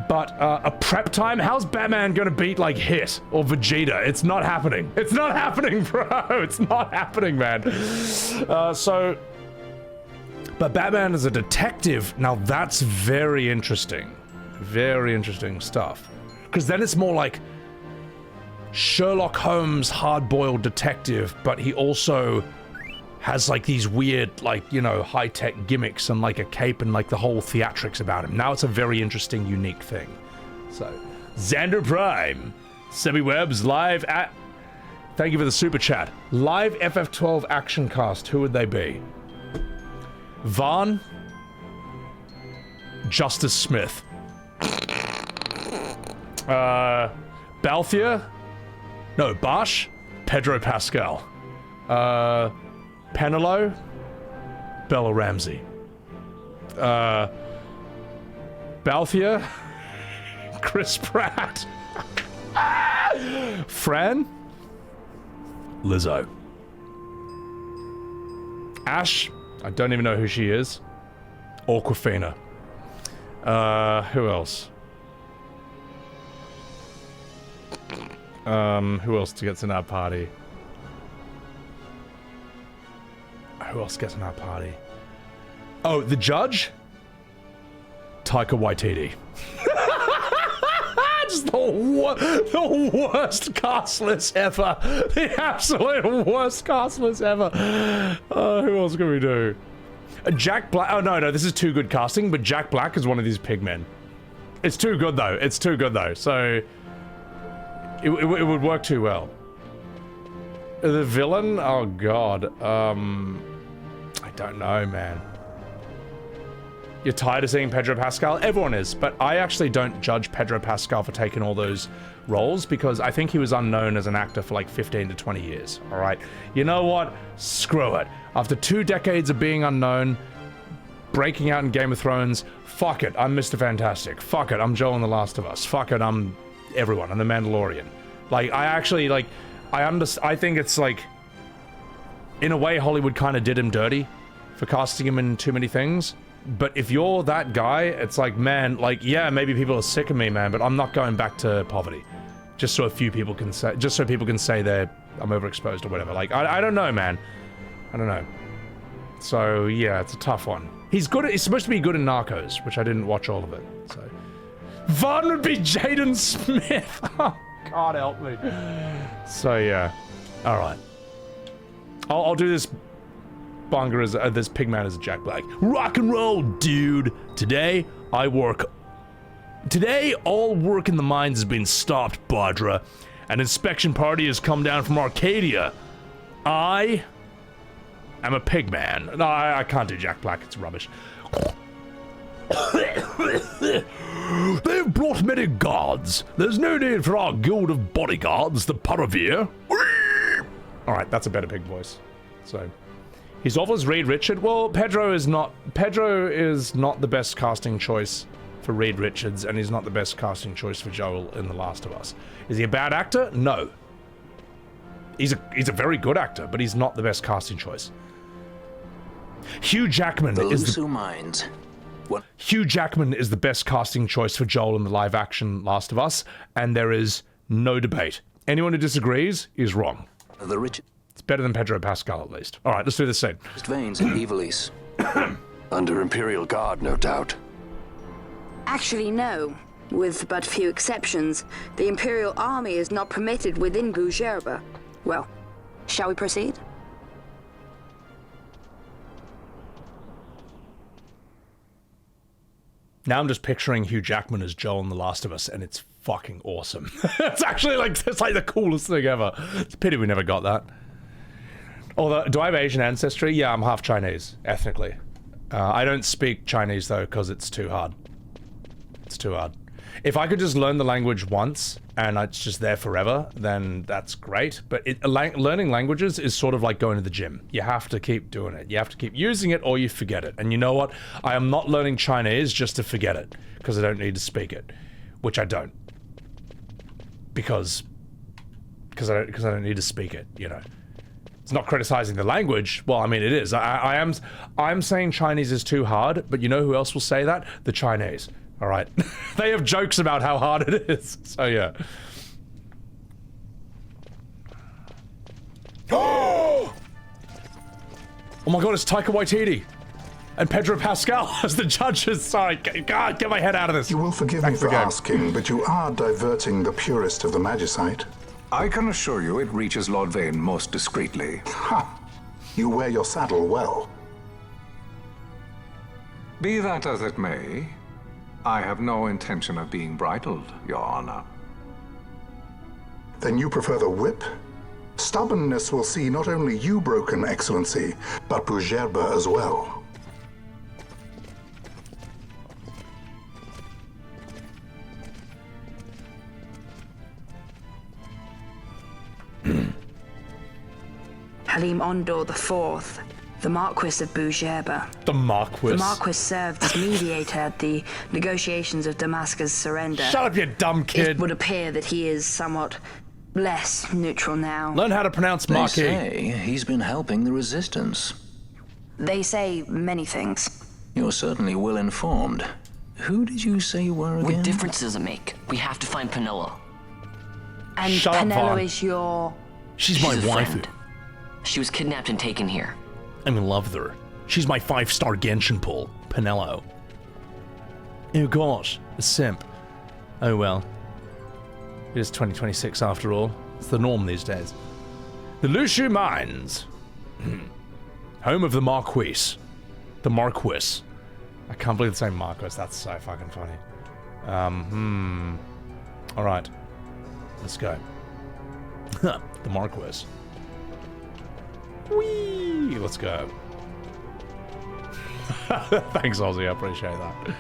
But a prep time? How's Batman gonna beat, like, Hit or Vegeta? It's not happening. It's not happening, bro. It's not happening, man. But Batman as a detective, now that's very interesting. Very interesting stuff. Because then it's more like Sherlock Holmes, hard-boiled detective, but he also has like these weird, like, you know, high-tech gimmicks and like a cape and like the whole theatrics about him. Now it's a very interesting, unique thing. So, Xander Prime, Sebbywebz live at... Thank you for the super chat. Live FF12 action cast, who would they be? Vaan, Justice Smith, Balthier, no, Basch, Pedro Pascal, Penelo, Bella Ramsey. Balthier. Chris Pratt. Fran. Lizzo. Ashe. I don't even know who she is. Awkwafina. Who else? Who else gets in our party? Who else gets in our party? Oh, the judge? Taika Waititi. Just the worst cast list ever. The absolute worst cast list ever. Who else can we do? Jack Black. Oh, no, this is too good casting, but Jack Black is one of these pigmen. It's too good, though. It's too good, though. So, it would work too well. The villain? Oh, God. I don't know, man. You're tired of seeing Pedro Pascal? Everyone is, but I actually don't judge Pedro Pascal for taking all those roles because I think he was unknown as an actor for like 15 to 20 years, all right? You know what? Screw it. After 2 decades of being unknown, breaking out in Game of Thrones, fuck it, I'm Mr. Fantastic. Fuck it, I'm Joel in The Last of Us. Fuck it, I'm everyone. I'm the Mandalorian. Like, I actually, like, I think it's like, in a way, Hollywood kind of did him dirty for casting him in too many things. But if you're that guy, it's like, man, like, yeah, maybe people are sick of me, man, but I'm not going back to poverty. Just so a few people can say, I'm overexposed or whatever. Like, I don't know, man. I don't know. So, yeah, it's a tough one. He's supposed to be good in Narcos, which I didn't watch all of it, so. Vaan would be Jaden Smith! Oh, God help me. So, yeah. Alright. I'll do this Bonga as this pigman as a Jack Black. Rock and roll, dude. Today all work in the mines has been stopped, Bhujerba. An inspection party has come down from Arcadia. I am a pigman. No, I can't do Jack Black. It's rubbish. They've brought many guards. There's no need for our guild of bodyguards, the Paravier. All right, that's a better pig voice. So. He's awful as Reed Richard. Well, Pedro is not the best casting choice for Reed Richards, and he's not the best casting choice for Joel in The Last of Us. Is he a bad actor? No. He's a very good actor, but he's not the best casting choice. Hugh Jackman is Lhusu Mines. Hugh Jackman is the best casting choice for Joel in the live-action Last of Us, and there is no debate. Anyone who disagrees is wrong. It's better than Pedro Pascal, at least. All right, let's do this scene. Veins in Ivalice. Under Imperial Guard, no doubt. Actually, no. With but few exceptions, the Imperial Army is not permitted within Bhujerba. Well, shall we proceed? Now I'm just picturing Hugh Jackman as Joel in The Last of Us, and it's fucking awesome. It's actually like, it's like the coolest thing ever. It's a pity we never got that. Although, do I have Asian ancestry? Yeah, I'm half Chinese, ethnically. I don't speak Chinese, though, because it's too hard. It's too hard. If I could just learn the language once, and it's just there forever, then that's great. But learning languages is sort of like going to the gym. You have to keep doing it. You have to keep using it, or you forget it. And you know what? I am not learning Chinese just to forget it, because I don't need to speak it. Which I don't. Because I don't need to speak it, you know. It's not criticizing the language. Well, I mean, it is. I'm saying Chinese is too hard, but you know who else will say that? The Chinese. All right. They have jokes about how hard it is. So, yeah. Oh my God, it's Taika Waititi and Pedro Pascal as the judges. Sorry, God, get my head out of this. You will forgive me for asking, but you are diverting the purest of the Magicite. I can assure you it reaches Lord Vane most discreetly. Ha! You wear your saddle well. Be that as it may, I have no intention of being bridled, Your Honor. Then you prefer the whip? Stubbornness will see not only you broken, Excellency, but Bhujerba as well. Halim Ondor IV, The Marquis of Bhujerba. The Marquis. The Marquis served as mediator at the negotiations of Damascus' surrender. Shut up, you dumb kid. It would appear that he is somewhat less neutral now. Learn how to pronounce They Marquis. say he's been helping the resistance. They say many things. You're certainly well informed. Who did you say you were again? What difference does it make? We have to find Penelo. And Shut up, Penelo Vaan. is your... She's my a waifu. friend. She was kidnapped and taken here. I'm in love with her. She's my 5-star Genshin pull, Penelo. Oh gosh, a simp. Oh well. It is 2026 after all. It's the norm these days. The Lhusu Mines. Home of the Marquis. The Marquis. I can't believe it's saying Marquis. That's so fucking funny. Alright. Let's go. The Marquis. Whee! Let's go. Thanks, Ozzy. I appreciate that.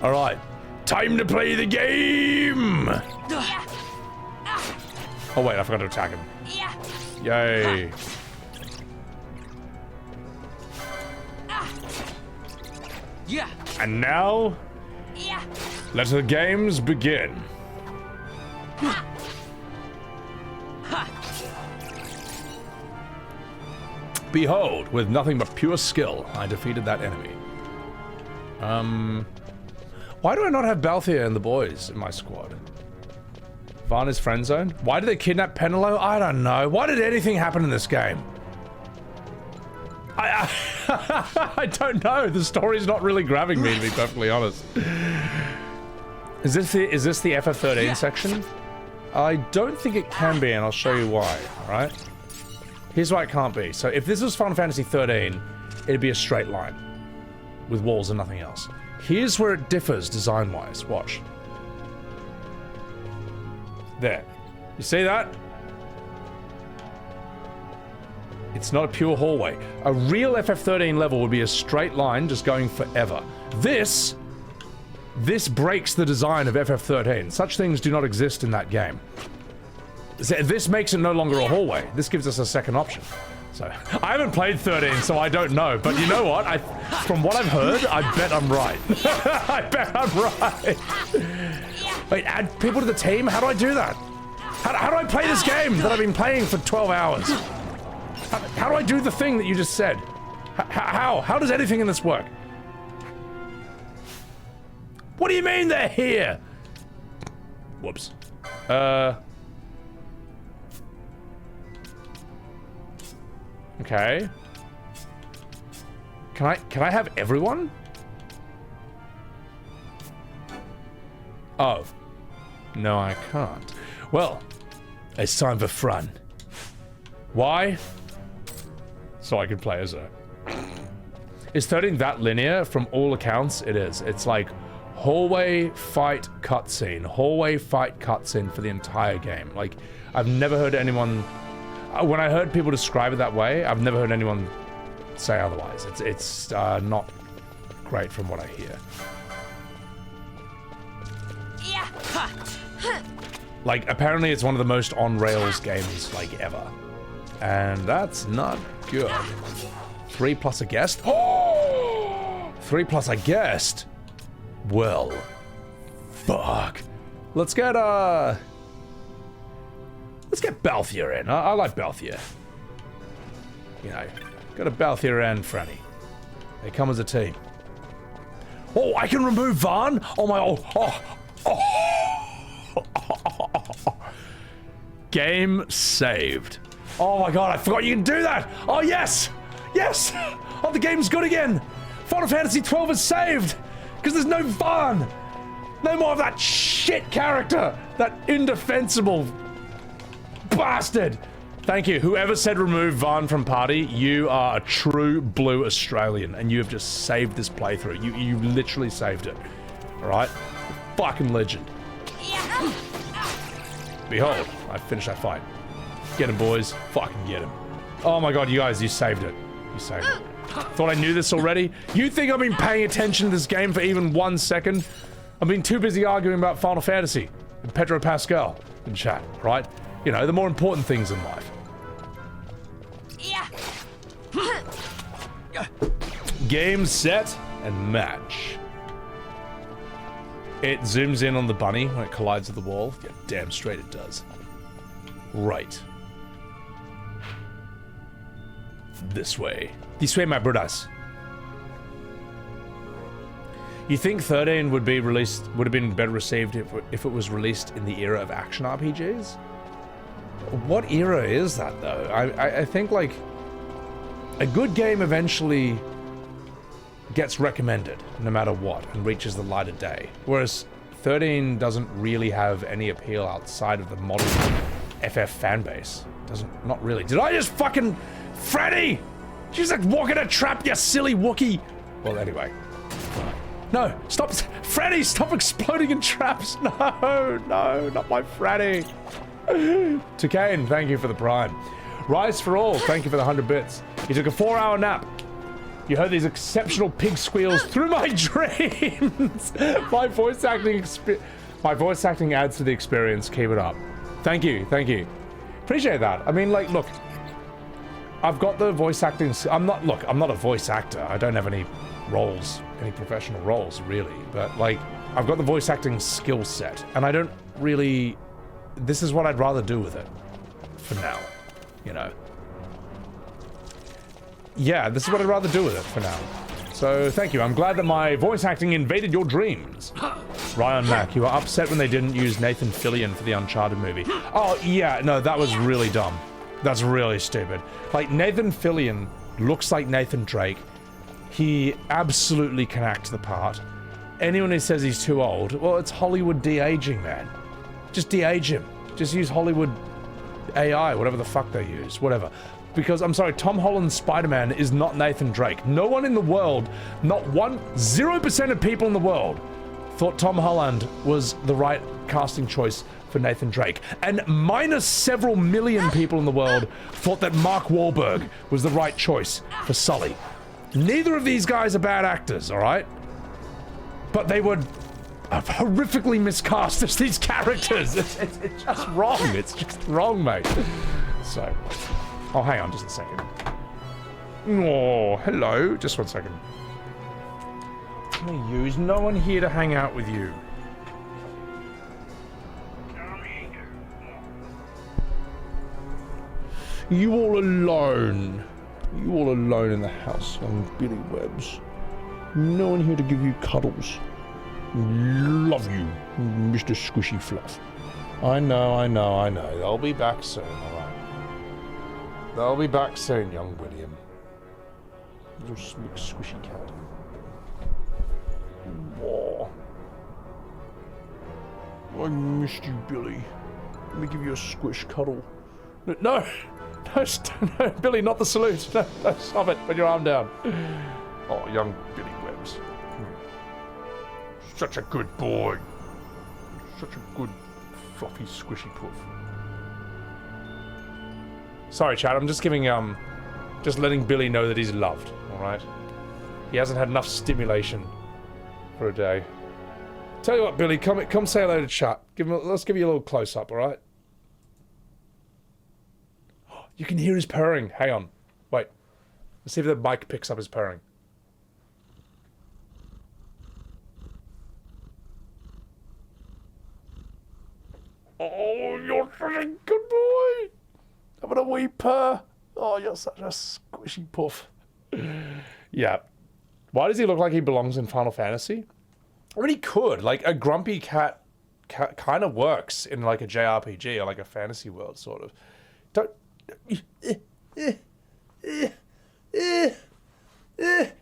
Alright. Time to play the game! Oh, wait. I forgot to attack him. Yay. And now, let the games begin. Behold, with nothing but pure skill, I defeated that enemy. Why do I not have Balthier and the boys in my squad? Vaan is friend zoned? Why did they kidnap Penelo? I don't know. Why did anything happen in this game? I don't know. The story's not really grabbing me, to be perfectly honest. Is this the FF13 section? I don't think it can be, and I'll show you why, alright? Here's why it can't be. So if this was Final Fantasy XIII, it'd be a straight line with walls and nothing else. Here's where it differs design-wise. Watch. There. You see that? It's not a pure hallway. A real FF13 level would be a straight line just going forever. This breaks the design of FF13. Such things do not exist in that game. This makes it no longer a hallway. This gives us a second option. So, I haven't played 13, so I don't know. But you know what? From what I've heard, I bet I'm right. I bet I'm right. Wait, add people to the team? How do I do that? How do I play this game that I've been playing for 12 hours? How do I do the thing that you just said? How does anything in this work? What do you mean they're here? Whoops. Okay. Can I have everyone? Oh. No, I can't. Well, it's time for Fran. Why? So I can play as her. Is 13 that linear? From all accounts, it is. It's like hallway fight cutscene. Hallway fight cutscene for the entire game. Like, I've never heard anyone... When I heard people describe it that way, I've never heard anyone say otherwise. It's not great from what I hear. Like, apparently it's one of the most on-rails games, like, ever. And that's not good. 3 plus a guest? Oh! 3 plus a guest? Well, fuck. Let's get Balthier in. I like Balthier. You know, got a Balthier and Franny. They come as a team. Oh, I can remove Vaan? Oh my, Game saved. Oh my god, I forgot you can do that! Oh yes! Yes! Oh, the game's good again! Final Fantasy XII is saved! Because there's no Vaan! No more of that shit character! That indefensible bastard! Thank you. Whoever said remove Vaan from party, you are a true blue Australian, and you have just saved this playthrough. You literally saved it. Alright? Fucking legend. Behold, I finished that fight. Get him, boys. Fucking get him. Oh my god, you guys, you saved it. You saved it. Thought I knew this already? You think I've been paying attention to this game for even 1 second? I've been too busy arguing about Final Fantasy and Pedro Pascal in chat, right? You know, the more important things in life. Game, set, and match. It zooms in on the bunny when it collides with the wall. Yeah, damn straight it does. Right. This way. This way, my brothers. You think 13 would have been better received if it was released in the era of action RPGs? What era is that, though? I think, like, a good game eventually gets recommended, no matter what, and reaches the light of day. Whereas 13 doesn't really have any appeal outside of the modern FF fanbase. Not really. Did I just fucking... Freddy! She's like walking a trap, you silly Wookie! Well, anyway. No, stop, Freddy, stop exploding in traps. No, not my Freddy. Tukane, thank you for the prime. Rise for all, thank you for the 100 bits. You took a 4-hour nap. You heard these exceptional pig squeals through my dreams. My voice acting adds to the experience. Keep it up. Thank you. Appreciate that. I mean, like, look, I've got the voice acting. I'm not a voice actor. I don't have any roles, any professional roles, really. But, like, I've got the voice acting skill set, and I don't really... This is what I'd rather do with it. For now. You know. Yeah, this is what I'd rather do with it for now. So, thank you. I'm glad that my voice acting invaded your dreams. Ryan Mack, you were upset when they didn't use Nathan Fillion for the Uncharted movie. Oh, yeah, no, that was really dumb. That's really stupid. Like, Nathan Fillion looks like Nathan Drake. He absolutely can act the part. Anyone who says he's too old, well, it's Hollywood de-aging, man. Just de-age him. Just use Hollywood AI, whatever the fuck they use, whatever. Because, I'm sorry, Tom Holland's Spider-Man is not Nathan Drake. No one in the world, not 0% of people in the world thought Tom Holland was the right casting choice for Nathan Drake. And minus several million people in the world thought that Mark Wahlberg was the right choice for Sully. Neither of these guys are bad actors, alright? But they were horrifically miscast as these characters. It's just wrong. It's just wrong, mate. So... Oh, hang on just a second. Oh, hello. Just 1 second. There's no one here to hang out with you. You all alone. You all alone in the house, young Bhujerba. No one here to give you cuddles. Love you, Mr. Squishy Fluff. I know. They'll be back soon, alright? They'll be back soon, young William. Little big squishy cat. Oh. I missed you, Billy. Let me give you a squish cuddle. No, Billy, not the salute. No, stop it. Put your arm down. Oh, young Billy Webbs. Such a good boy. Such a good, fluffy, squishy poof. Sorry, Chad, I'm just giving, just letting Billy know that he's loved, alright? He hasn't had enough stimulation for a day. Tell you what, Billy, come say hello to chat. Let's give you a little close-up, alright? You can hear his purring. Hang on. Wait. Let's see if the mic picks up his purring. Oh, you're such a good boy! Having a wee purr. Oh, you're such a squishy puff. Yeah. Why does he look like he belongs in Final Fantasy? I mean, he could. Like, a grumpy cat kind of works in, like, a JRPG or, like, a fantasy world, sort of.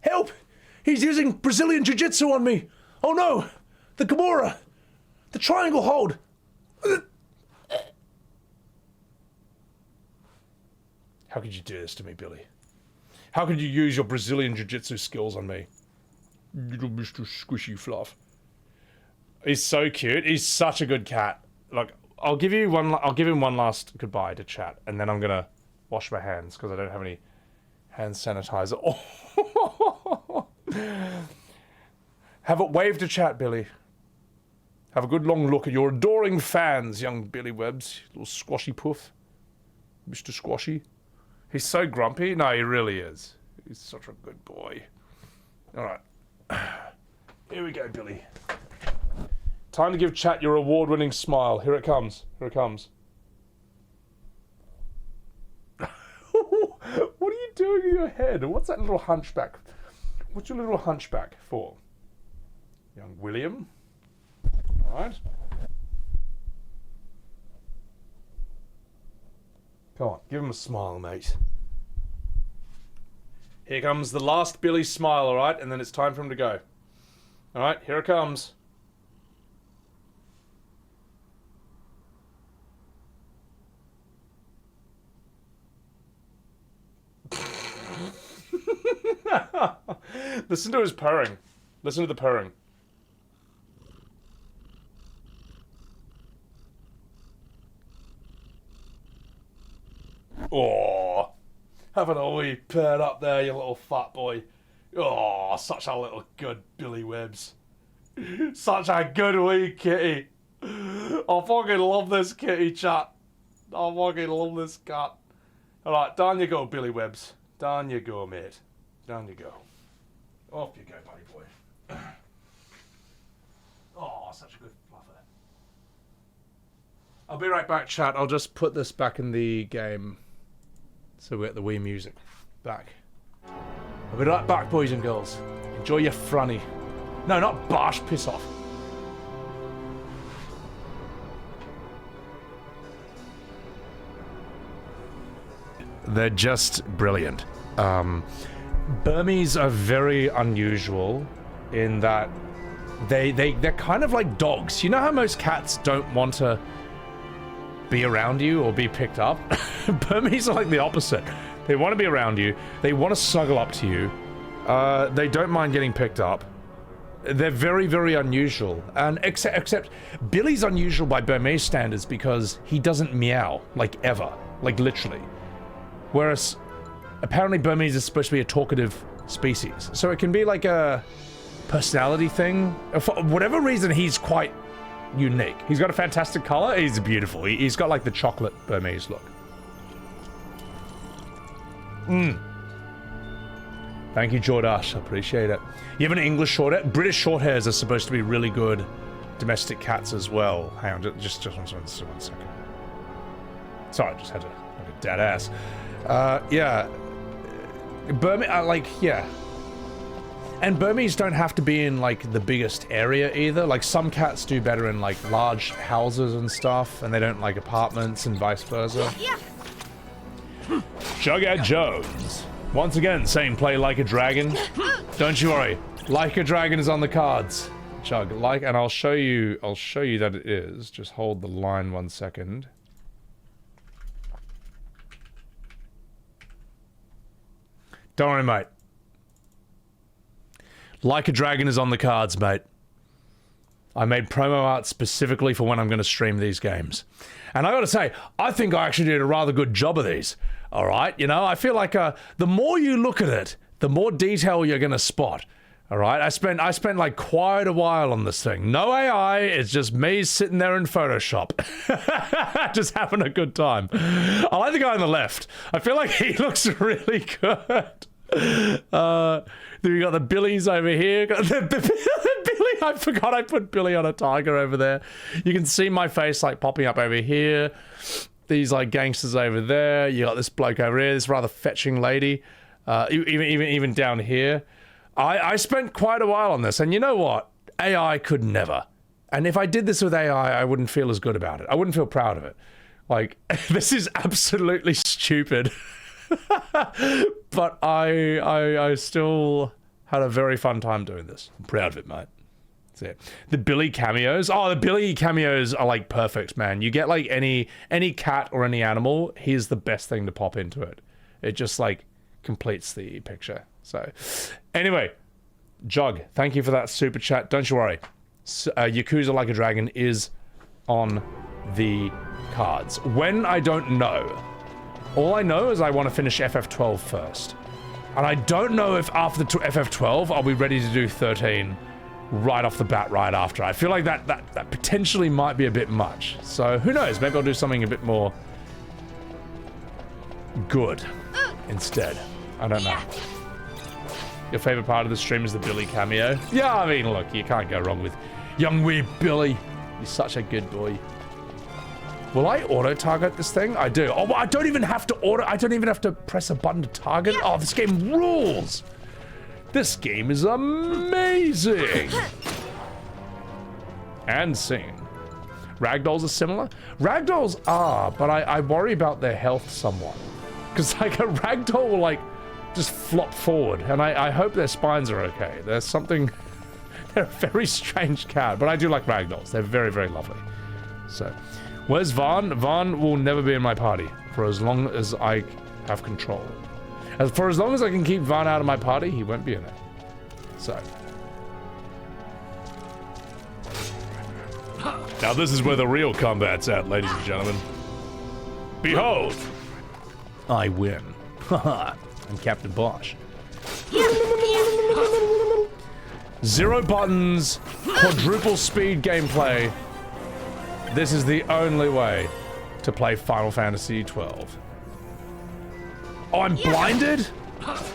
Help! He's using Brazilian Jiu-Jitsu on me! Oh, no! The Kimura! The triangle hold! How could you do this to me, Billy? How could you use your Brazilian Jiu-Jitsu skills on me? Little Mr. Squishy Fluff. He's so cute. He's such a good cat. Look, I'll give him one last goodbye to chat, and then I'm gonna wash my hands because I don't have any hand sanitizer. Oh. Have a wave to chat, Billy. Have a good long look at your adoring fans, young Billy Webbs. Little squashy poof. Mr. Squashy. He's so grumpy. No, he really is. He's such a good boy. Alright. Here we go, Billy. Time to give chat your award-winning smile. Here it comes. Here it comes. What are you doing with your head? What's that little hunchback? What's your little hunchback for? Young William. Alright. Come on, give him a smile, mate. Here comes the last Billy smile, alright? And then it's time for him to go. Alright, here it comes. Listen to his purring. Listen to the purring. Oh, having a wee purred up there, you little fat boy. Oh, such a little good Bhujerba. Such a good wee kitty. I fucking love this kitty, chat. I fucking love this cat. Alright, down you go, Bhujerba. Down you go, mate. Down you go. Off you go, buddy boy. Oh, such a good fluffer. I'll be right back, chat. I'll just put this back in the game. So we get the Wii music back. I'll be right back, boys and girls. Enjoy your Franny. No, not Basch. Piss off. They're just brilliant. Burmese are very unusual in that they're kind of like dogs. You know how most cats don't want to be around you or be picked up? Burmese are like the opposite. They want to be around you. They want to snuggle up to you. They don't mind getting picked up. They're very, very unusual. And except Billy's unusual by Burmese standards because he doesn't meow, like ever. Like literally. Whereas apparently Burmese is supposed to be a talkative species. So it can be like a personality thing. For whatever reason, he's quite unique. He's got a fantastic color. He's beautiful. He's got like the chocolate Burmese look. Thank you, Jordash. I appreciate it. You have an English shorthair? British shorthairs are supposed to be really good domestic cats as well. Hang on, just one second. Sorry, I just had to like a dead ass. Yeah. Yeah. And Burmese don't have to be in, like, the biggest area either. Like, some cats do better in, like, large houses and stuff, and they don't like apartments and vice versa. Jughead Jones. Once again, saying play like a dragon. Don't you worry. Like a dragon is on the cards. Chug, like, and I'll show you that it is. Just hold the line 1 second. Don't worry, mate. Like a Dragon is on the cards, mate. I made promo art specifically for when I'm going to stream these games. And I gotta say, I think I actually did a rather good job of these. Alright? You know, I feel like the more you look at it, the more detail you're going to spot. Alright? I spent like quite a while on this thing. No AI, it's just me sitting there in Photoshop. Just having a good time. I like the guy on the left. I feel like he looks really good. Then we got the Billies over here. Got the Billy. I forgot I put Billy on a tiger over there. You can see my face like popping up over here. These like gangsters over there. You got this bloke over here. This rather fetching lady. Even down here. I spent quite a while on this, and you know what? AI could never. And if I did this with AI, I wouldn't feel as good about it. I wouldn't feel proud of it. Like, this is absolutely stupid. But I still had a very fun time doing this. I'm proud of it, mate. That's it. The Billy cameos. Oh, the Billy cameos are like perfect, man. You get like any cat or any animal, here's the best thing to pop into it. It just like completes the picture. So anyway, Jug, thank you for that super chat. Don't you worry. Yakuza Like a Dragon is on the cards. When I don't know. All I know is I want to finish FF12 first. And I don't know if after FF12 I'll be ready to do 13 right off the bat right after. I feel like that potentially might be a bit much. So who knows, maybe I'll do something a bit more good instead. I don't know. Your favorite part of the stream is the Billy cameo. Yeah, I mean, look, you can't go wrong with young wee Billy. He's such a good boy. Will I auto-target this thing? I do. Oh, I don't even have to I don't even have to press a button to target. Oh, this game rules. This game is amazing. And scene. Ragdolls are similar? Ragdolls are, but I worry about their health somewhat. Because, like, a ragdoll will, like, just flop forward. And I hope their spines are okay. There's something... They're a very strange cat. But I do like ragdolls. They're very, very lovely. So... Where's Vaan? Vaan will never be in my party for as long as I have control. For as long as I can keep Vaan out of my party, he won't be in it. So. Now this is where the real combat's at, ladies and gentlemen. Behold! I win. Haha, I'm Captain Basch. 0 buttons, quadruple speed gameplay. This is the only way to play Final Fantasy XII. Oh, I'm blinded?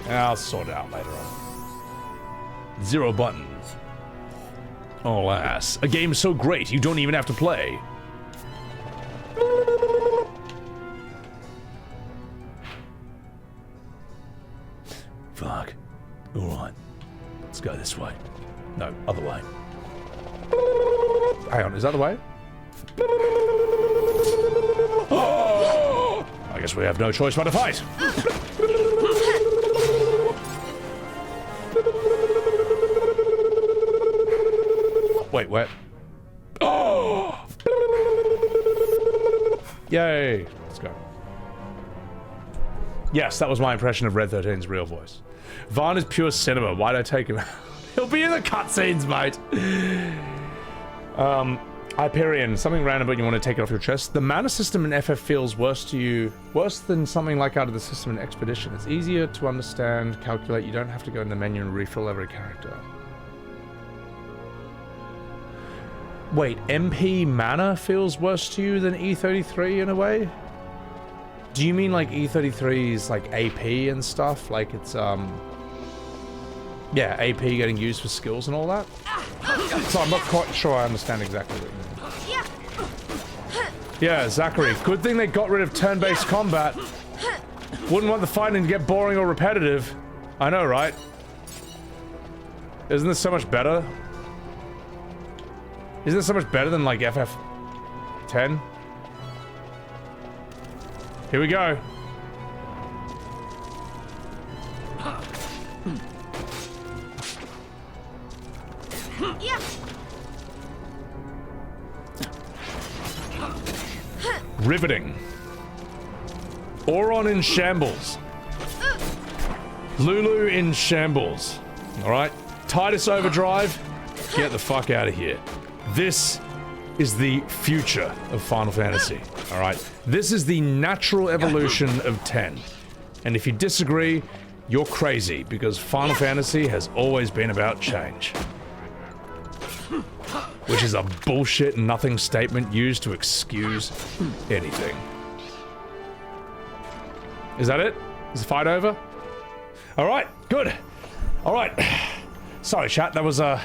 I'll sort it out later on. 0 buttons. Oh, ass. A game so great, you don't even have to play. Fuck. Alright. Let's go this way. No, other way. Hang on, is that the way? Oh! I guess we have no choice but to fight. Wait, where? Oh! Yay! Let's go. Yes, that was my impression of Red 13's real voice. Vaan is pure cinema. Why'd I take him out? He'll be in the cutscenes, mate. Hyperion, something random but you want to take it off your chest. The mana system in FF feels worse than something like out of the system in Expedition. It's easier to understand, calculate, you don't have to go in the menu and refill every character. Wait, MP mana feels worse to you than E33 in a way? Do you mean like E33's like AP and stuff? Like it's, yeah, AP getting used for skills and all that? So I'm not quite sure I understand exactly what you mean. Yeah, Zachary, good thing they got rid of turn-based combat. Wouldn't want the fighting to get boring or repetitive. I know, right? Isn't this so much better? Isn't this so much better than like FF10? Here we go. Riveting. Auron in shambles. Lulu in shambles. Alright. Titus Overdrive. Get the fuck out of here. This is the future of Final Fantasy. Alright. This is the natural evolution of 10. And if you disagree, you're crazy, because Final Fantasy has always been about change. Which is a bullshit nothing statement used to excuse anything. Is that it? Is the fight over? Alright, good. Alright. Sorry, chat, that was a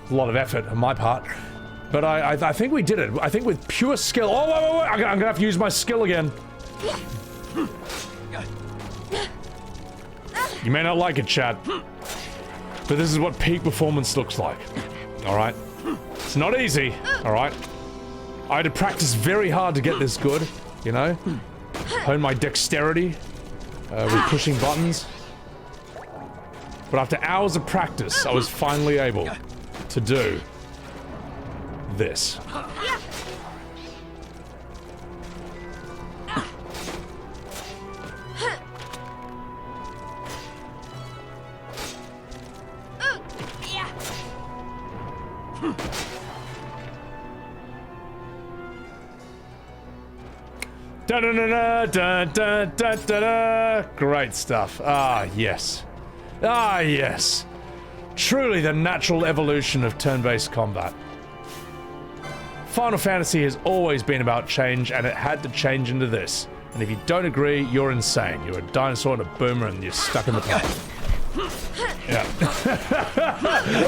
lot of effort on my part. But I think we did it. I think with pure skill. Oh, wait. I'm gonna have to use my skill again. You may not like it, chat. But this is what peak performance looks like. Alright? It's not easy, alright? I had to practice very hard to get this good, you know? Hone my dexterity with pushing buttons. But after hours of practice, I was finally able to do this. Da da da da da da da da. Great stuff. Ah, yes. Ah, yes. Truly the natural evolution of turn-based combat. Final Fantasy has always been about change, and it had to change into this. And if you don't agree, you're insane. You're a dinosaur and a boomer, and you're stuck in the past. Yeah.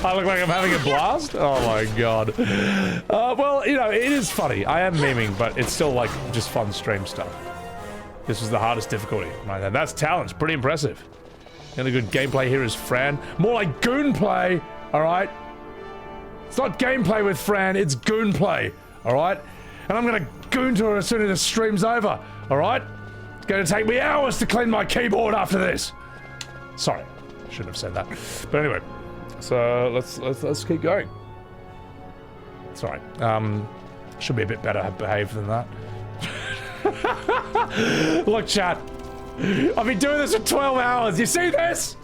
I look like I'm having a blast? Oh my god. Well, you know, it is funny. I am memeing, but it's still like just fun stream stuff. This was the hardest difficulty. Right, that's talent. Pretty impressive. The only good gameplay here is Fran. More like goon play, alright? It's not gameplay with Fran, it's goon play, alright? And I'm gonna goon to her as soon as the stream's over, alright? It's gonna take me hours to clean my keyboard after this. Sorry. Shouldn't have said that. But anyway, so let's keep going. Sorry. Should be a bit better behaved than that. Look, chat. I've been doing this for 12 hours. You see this?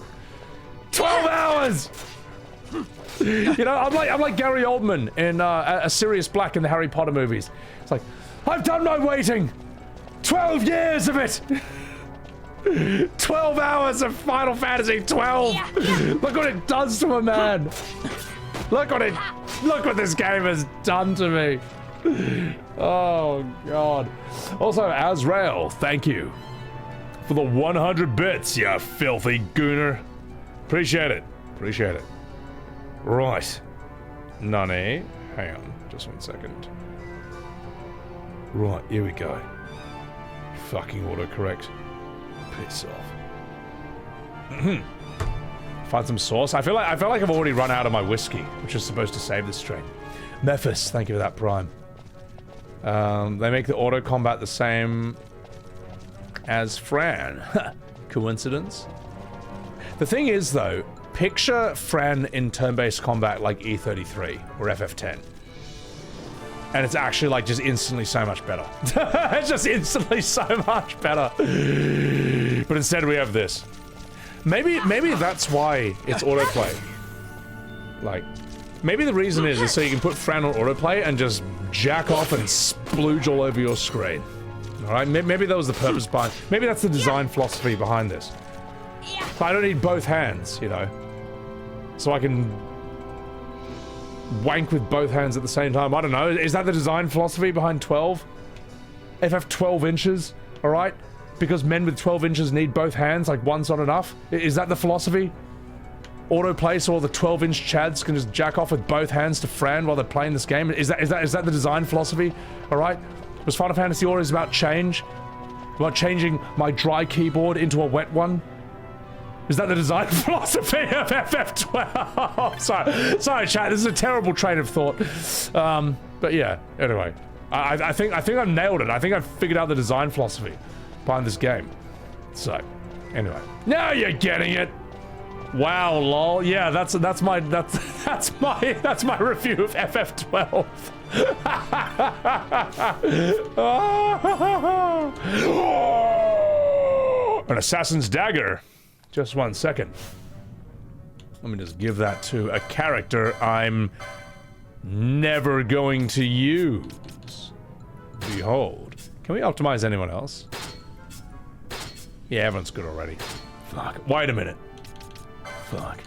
12 hours. You know, I'm like Gary Oldman in a Sirius Black in the Harry Potter movies. It's like, I've done my waiting. 12 years of it. 12 hours of Final Fantasy XII! Look what it does to a man! Look what this game has done to me! Oh god. Also, Azrael, thank you for the 100 bits, you filthy gooner. Appreciate it. Appreciate it. Right. Nani. Hang on, just 1 second. Right, here we go. Fucking autocorrect. Piss off. Find some sauce. I feel like I've already run out of my whiskey, which is supposed to save this train. Mephis, thank you for that prime. They make the auto combat the same as Fran. Coincidence? The thing is, though, picture Fran in turn-based combat like E33 or FF10. And it's actually like just instantly so much better. It's just instantly so much better. But instead we have this. Maybe that's why it's autoplay. Like, maybe the reason is so you can put Fran on autoplay and just jack off and splooge all over your screen. Alright, maybe that was the purpose behind. Maybe that's the design philosophy behind this. So I don't need both hands, you know. So I can wank with both hands at the same time. I don't know. Is that the design philosophy behind 12? FF 12 inches, alright? Because men with 12 inches need both hands, like one's not enough? Is that the philosophy? Autoplay so all the 12-inch chads can just jack off with both hands to Fran while they're playing this game? Is that the design philosophy? Alright? Was Final Fantasy always about change? About changing my dry keyboard into a wet one? Is that the design philosophy of FF12? Sorry, chat. This is a terrible train of thought. But yeah. Anyway, I think I've nailed it. I think I've figured out the design philosophy behind this game. So, anyway, now you're getting it. Wow, lol. Yeah, that's my review of FF12. An assassin's dagger. Just 1 second. Let me just give that to a character I'm never going to use. Behold. Can we optimize anyone else? Yeah, everyone's good already. Fuck. Wait a minute. Fuck.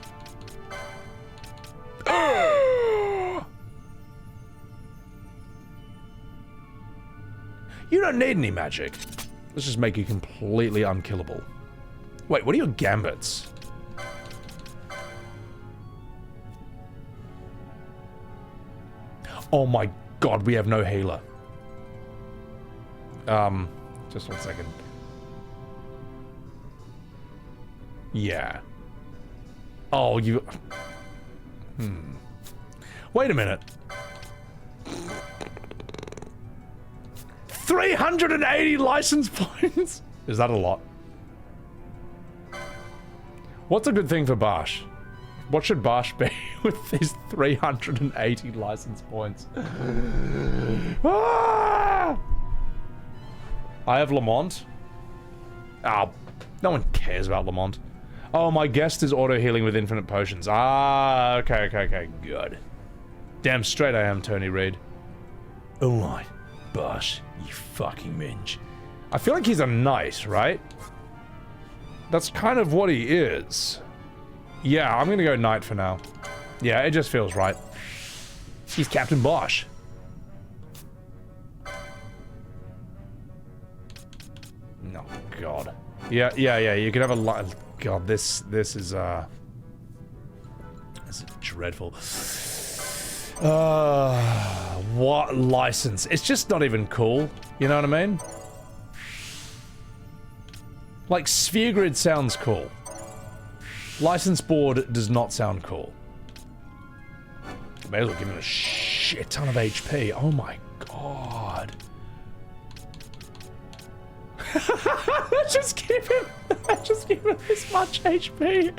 You don't need any magic. Let's just make you completely unkillable. Wait, what are your gambits? Oh my god, we have no healer. Just 1 second. Yeah. Oh, you... Wait a minute. 380 license points? Is that a lot? What's a good thing for Basch? What should Basch be with these 380 license points? Ah! I have Lamont. Ah, no one cares about Lamont. Oh, my guest is auto-healing with infinite potions. Ah, okay, good. Damn straight I am, Tony Reid. Alright, Basch, you fucking minge. I feel like he's a knight, right? That's kind of what he is. Yeah, I'm gonna go knight for now. Yeah, it just feels right. He's Captain Basch. Oh, God. Yeah, you can have a lot. God, this is, is dreadful. What license? It's just not even cool. You know what I mean? Like, Sphere Grid sounds cool. License board does not sound cool. May as well give him a shit ton of HP. Oh my god. Just give him this much HP.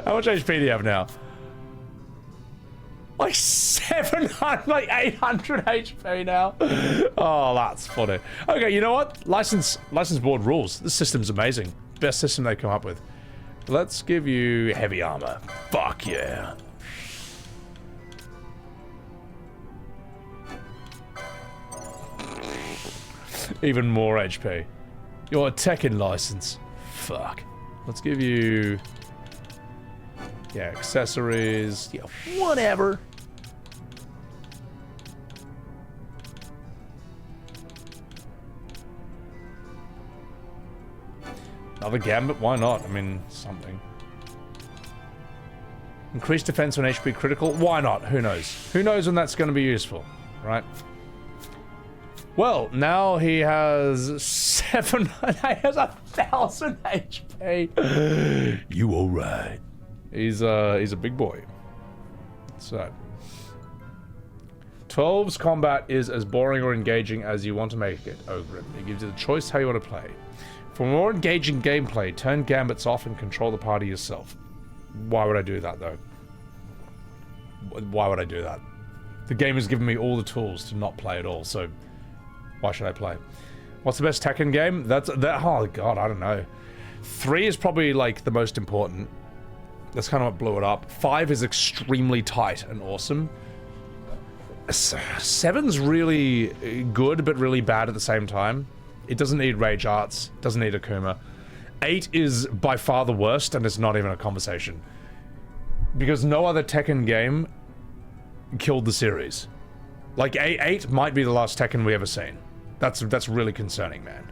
How much HP do you have now? Like 700, like 800 HP now. Oh, that's funny. Okay, you know what? License board rules. This system's amazing. Best system they come up with. Let's give you heavy armor. Fuck yeah. Even more HP. You're a Tekken license. Fuck. Let's give you... yeah, accessories. Yeah, whatever. Another Gambit? Why not? I mean, something. Increased defense when HP critical? Why not? Who knows? Who knows when that's going to be useful, right? Well, now he has he has 1,000 HP. You alright? He's a big boy. So, 12's combat is as boring or engaging as you want to make it, Ogren. It gives you the choice how you want to play. For more engaging gameplay, turn Gambits off and control the party yourself. Why would I do that, though? Why would I do that? The game has given me all the tools to not play at all, so why should I play? What's the best Tekken game? Oh god, I don't know. 3 is probably, like, the most important. That's kind of what blew it up. 5 is extremely tight and awesome. 7's really good, but really bad at the same time. It doesn't need Rage Arts, doesn't need Akuma. 8 is by far the worst, and it's not even a conversation. Because no other Tekken game killed the series. Like, 8 might be the last Tekken we ever seen. That's really concerning, man.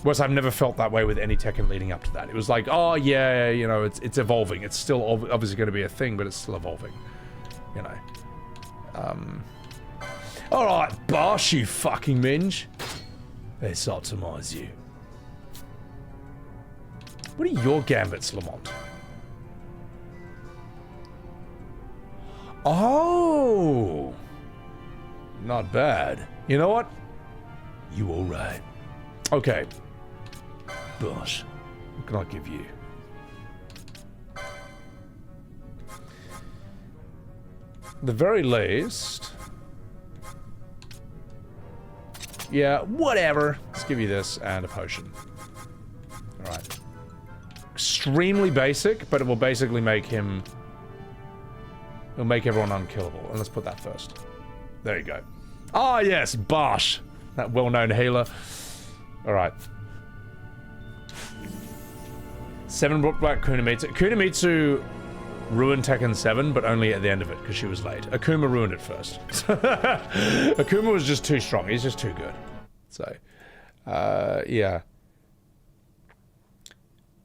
Whereas I've never felt that way with any Tekken leading up to that. It was like, oh yeah, you know, it's evolving. It's still obviously going to be a thing, but it's still evolving. You know. Alright, Basch, you fucking minge. Let's optimize you. What are your Gambits, Lamont? Oh! Not bad. You know what? You alright. Okay. Basch, what can I give you? The very least... yeah, whatever. Let's give you this and a potion. Alright. Extremely basic, but it will basically make him... it'll make everyone unkillable. And let's put that first. There you go. Ah, yes, Basch. That well-known healer. Alright. 7 brought back Kunimitsu. Kunimitsu ruined Tekken 7, but only at the end of it, because she was late. Akuma ruined it first. Akuma was just too strong. He's just too good. So, yeah.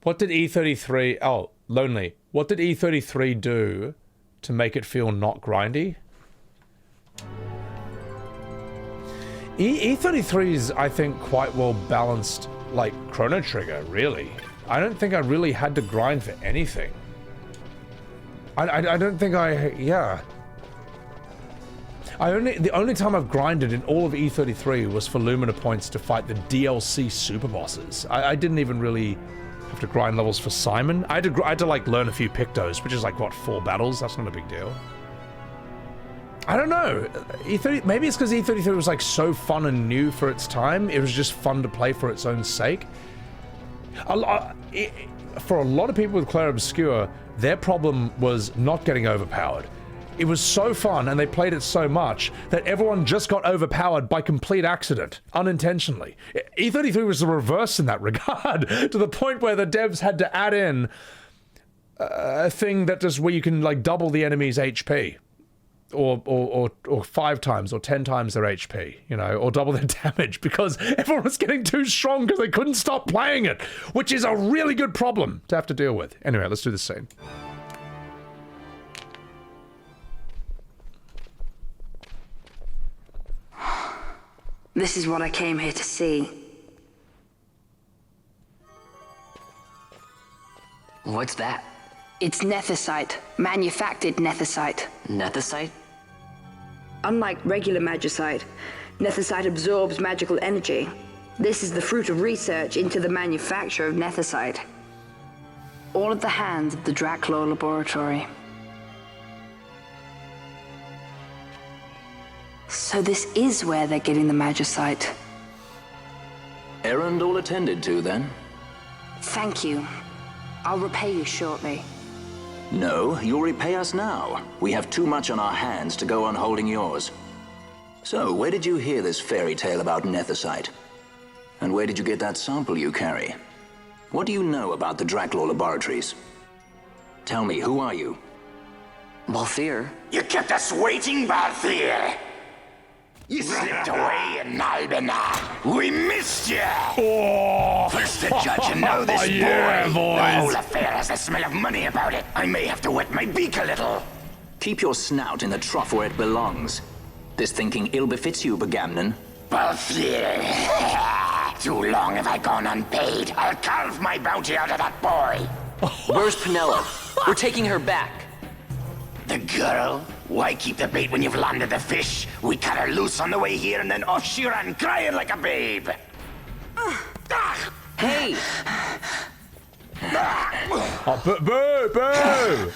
What did E33... oh, Lonely. What did E33 do to make it feel not grindy? E33 is, I think, quite well balanced, like, Chrono Trigger, really. I don't think I really had to grind for anything. I don't think yeah. The only time I've grinded in all of E33 was for Lumina points to fight the DLC super bosses. I didn't even really have to grind levels for Simon. I had to like learn a few Pictos, which is like, what, 4 battles? That's not a big deal. I don't know. Maybe it's because E33 was like so fun and new for its time. It was just fun to play for its own sake. For a lot of people with Clair Obscur, their problem was not getting overpowered. It was so fun and they played it so much that everyone just got overpowered by complete accident, unintentionally. E33 was the reverse in that regard, to the point where the devs had to add in a thing that just where you can like double the enemy's HP. Or 5 times or 10 times their HP, you know, or double their damage because everyone was getting too strong because they couldn't stop playing it, which is a really good problem to have to deal with. Anyway, let's do this scene. This is what I came here to see. What's that? It's nethicite, manufactured nethicite. Nethicite? Unlike regular magicite, nethicite absorbs magical energy. This is the fruit of research into the manufacture of nethicite. All at the hands of the Draclaw Laboratory. So this is where they're getting the magicite. Errand all attended to, then? Thank you. I'll repay you shortly. No, you'll repay us now. We have too much on our hands to go on holding yours. So, where did you hear this fairy tale about nethicite? And where did you get that sample you carry? What do you know about the Draclaw Laboratories? Tell me, who are you? Balthier. You kept us waiting, Balthier! You slipped away in Albina. We missed you! Oh. First the judge and now this Yeah, boy. boys. The whole affair has the smell of money about it. I may have to wet my beak a little. Keep your snout in the trough where it belongs. This thinking ill befits you, Begamnon. Balthier. Too long have I gone unpaid. I'll carve my bounty out of that boy. Where's Penelo? We're taking her back. The girl? Why keep the bait when you've landed the fish? We cut her loose on the way here and then off she ran crying like a babe. Hey! Oh, boo!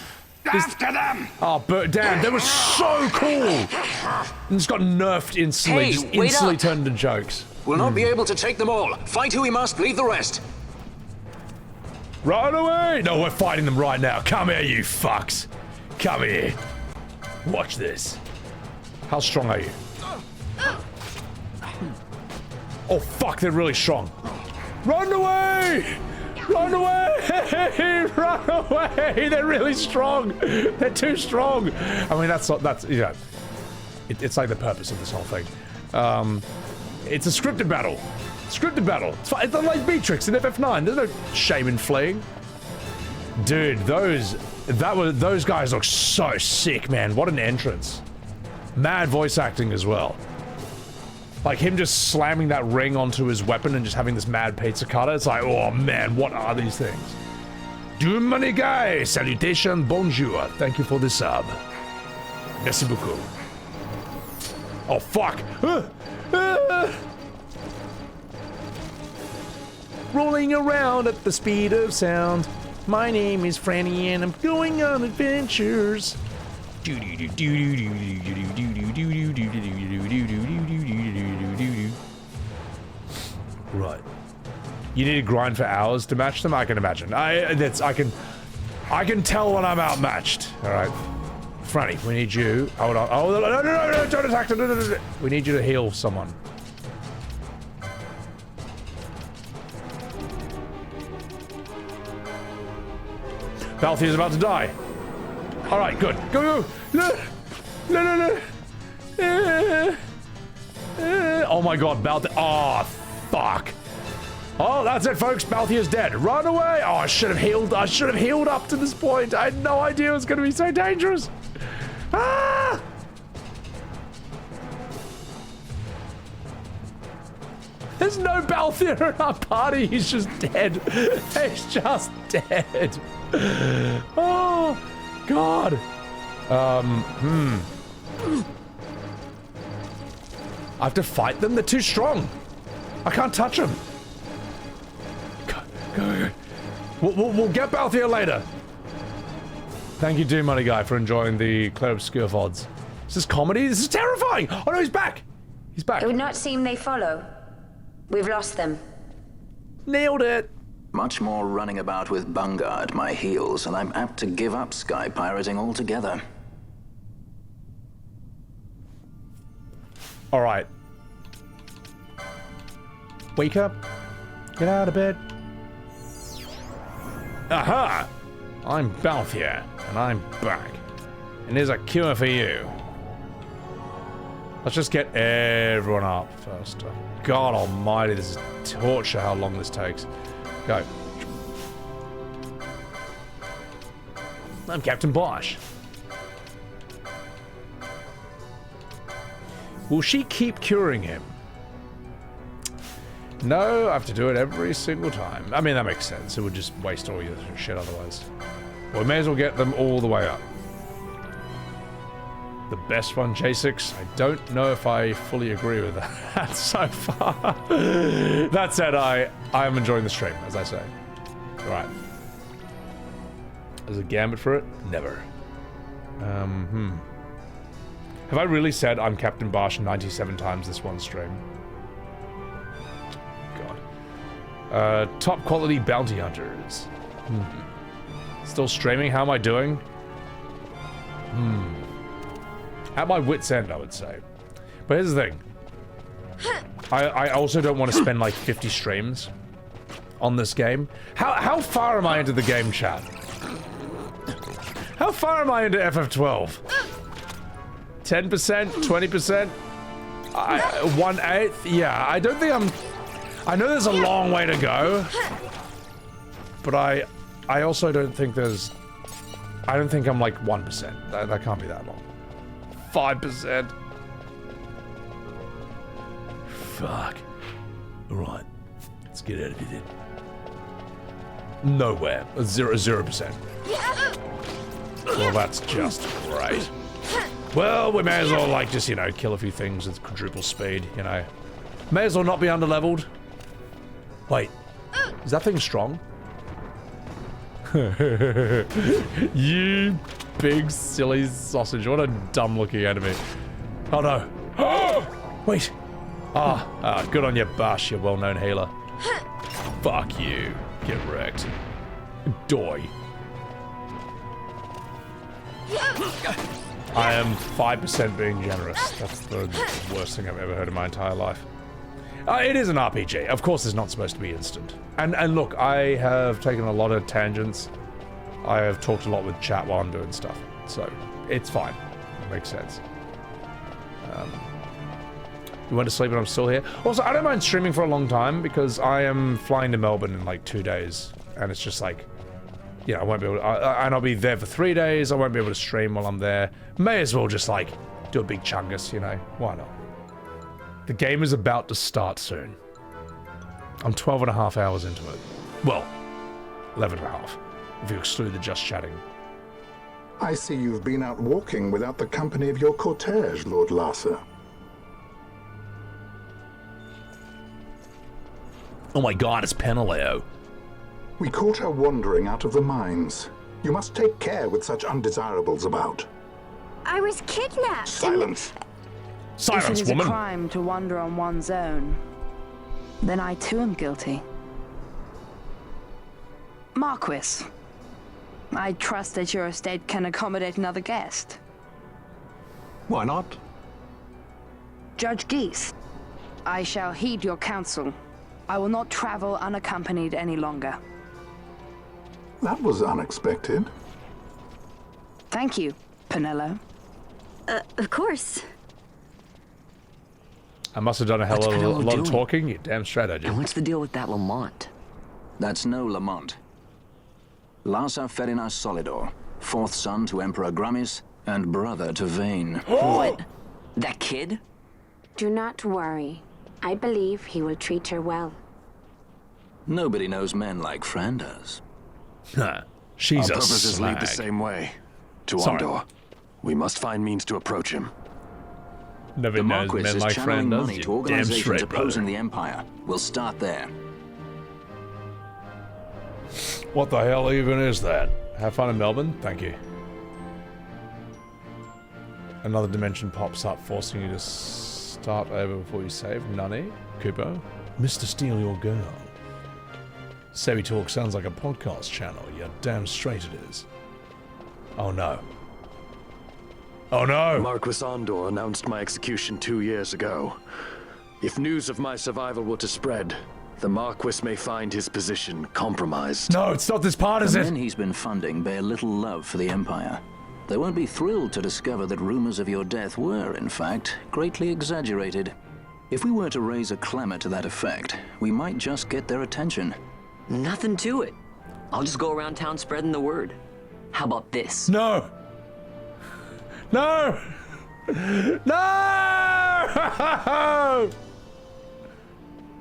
After them! Oh, but damn, that was so cool! And just got nerfed instantly, Hey, just wait instantly up. turned into jokes. We'll not be able to take them all. Fight who we must, leave the rest. Run away! No, we're fighting them right now. Come here, you fucks. Come here. Watch this. How strong are you? Oh, fuck, they're really strong. Run away! Run away! Run away! They're really strong. They're too strong. I mean, that's you know, it's like the purpose of this whole thing. It's a scripted battle. Scripted battle. It's like Beatrix in FF9. There's no shame in fleeing. Dude, those guys look so sick, man. What an entrance. Mad voice acting as well. Like him just slamming that ring onto his weapon and just having this mad pizza cutter. It's like, oh man, what are these things? Du money guy, salutation, bonjour. Thank you for the sub. Merci beaucoup. Oh fuck. Rolling around at the speed of sound. My name is Franny and I'm going on adventures. Right. You need to grind for hours to match them? I can imagine. I can tell when I'm outmatched. Alright. Franny, we need you. Hold on. Oh no, don't attack. No. We need you to heal someone. Balthier's about to die. All right, good. Go. No. Oh my God, Balthier. Oh, fuck. Oh, that's it, folks. Balthier's dead. Run away. Oh, I should have healed. I should have healed up to this point. I had no idea it was going to be so dangerous. Ah! There's no Balthier in our party. He's just dead. He's just dead. Oh, God. I have to fight them? They're too strong. I can't touch them. Go. We'll get Balthier later. Thank you, Doom Money Guy, for enjoying the Clair Obscur VODs. Is this comedy? This is terrifying. Oh no, he's back. He's back. It would not seem they follow. We've lost them. Nailed it. Much more running about with Bunga at my heels, and I'm apt to give up sky pirating altogether. All right. Wake up. Get out of bed. Aha! I'm Balthier, and I'm back. And there's a cure for you. Let's just get everyone up first. God almighty, this is torture how long this takes. Go. I'm Captain Basch. Will she keep curing him? No, I have to do it every single time. I mean, that makes sense. It would just waste all your shit otherwise. Well, we may as well get them all the way up. The best one, J6. I don't know if I fully agree with that so far. That said, I am enjoying the stream, as I say. Alright. Is a Gambit for it? Never. Have I really said I'm Captain Basch 97 times this one stream? God. Top quality bounty hunters. Still streaming? How am I doing? At my wit's end, I would say. But here's the thing. I also don't want to spend like 50 streams on this game. How far am I into the game, chat? How far am I into FF12? 10%? 20%? 1/8? Yeah, I don't think I'm... I know there's a long way to go. But I also don't think there's... I don't think I'm like 1%. That can't be that long. 5%. Fuck. Alright. Let's get out of here then. Nowhere. 0%. Well, that's just great. Well, we may as well, like, just, you know, kill a few things with quadruple speed, you know. May as well not be underleveled. Wait. Is that thing strong? You big silly sausage. What a dumb looking enemy. Oh no. Wait. Good on you, Basch, you well-known healer. Fuck you. Get wrecked. Doy. I am 5% being generous. That's the worst thing I've ever heard in my entire life. It is an RPG. Of course it's not supposed to be instant. And look, I have taken a lot of tangents. I have talked a lot with chat while I'm doing stuff. So, it's fine. It makes sense. You went to sleep and I'm still here. Also, I don't mind streaming for a long time because I am flying to Melbourne in like 2 days. And it's just like, you know, I won't be able to, and I'll be there for 3 days. I won't be able to stream while I'm there. May as well just like do a big chungus, you know. Why not? The game is about to start soon. I'm 12.5 hours into it. Well, 11.5, if you exclude the just chatting. I see you've been out walking without the company of your cortege, Lord Larsa. Oh my god, it's Penelo. We caught her wandering out of the mines. You must take care with such undesirables about. I was kidnapped. Silence. Silence, if it is woman. a crime to wander on one's own, then I too am guilty. Marquis, I trust that your estate can accommodate another guest. Why not? Judge Geese, I shall heed your counsel. I will not travel unaccompanied any longer. That was unexpected. Thank you, Penelo. Of course. I must have done a hell of a lot of talking. You damn straight I did. And what's the deal with that Lamont? That's no Lamont. Larsa Ferinas Solidor, 4th son to Emperor Grummis and brother to Vaan. What? That kid? Do not worry. I believe he will treat her well. Nobody knows men like Fran does. She's Our a purposes slag. lead the same way. To Sorry. Ondor. We must find means to approach him. Nobody The knows Marquis men is like channeling Fran does. money You to damn organizations straight, opposing brother. the Empire. We'll start there. What the hell even is that? Have fun in Melbourne? Thank you. Another dimension pops up, forcing you to start over before you save. Nani? Kupo? Mr. Steal Your Girl. Sebby Talk sounds like a podcast channel. You're damn straight it is. Oh no. Oh no! Marquis Ondor announced my execution 2 years ago. If news of my survival were to spread, the Marquis may find his position compromised. No, it's not this part, is The it? men he's been funding bear little love for the Empire. They won't be thrilled to discover that rumors of your death were, in fact, greatly exaggerated. If we were to raise a clamor to that effect, we might just get their attention. Nothing to it. I'll just go around town spreading the word. How about this? No! No! No!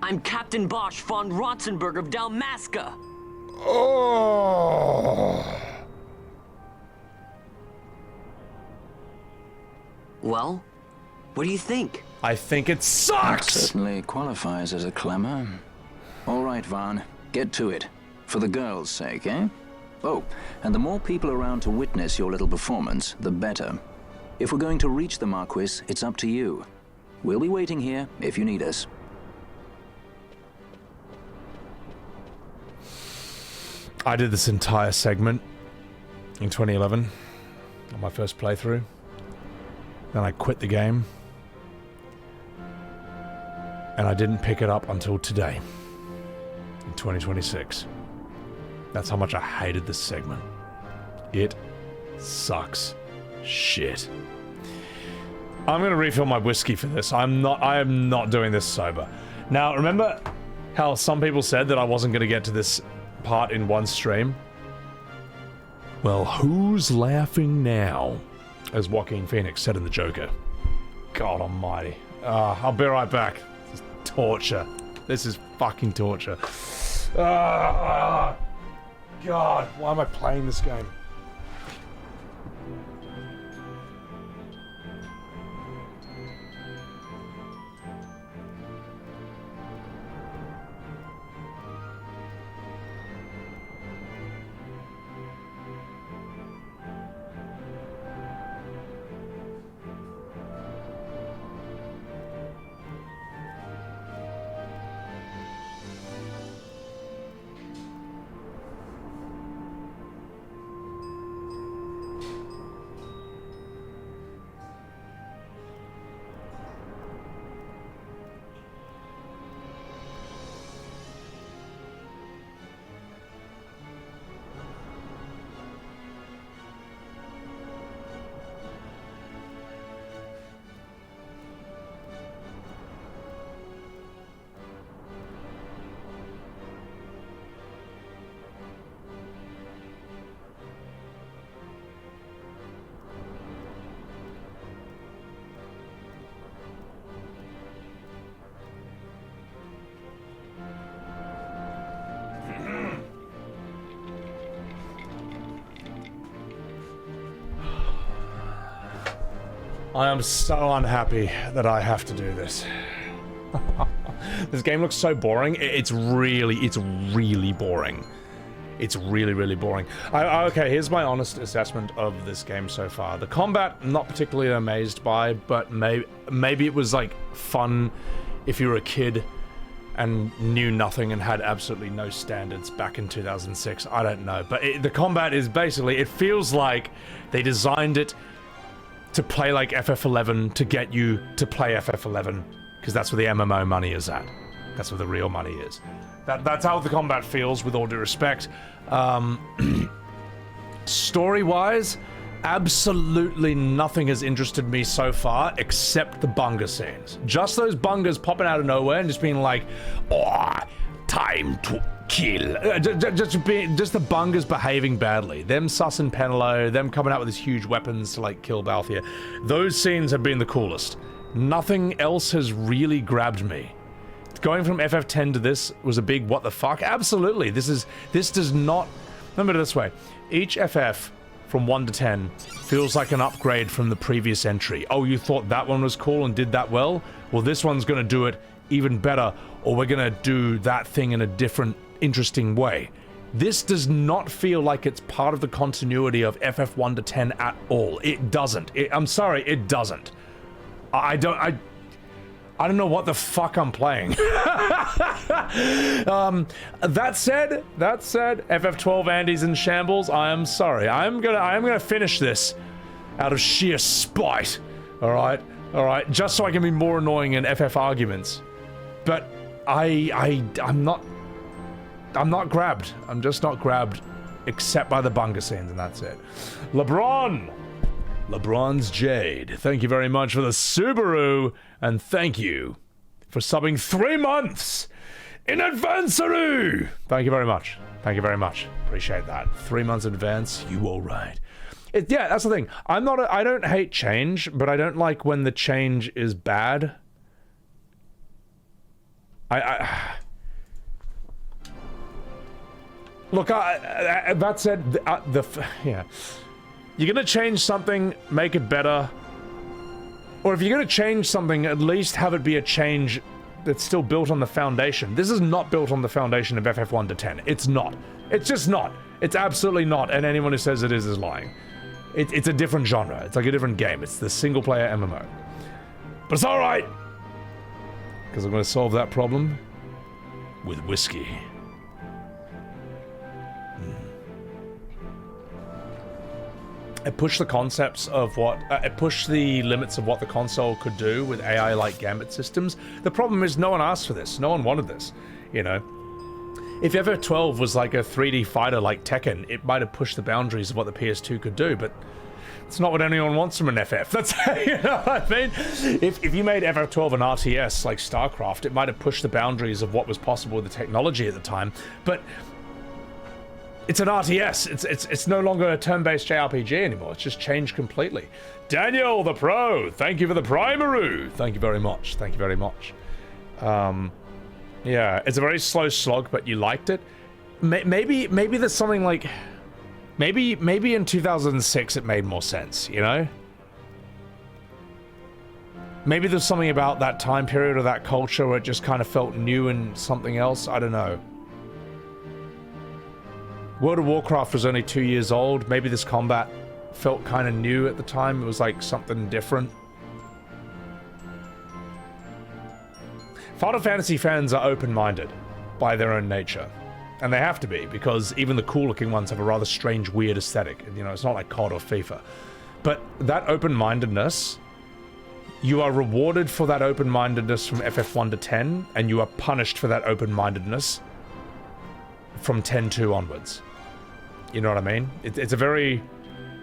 I'm Captain Basch von Rotzenburg of Dalmasca. Oh. Well, what do you think? I think it That sucks! certainly qualifies as a clamor. All right, Vaan, get to it. For the girls' sake, eh? Oh, and the more people around to witness your little performance, the better. If we're going to reach the Marquis, it's up to you. We'll be waiting here if you need us. I did this entire segment in 2011 on my first playthrough. Then I quit the game. And I didn't pick it up until today, in 2026. That's how much I hated this segment. It sucks shit. I'm gonna refill my whiskey for this. I am not doing this sober. Now, remember how some people said that I wasn't gonna get to this part in one stream? Well, who's laughing now? As Joaquin Phoenix said in The Joker. God almighty. I'll be right back. This is torture. This is fucking torture. God, why am I playing this game? I am so unhappy that I have to do this. This game looks so boring. It's really boring. It's really boring. Okay, here's my honest assessment of this game so far. The combat, I'm not particularly amazed by, but maybe it was like fun if you were a kid and knew nothing and had absolutely no standards back in 2006. I don't know, but the combat is basically, it feels like they designed it to play like FF11 to get you to play FF11, because that's where the MMO money is at. That's where the real money is. That's how the combat feels, with all due respect. Story-wise, absolutely nothing has interested me so far except the bunga scenes. Just those bungas popping out of nowhere and just being like, oh, time to kill. Just the bungas behaving badly. Them sussing Penelo, them coming out with these huge weapons to like kill Balthier. Those scenes have been the coolest. Nothing else has really grabbed me. Going from FF10 to this was a big what the fuck? Absolutely. This does not... Remember it this way. Each FF from 1 to 10 feels like an upgrade from the previous entry. Oh, you thought that one was cool and did that well? Well, this one's gonna do it even better, or we're gonna do that thing in a different, interesting way. This does not feel like it's part of the continuity of FF1 to 10 at all. It doesn't. I'm sorry, it doesn't. I don't know what the fuck I'm playing. That said, FF12 Andy's in shambles. I am sorry. I am gonna finish this out of sheer spite. All right, just so I can be more annoying in FF arguments. But I'm not grabbed. I'm just not grabbed, except by the bunga scenes, and that's it. LeBron's Jade, thank you very much for the Subaru, and thank you for subbing 3 months in advance. Thank you very much. Thank you very much. Appreciate that. 3 months in advance, you all right. Yeah, that's the thing. I don't hate change, but I don't like when the change is bad. Look, that said, yeah. You're gonna change something, make it better. Or if you're gonna change something, at least have it be a change that's still built on the foundation. This is not built on the foundation of FF1 to 10. It's not. It's just not. It's absolutely not, and anyone who says it is lying. It's a different genre. It's like a different game. It's the single-player MMO. But it's alright! Because I'm gonna solve that problem with whiskey. It pushed the concepts of what... it pushed the limits of what the console could do with AI-like Gambit systems. The problem is no one asked for this. No one wanted this, you know? If FF12 was like a 3D fighter like Tekken, it might have pushed the boundaries of what the PS2 could do, but it's not what anyone wants from an FF. That's, you know what I mean? If you made FF12 an RTS like StarCraft, it might have pushed the boundaries of what was possible with the technology at the time, but it's an RTS. It's no longer a turn-based JRPG anymore. It's just changed completely. Daniel, the pro, thank you for the primaroo. Thank you very much. Thank you very much. Yeah, it's a very slow slog, but you liked it. Maybe there's something like... Maybe in 2006 it made more sense, you know? Maybe there's something about that time period or that culture where it just kind of felt new and something else. I don't know. World of Warcraft was only 2 years old. Maybe this combat felt kind of new at the time. It was like something different. Final Fantasy fans are open-minded by their own nature. And they have to be, because even the cool-looking ones have a rather strange, weird aesthetic. You know, it's not like COD or FIFA. But that open-mindedness, you are rewarded for that open-mindedness from FF1 to 10, and you are punished for that open-mindedness from 10-2 onwards. You know what I mean? It's a very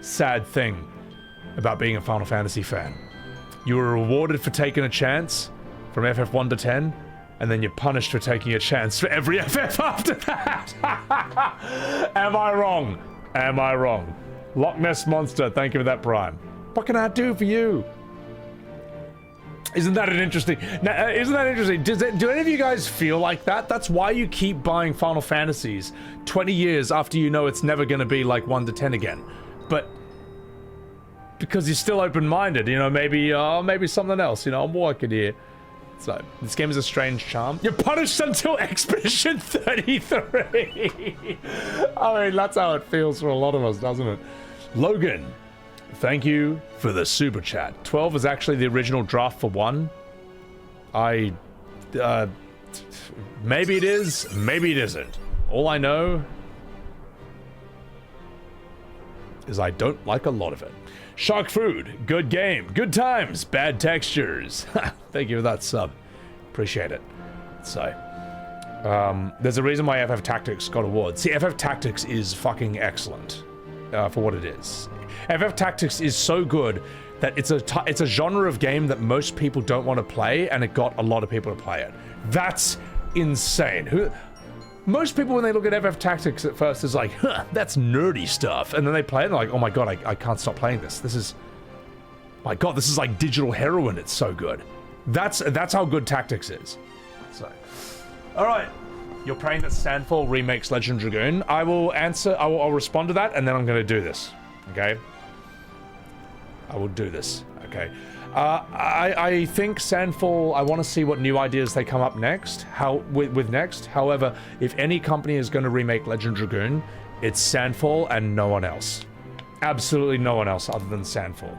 sad thing about being a Final Fantasy fan. You were rewarded for taking a chance from FF1 to 10, and then you're punished for taking a chance for every FF after that. Am I wrong? Am I wrong? Loch Ness Monster, thank you for that prime. What can I do for you? Isn't that an interesting... Now, isn't that interesting? Do any of you guys feel like that? That's why you keep buying Final Fantasies 20 years after you know it's never going to be like 1 to 10 again. But because you're still open-minded, you know, maybe something else, you know, I'm working here. So, this game is a strange charm. You're punished until Expedition 33! I mean, that's how it feels for a lot of us, doesn't it? Logan, thank you for the super chat. 12 is actually the original draft for 1. Maybe it is, maybe it isn't. All I know is I don't like a lot of it. Shark Food, good game, good times, bad textures. Thank you for that sub. Appreciate it. So, there's a reason why FF Tactics got awards. See, FF Tactics is fucking excellent for what it is. FF Tactics is so good that it's a genre of game that most people don't want to play, and it got a lot of people to play it. That's insane. Most people, when they look at FF Tactics at first, is like, huh, that's nerdy stuff. And then they play it and they're like, oh my god, I can't stop playing this. This is... My god, this is like digital heroin. It's so good. That's how good Tactics is. So... Alright. You're praying that Sandfall remakes Legend Dragoon. I will answer... I'll respond to that, and then I'm going to do this. Okay? I will do this. Okay? I think Sandfall, I want to see what new ideas they come up next, with next. However, if any company is going to remake Legend Dragoon, it's Sandfall and no one else. Absolutely no one else other than Sandfall.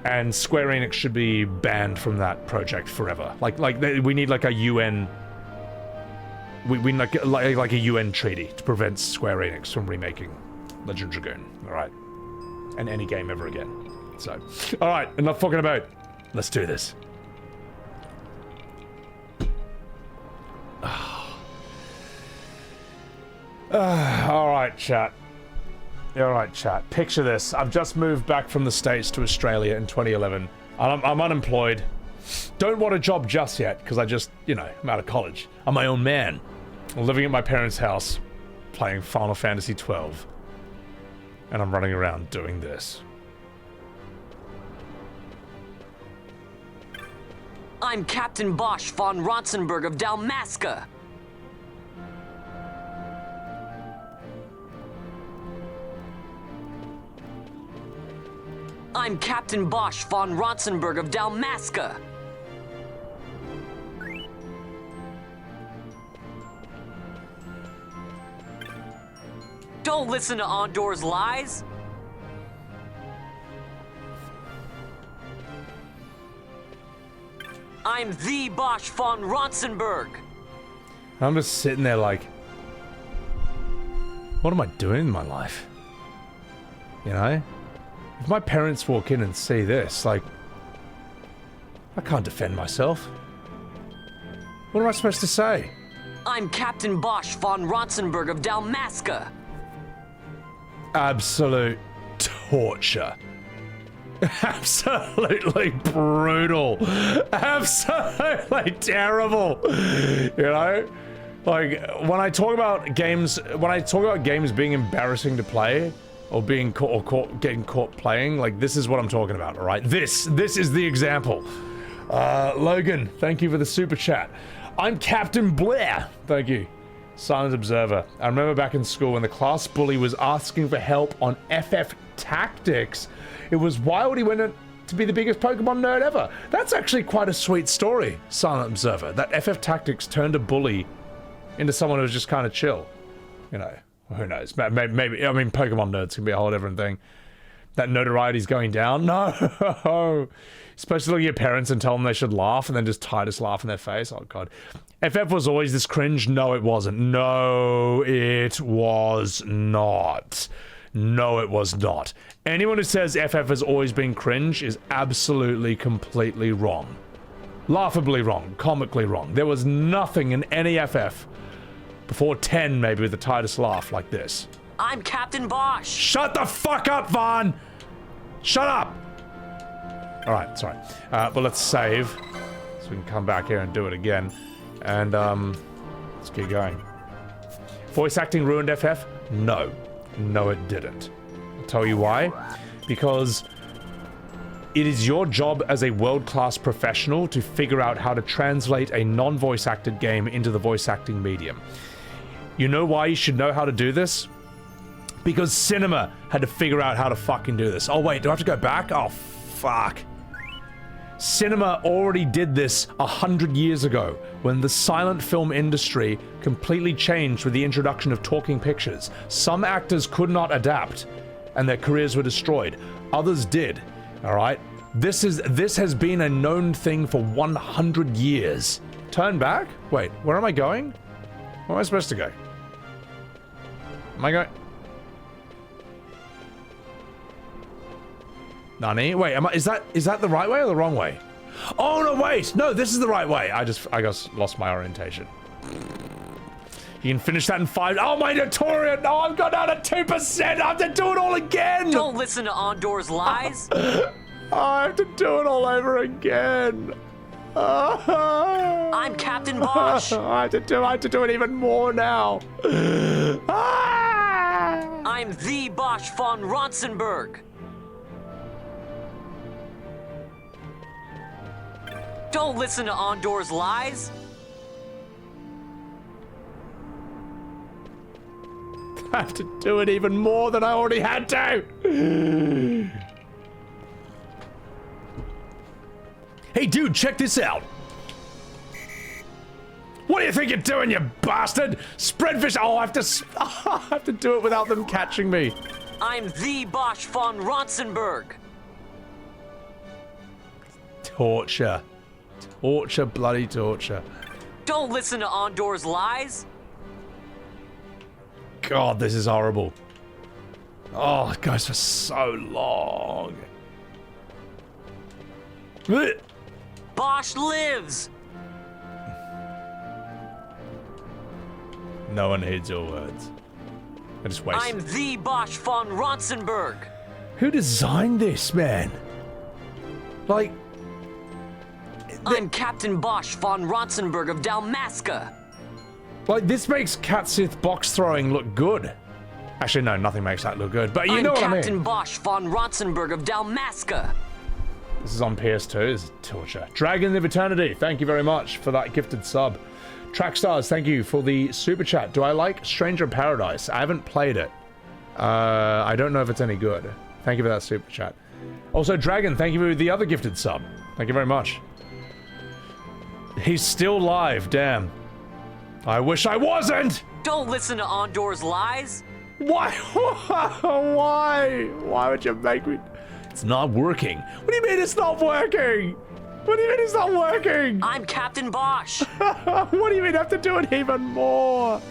And Square Enix should be banned from that project forever. We need like a UN... We need like a UN treaty to prevent Square Enix from remaking Legend Dragoon. Alright? And any game ever again. So, alright, enough fucking about. Let's do this. Alright, chat. Alright, chat. Picture this. I've just moved back from the States to Australia in 2011. I'm unemployed. Don't want a job just yet, because I just, you know, I'm out of college. I'm my own man. I'm living at my parents' house, playing Final Fantasy XII. And I'm running around doing this. I'm Captain Basch von Ronsenberg of Dalmasca. I'm Captain Basch von Ronsenberg of Dalmasca. Don't listen to Ondor's lies. I'm the Basch von Ronsenberg. I'm just sitting there like, what am I doing in my life? You know? If my parents walk in and see this, like, I can't defend myself. What am I supposed to say? I'm Captain Basch von Ronsenberg of Dalmasca. Absolute torture. Absolutely brutal. Absolutely terrible. You know? Like, when I talk about games being embarrassing to play, or being getting caught playing, like, this is what I'm talking about, all right? This is the example. Logan, thank you for the super chat. I'm Captain Blair. Thank you. Silent Observer. I remember back in school when the class bully was asking for help on FF Tactics. It was wild. He went to be the biggest Pokemon nerd ever. That's actually quite a sweet story, Silent Observer. That FF Tactics turned a bully into someone who was just kind of chill. You know, who knows? Maybe, I mean, Pokemon nerds can be a whole different thing. That notoriety's going down? No! You're supposed to look at your parents and tell them they should laugh and then just Titus laugh in their face? Oh, God. FF was always this cringe? No, it wasn't. No, it was not. No, it was not. Anyone who says FF has always been cringe is absolutely, completely wrong. Laughably wrong. Comically wrong. There was nothing in any FF before 10, maybe, with the Titus laugh like this. I'm Captain Basch. Shut the fuck up, Vaan! Shut up! Alright, sorry. But let's save, so we can come back here and do it again. And, let's get going. Voice acting ruined FF? No. No, it didn't. I'll tell you why. Because it is your job as a world-class professional to figure out how to translate a non-voice acted game into the voice acting medium. You know why you should know how to do this? Because cinema had to figure out how to fucking do this. Oh wait, do I have to go back? Oh, fuck. Cinema already did this 100 years ago, when the silent film industry completely changed with the introduction of talking pictures. Some actors could not adapt, and their careers were destroyed. Others did, alright? This has been a known thing for 100 years. Turn back? Wait, where am I going? Where am I supposed to go? Am I going... Nani? Wait, is that the right way or the wrong way? Oh no, wait! No, this is the right way. I just lost my orientation. You can finish that in 5. Oh my Notorian! No, I've got down to 2%! I have to do it all again! Don't listen to Ondor's lies! I have to do it all over again! I'm Captain Basch! I have to do it even more now! I'm the Basch von Ronsenberg! Don't listen to Ondor's lies! I have to do it even more than I already had to! Hey dude, check this out! What do you think you're doing, you bastard? Spread fish. Oh, I have to do it without them catching me. I'm the Basch von Ronsenberg. Torture. Torture, bloody torture. Don't listen to Ondor's lies. God, this is horrible. Oh, it goes for so long. Basch lives. No one heeds your words. I just waste. I'm the Basch von Ronsenberg. Who designed this, man? Like... I'm Captain Basch von Ronsenberg of Dalmasca. Like, this makes Catsith box throwing look good. Actually, no, nothing makes that look good, but you know what I mean. I'm Captain Basch von Ronsenberg of Dalmasca. This is on PS2. This is torture. Dragon of Eternity, thank you very much for that gifted sub. Trackstars, thank you for the super chat. Do I like Stranger in Paradise? I haven't played it. I don't know if it's any good. Thank you for that super chat. Also, Dragon, thank you for the other gifted sub. Thank you very much. He's still live, damn. I wish I wasn't! Don't listen to Ondor's lies! Why? Why? Why would you make me... It's not working. What do you mean it's not working? What do you mean it's not working? I'm Captain Basch. What do you mean I have to do it even more?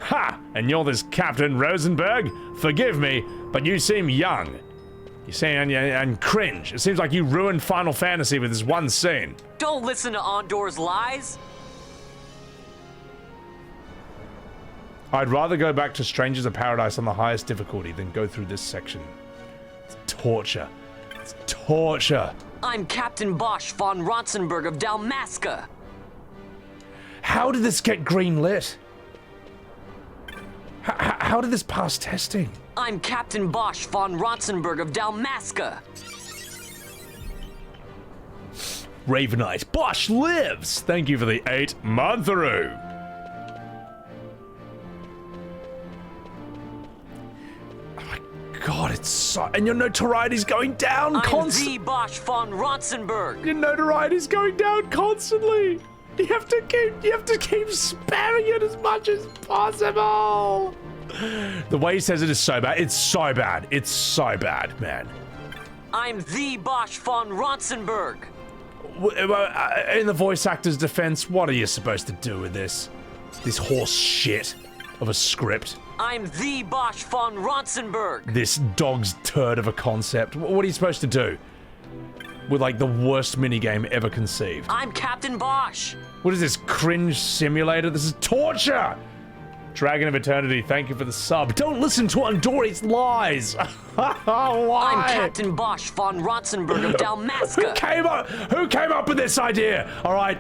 Ha! And you're this Captain Rosenberg? Forgive me, but you seem young. You seem and cringe. It seems like you ruined Final Fantasy with this one scene. Don't listen to Ondor's lies. I'd rather go back to Strangers of Paradise on the highest difficulty than go through this section. It's torture. It's torture. I'm Captain Basch von Ronsenberg of Dalmasca. How did this get greenlit? How did this pass testing? I'm Captain Basch von Ronsenberg of Dalmasca. Ravenite, Basch lives! Thank you for the 8-month-through. God, it's so... And your notoriety's going down constantly. I'm the Basch von Ronsenberg. Your notoriety's going down constantly. You have to keep spamming it as much as possible. The way he says it is so bad. It's so bad. It's so bad, man. I'm the Basch von Ronsenberg. In the voice actor's defense, what are you supposed to do with this? This horse shit of a script. I'm the Basch von Ronsenberg. This dog's turd of a concept. What are you supposed to do? With like the worst minigame ever conceived. I'm Captain Basch. What is this, cringe simulator? This is torture! Dragon of Eternity, thank you for the sub. Don't listen to Ondori's lies! Why? I'm Captain Basch von Ronsenberg of Dalmasca. Who came up with this idea? Alright?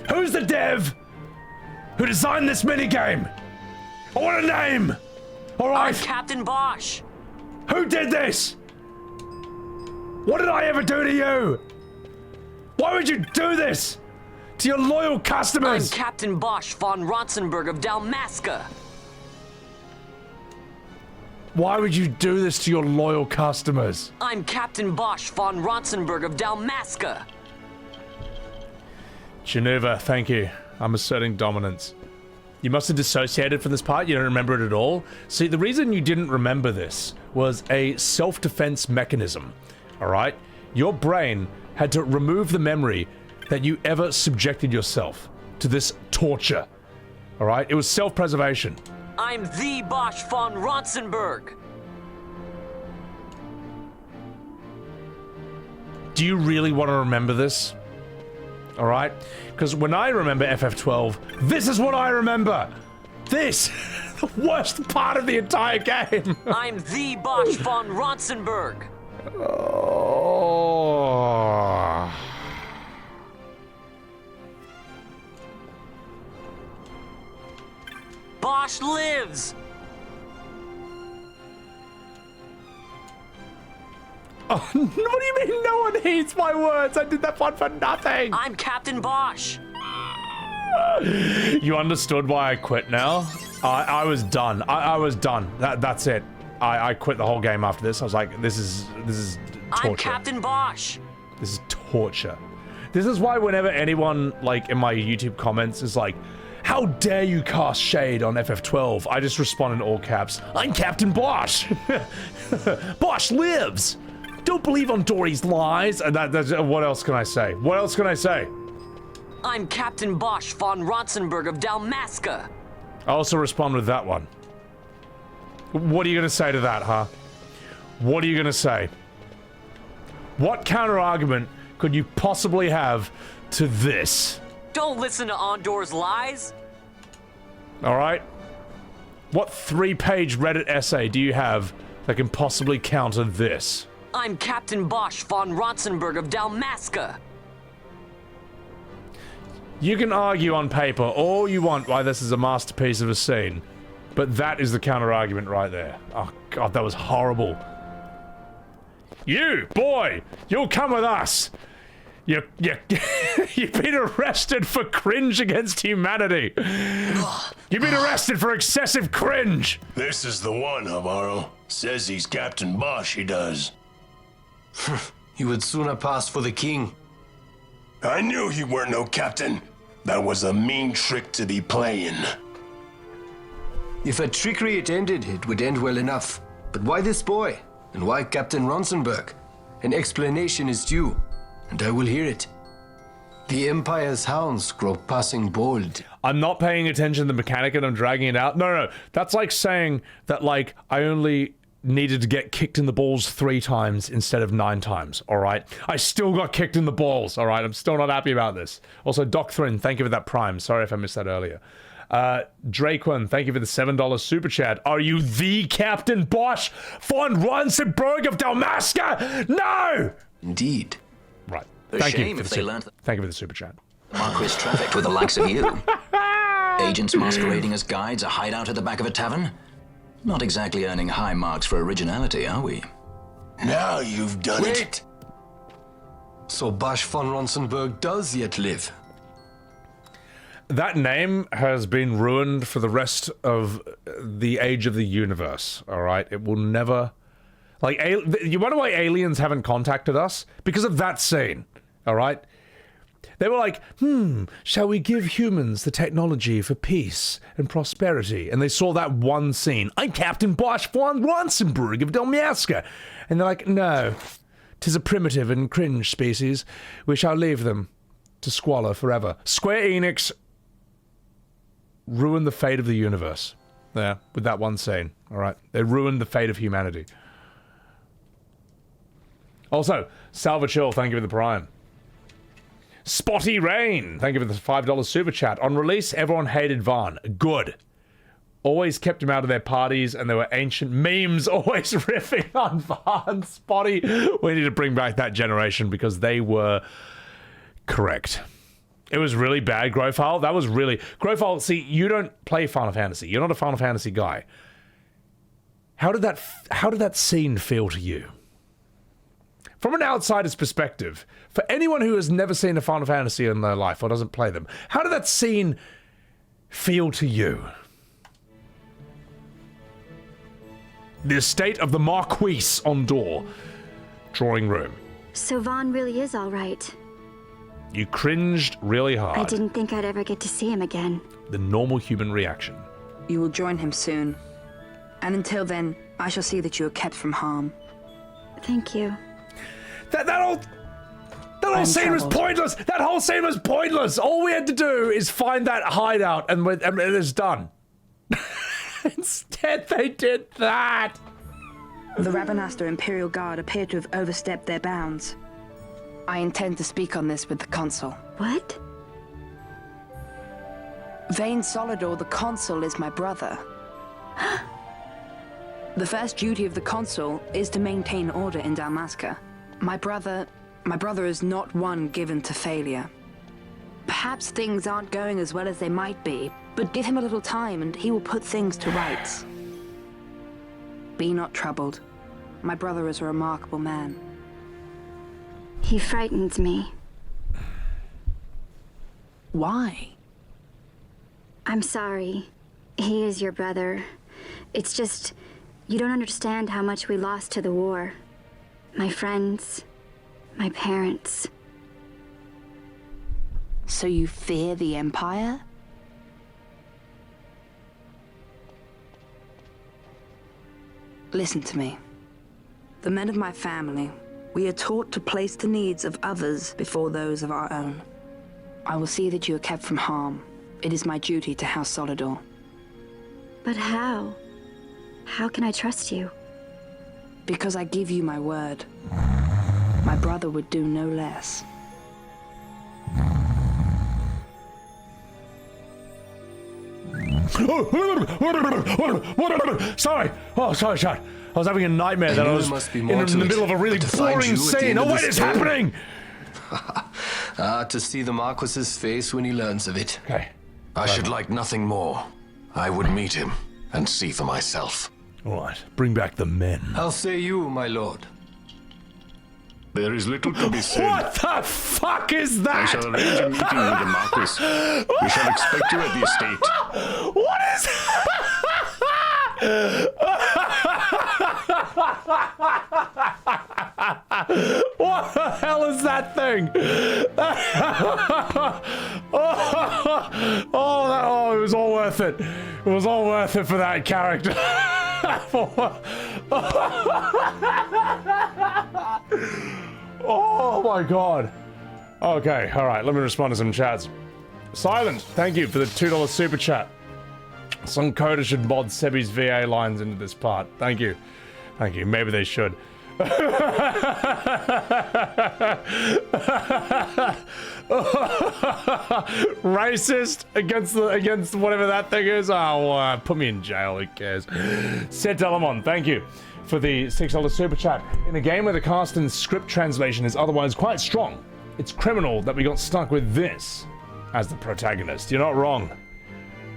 Who's the dev who designed this minigame? I want a name! Alright? I'm Captain Basch. Who did this? What did I ever do to you? Why would you do this? To your loyal customers? I'm Captain Basch von Ronsenberg of Dalmasca. Why would you do this to your loyal customers? I'm Captain Basch von Ronsenberg of Dalmasca. Geneva, thank you. I'm asserting dominance. You must have dissociated from this part, you don't remember it at all? See, the reason you didn't remember this was a self-defense mechanism, alright? Your brain had to remove the memory that you ever subjected yourself to this torture, alright? It was self-preservation. I'm the Basch von Ronsenberg. Do you really want to remember this? Alright? Because when I remember FF12, this is what I remember! This! The worst part of the entire game! I'm the Basch von Ronsenberg. Oh. Basch lives! Oh, what do you mean no one heeds my words? I did that one for nothing! I'm Captain Basch! You understood why I quit now? I was done. I was done. That's it. I quit the whole game after this. I was like, this is torture. I'm Captain Basch! This is torture. This is why whenever anyone, like, in my YouTube comments is like, how dare you cast shade on FF12? I just respond in all caps, I'm Captain Basch! Basch lives! Don't believe on Dory's lies! And that's, what else can I say? What else can I say? I'm Captain Basch von Ronsenberg of Dalmasca. I also respond with that one. What are you gonna say to that, huh? What are you gonna say? What counter-argument could you possibly have to this? Don't listen to Ondor's lies. Alright? What 3-page Reddit essay do you have that can possibly counter this? I'm Captain Basch von Ronsenberg of Dalmasca. You can argue on paper all you want why this is a masterpiece of a scene, but that is the counter-argument right there. Oh god, that was horrible. You, boy, you'll come with us. You've been arrested for cringe against humanity. You've been arrested for excessive cringe. This is the one, Amaro. Says he's Captain Basch, he does. He would sooner pass for the king. I knew he weren't no captain. That was a mean trick to be playing. If a trickery it ended, it would end well enough. But why this boy? And why Captain Ronsenberg? An explanation is due, and I will hear it. The Empire's hounds grow passing bold. I'm not paying attention to the mechanic and I'm dragging it out. No. That's like saying that, like, I only needed to get kicked in the balls 3 times instead of 9 times, alright? I still got kicked in the balls, alright? I'm still not happy about this. Also, Doc Thrin, thank you for that prime. Sorry if I missed that earlier. Draquan, thank you for the $7 super chat. Are you the Captain Basch von Ronsenberg of Dalmasca? No! Indeed. Right. A shame if they learned that Thank you for the super chat. the Marquis trafficked with the likes of you. Agents masquerading as guides, a hideout at the back of a tavern? Not exactly earning high marks for originality, are we? Now you've done it. So Basch von Ronsenberg does yet live. That name has been ruined for the rest of the age of the universe, alright? It will never... Like, you wonder why aliens haven't contacted us? Because of that scene, alright? They were like, shall we give humans the technology for peace and prosperity? And they saw that one scene. I'm Captain Basch von Ronsenberg of Dalmasca. And they're like, no, 'tis a primitive and cringe species. We shall leave them to squalor forever. Square Enix ruined the fate of the universe. Yeah, with that one scene, alright? They ruined the fate of humanity. Also, Salvachill, thank you for the prime. Spotty Rain, thank you for the $5 super chat. On release, everyone hated Vaan. Good. Always kept him out of their parties, and there were ancient memes always riffing on Vaan. Spotty, we need to bring back that generation because they were correct. It was really bad, Grofile. That was really... Grofile, see, you don't play Final Fantasy. You're not a Final Fantasy guy. How did that scene feel to you? From an outsider's perspective, for anyone who has never seen a Final Fantasy in their life or doesn't play them, how did that scene feel to you? The estate of the Marquis on door. Drawing room. So Vaan really is all right. You cringed really hard. I didn't think I'd ever get to see him again. The normal human reaction. You will join him soon. And until then, I shall see that you are kept from harm. Thank you. That whole scene was pointless. That whole scene was pointless. All we had to do is find that hideout and it is done. Instead, they did that. The Rabanastre Imperial Guard appear to have overstepped their bounds. I intend to speak on this with the consul. What? Vane Solidor, the consul, is my brother. The first duty of the consul is to maintain order in Dalmasca. My brother is not one given to failure. Perhaps things aren't going as well as they might be, but give him a little time and he will put things to rights. Be not troubled. My brother is a remarkable man. He frightens me. Why? I'm sorry. He is your brother. It's just, you don't understand how much we lost to the war. My friends, my parents. So you fear the Empire? Listen to me. The men of my family, we are taught to place the needs of others before those of our own. I will see that you are kept from harm. It is my duty to House Solidor. But how? How can I trust you? Because I give you my word. My brother would do no less. Sorry. Oh, sorry, Chad. I was having a nightmare that I was in the middle of a really boring scene. Oh, what is happening? To see the Marquis's face when he learns of it. Okay. I should like nothing more. I would meet him and see for myself. All right. Bring back the men. How say you, my lord? There is little to be said. What the fuck is that? I shall arrange a meeting with the Marquis. We shall expect you at the estate. What is What the hell is that thing? Oh, it was all worth it. It was all worth it for that character. Oh my god. Okay, alright, let me respond to some chats. Silent, thank you for the $2 super chat. Some coder should mod Sebby's VA lines into this part. Thank you. Thank you. Maybe they should. Racist against whatever that thing is. Oh, put me in jail. Who cares? Said Delamon, thank you for the $6 super chat. In a game where the cast and script translation is otherwise quite strong, it's criminal that we got stuck with this as the protagonist. You're not wrong.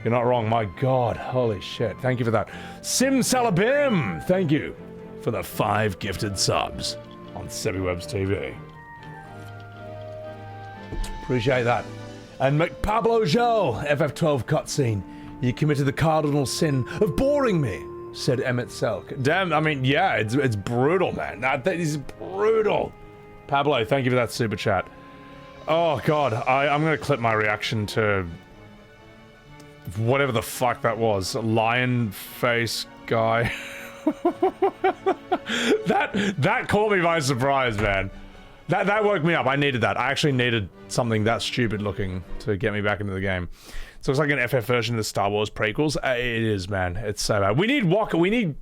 You're not wrong. My God, holy shit! Thank you for that. Sim Salabim, thank you for the 5 gifted subs on Sebbywebz TV. Appreciate that. And McPablo Joe, FF12 cutscene. You committed the cardinal sin of boring me, said Emmett Selk. Damn, I mean, yeah, it's brutal, man. That is brutal. Pablo, thank you for that super chat. Oh, God, I'm going to clip my reaction to whatever the fuck that was. Lion face guy. that caught me by surprise, man. That woke me up. I needed that. I actually needed something that stupid looking to get me back into the game. So it's like an FF version of the Star Wars prequels. It is, man. It's so bad. We need Walker. We need...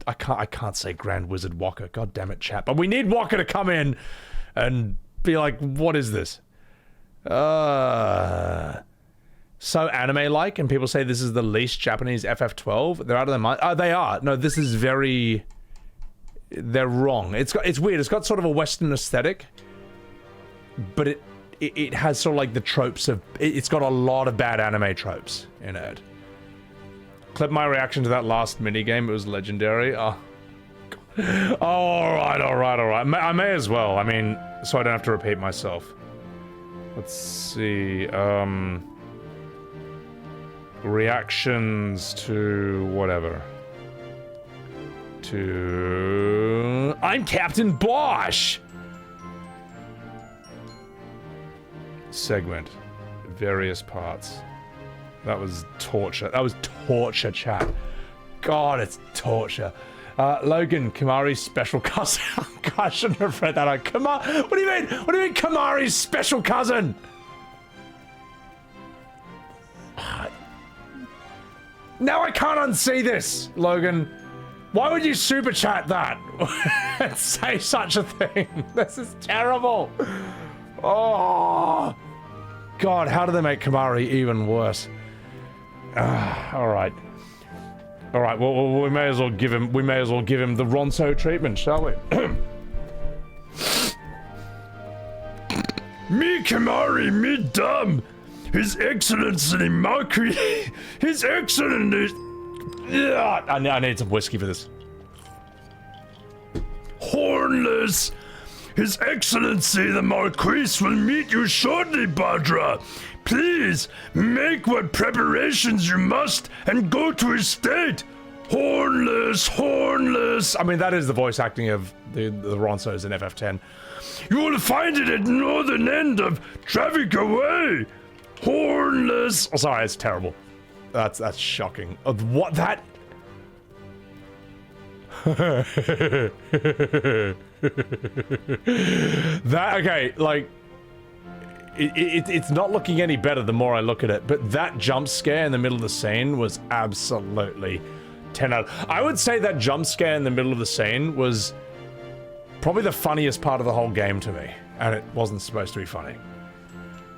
I can't say Grand Wizard Walker. God damn it, chat. But we need Walker to come in and be like, what is this? So anime-like, and people say this is the least Japanese FF12. They're out of their mind. Oh, they are. No, this is very... They're wrong. It's weird. It's got sort of a Western aesthetic, but it has sort of like the tropes of... It's got a lot of bad anime tropes in it. Clip my reaction to that last minigame. It was legendary. Oh, alright. I may as well. I mean, so I don't have to repeat myself. Let's see. Reactions to whatever. To... I'm Captain Basch! Segment. Various parts. That was torture. That was torture, chat. God, it's torture. Logan, Kamari's special cousin. God, I shouldn't have read that out. What do you mean? What do you mean Kamari's special cousin? Now I can't unsee this, Logan. Why would you super chat that and say such a thing? This is terrible. Oh, God, how do they make Kamari even worse? All right. Well, we may as well give him. We may as well give him the Ronso treatment, shall we? Me Kamari, me dumb. His Excellency Marquis. His Excellency. Yeah, I need some whiskey for this. Hornless. His Excellency the Marquis will meet you shortly, Badra. Please, make what preparations you must and go to his state. Hornless, hornless. I mean, that is the voice acting of the Ronsos in FF10. You will find it at northern end of Traffic Away. Hornless. Oh, sorry, it's terrible. That's shocking. What that? That, okay, like, it's not looking any better the more I look at it, but that jump scare in the middle of the scene was absolutely 10 out. I would say that jump scare in the middle of the scene was probably the funniest part of the whole game to me, and it wasn't supposed to be funny.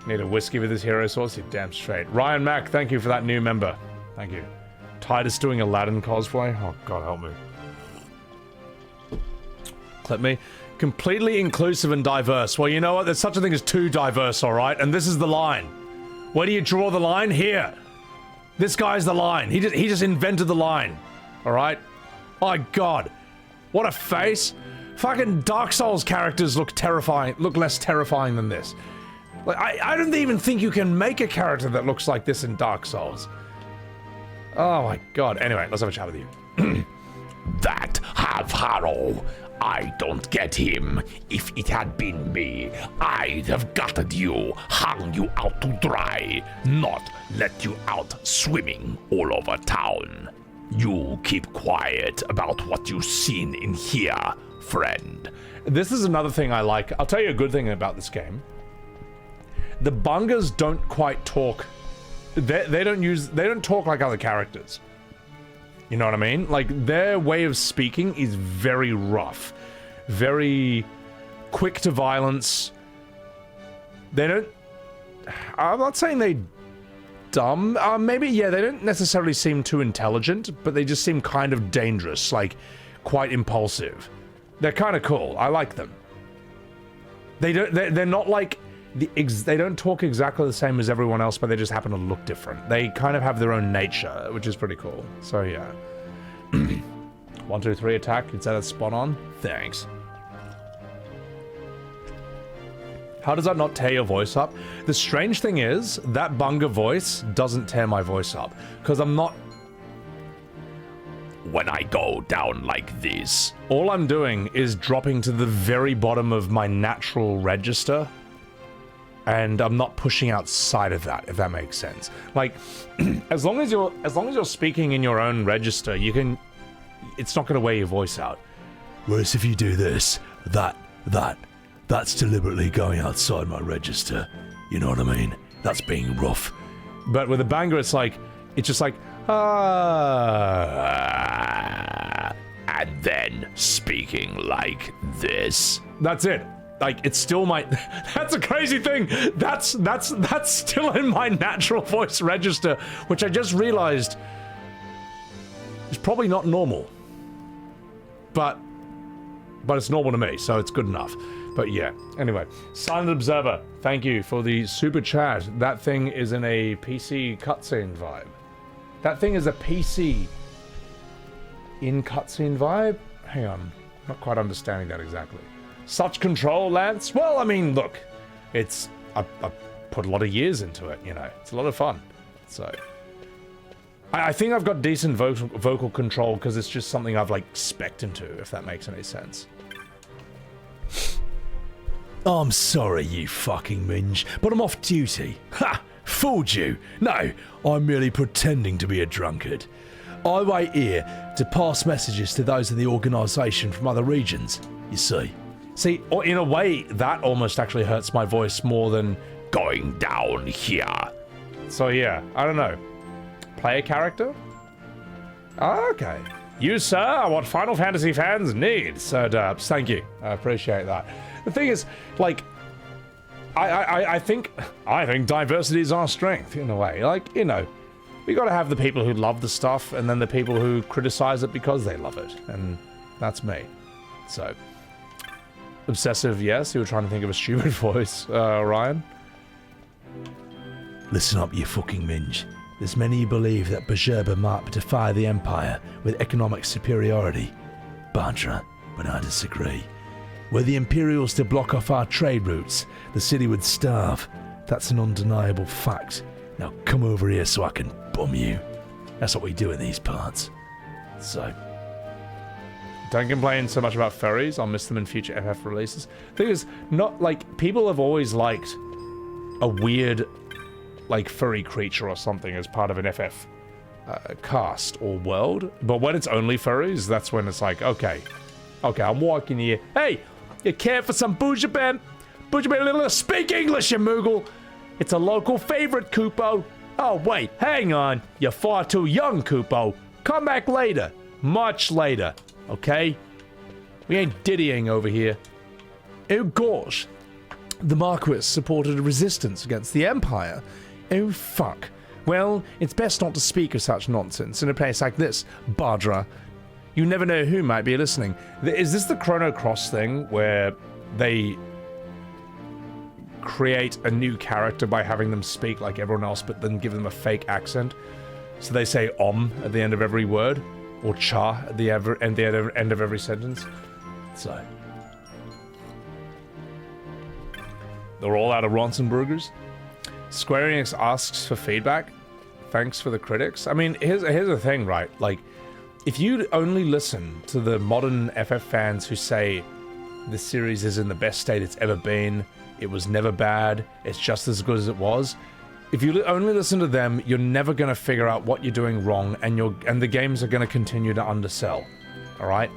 Need a whiskey with his hero sauce? You're damn straight. Ryan Mack, thank you for that new member. Thank you. Titus doing Aladdin cosplay? Oh, God help me. Clip me. Completely inclusive and diverse. Well, you know what? There's such a thing as too diverse, alright? And this is the line. Where do you draw the line? Here. This guy's the line. He just invented the line. Alright? My God. What a face. Fucking Dark Souls characters look terrifying, look less terrifying than this. Like, I don't even think you can make a character that looks like this in Dark Souls. Oh my god. Anyway, let's have a chat with you. That Havharo. I don't get him. If it had been me, I'd have gutted you, hung you out to dry, not let you out swimming all over town. You keep quiet about what you've seen in here, friend. This is another thing I like. I'll tell you a good thing about this game. The bangaas don't quite talk. They don't talk like other characters. You know what I mean? Like, their way of speaking is very rough. Very quick to violence. They don't... I'm not saying they dumb. Maybe, yeah, they don't necessarily seem too intelligent, but they just seem kind of dangerous, like, quite impulsive. They're kind of cool. I like them. They're not like... They don't talk exactly the same as everyone else, but they just happen to look different. They kind of have their own nature, which is pretty cool. So yeah. 1, 2, 3 attack. You'd say that's spot on. Thanks. How does that not tear your voice up? The strange thing is, that banga voice doesn't tear my voice up. Because I'm not... When I go down like this... All I'm doing is dropping to the very bottom of my natural register. And I'm not pushing outside of that, if that makes sense. Like, as long as you're speaking in your own register, you can... It's not going to wear your voice out. Whereas if you do this, that's deliberately going outside my register. You know what I mean? That's being rough. But with a banga, it's just like, and then speaking like this. That's it. Like, it's still my... That's a crazy thing. That's still in my natural voice register, which I just realized is probably not normal. But it's normal to me, so it's good enough. But yeah, anyway. Silent Observer, thank you for the super chat. That thing is in a PC cutscene vibe. That thing is a PC in cutscene vibe? Hang on. Not quite understanding that exactly. Such control, Lance? Well, I mean, look. It's... I put a lot of years into it, you know. It's a lot of fun. So... I think I've got decent vocal control because it's just something I've, like, specced into, if that makes any sense. I'm sorry, you fucking minge, but I'm off duty. Ha! Fooled you. No, I'm merely pretending to be a drunkard. I wait here to pass messages to those in the organisation from other regions, you see. See, in a way, that almost actually hurts my voice more than going down here. So yeah, I don't know. Play a character? Okay. You, sir, are what Final Fantasy fans need, Sir Derbs. Thank you. I appreciate that. The thing is, like, I think diversity is our strength, in a way. Like, you know, we gotta have the people who love the stuff, and then the people who criticize it because they love it. And that's me. So... Obsessive, yes. You were trying to think of a stupid voice, Ryan. Listen up, you fucking minge. There's many who believe that Bhujerba might defy the Empire with economic superiority. Banter, but I disagree. Were the Imperials to block off our trade routes, the city would starve. That's an undeniable fact. Now come over here so I can bum you. That's what we do in these parts. So... Don't complain so much about furries. I'll miss them in future FF releases. Thing is, not like people have always liked a weird, like furry creature or something as part of an FF cast or world. But when it's only furries, that's when it's like, okay, I'm walking here. Hey, you care for some Bhujerba? Bhujerba, speak English, you Moogle. It's a local favorite, Kupo. Oh wait, hang on. You're far too young, Kupo. Come back later, much later. Okay? We ain't diddying over here. Oh gosh. The Marquis supported a resistance against the Empire. Oh fuck. Well, it's best not to speak of such nonsense in a place like this, Badra. You never know who might be listening. Is this the Chrono Cross thing where they create a new character by having them speak like everyone else but then give them a fake accent? So they say at the end of every word? Or cha at the end of every sentence. So, They're all out of Ronson burgers. Square Enix asks for feedback. Thanks for the critics. I mean, here's the thing, right? Like, if you only listen to the modern FF fans who say the series is in the best state it's ever been, it was never bad, it's just as good as it was. If you only listen to them, you're never going to figure out what you're doing wrong, and the games are going to continue to undersell. All right?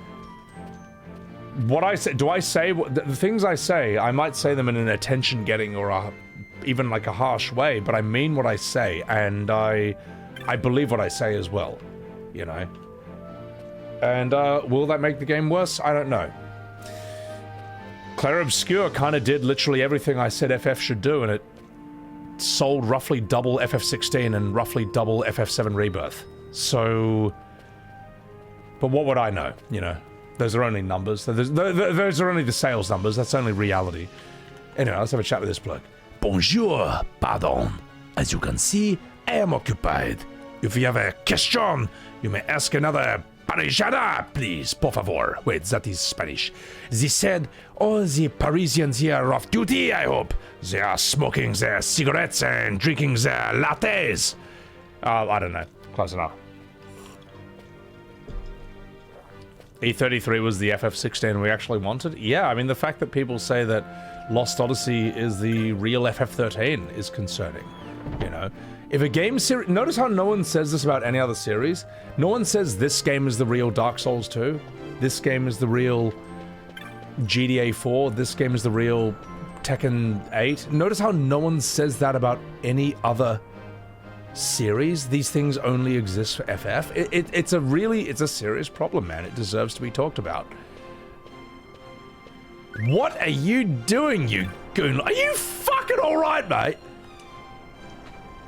What I say, the things I say, I might say them in an attention-getting or even like a harsh way, but I mean what I say, and I believe what I say as well, you know? And will that make the game worse? I don't know. Clair Obscur kind of did literally everything I said FF should do, and it sold roughly double FF16 and roughly double FF7 Rebirth. So, but what would I know, you know? Those are only numbers. Those are only the sales numbers. That's only reality. Anyway, let's have a chat with this bloke. Bonjour, pardon. As you can see, I am occupied. If you have a question, you may ask another parejada, please, por favor. Wait, that is Spanish. They said, all the Parisians here are off duty, I hope. They are smoking their cigarettes and drinking their lattes. I don't know. Close enough. E33 was the FF16 we actually wanted? Yeah, I mean, the fact that people say that Lost Odyssey is the real FF13 is concerning, you know? If a game series... Notice how no one says this about any other series? No one says this game is the real Dark Souls 2. This game is the real GDA 4. This game is the real Tekken 8. Notice how no one says that about any other series. These things only exist for FF. It's a serious problem, man. It deserves to be talked about. What are you doing, you goon? Are you fucking alright, mate?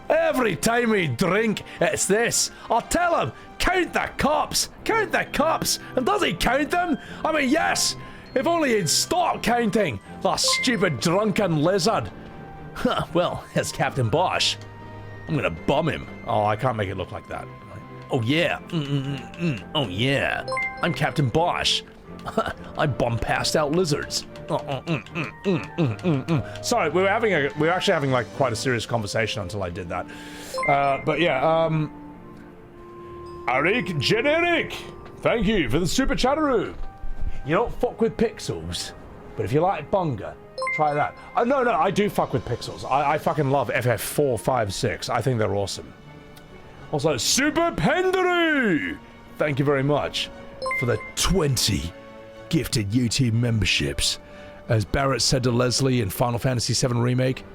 Every time we drink, it's this. I'll tell him, count the cops, count the cops. And does he count them? I mean, yes. If only he'd stop counting. That stupid drunken lizard. Huh, well, it's Captain Basch. I'm gonna bum him. Oh, I can't make it look like that. Oh yeah. Oh yeah. I'm Captain Basch. I bum passed out lizards. Sorry, we were actually having like quite a serious conversation until I did that. But yeah, Arik Generic, thank you for the super chatteroo. You don't fuck with pixels, but if you like bunga, try that. No, I do fuck with pixels. I fucking love FF4, 5, 6. I think they're awesome. Also, Super Penderoo! Thank you very much for the 20 gifted YouTube memberships. As Barrett said to Leslie in Final Fantasy VII Remake,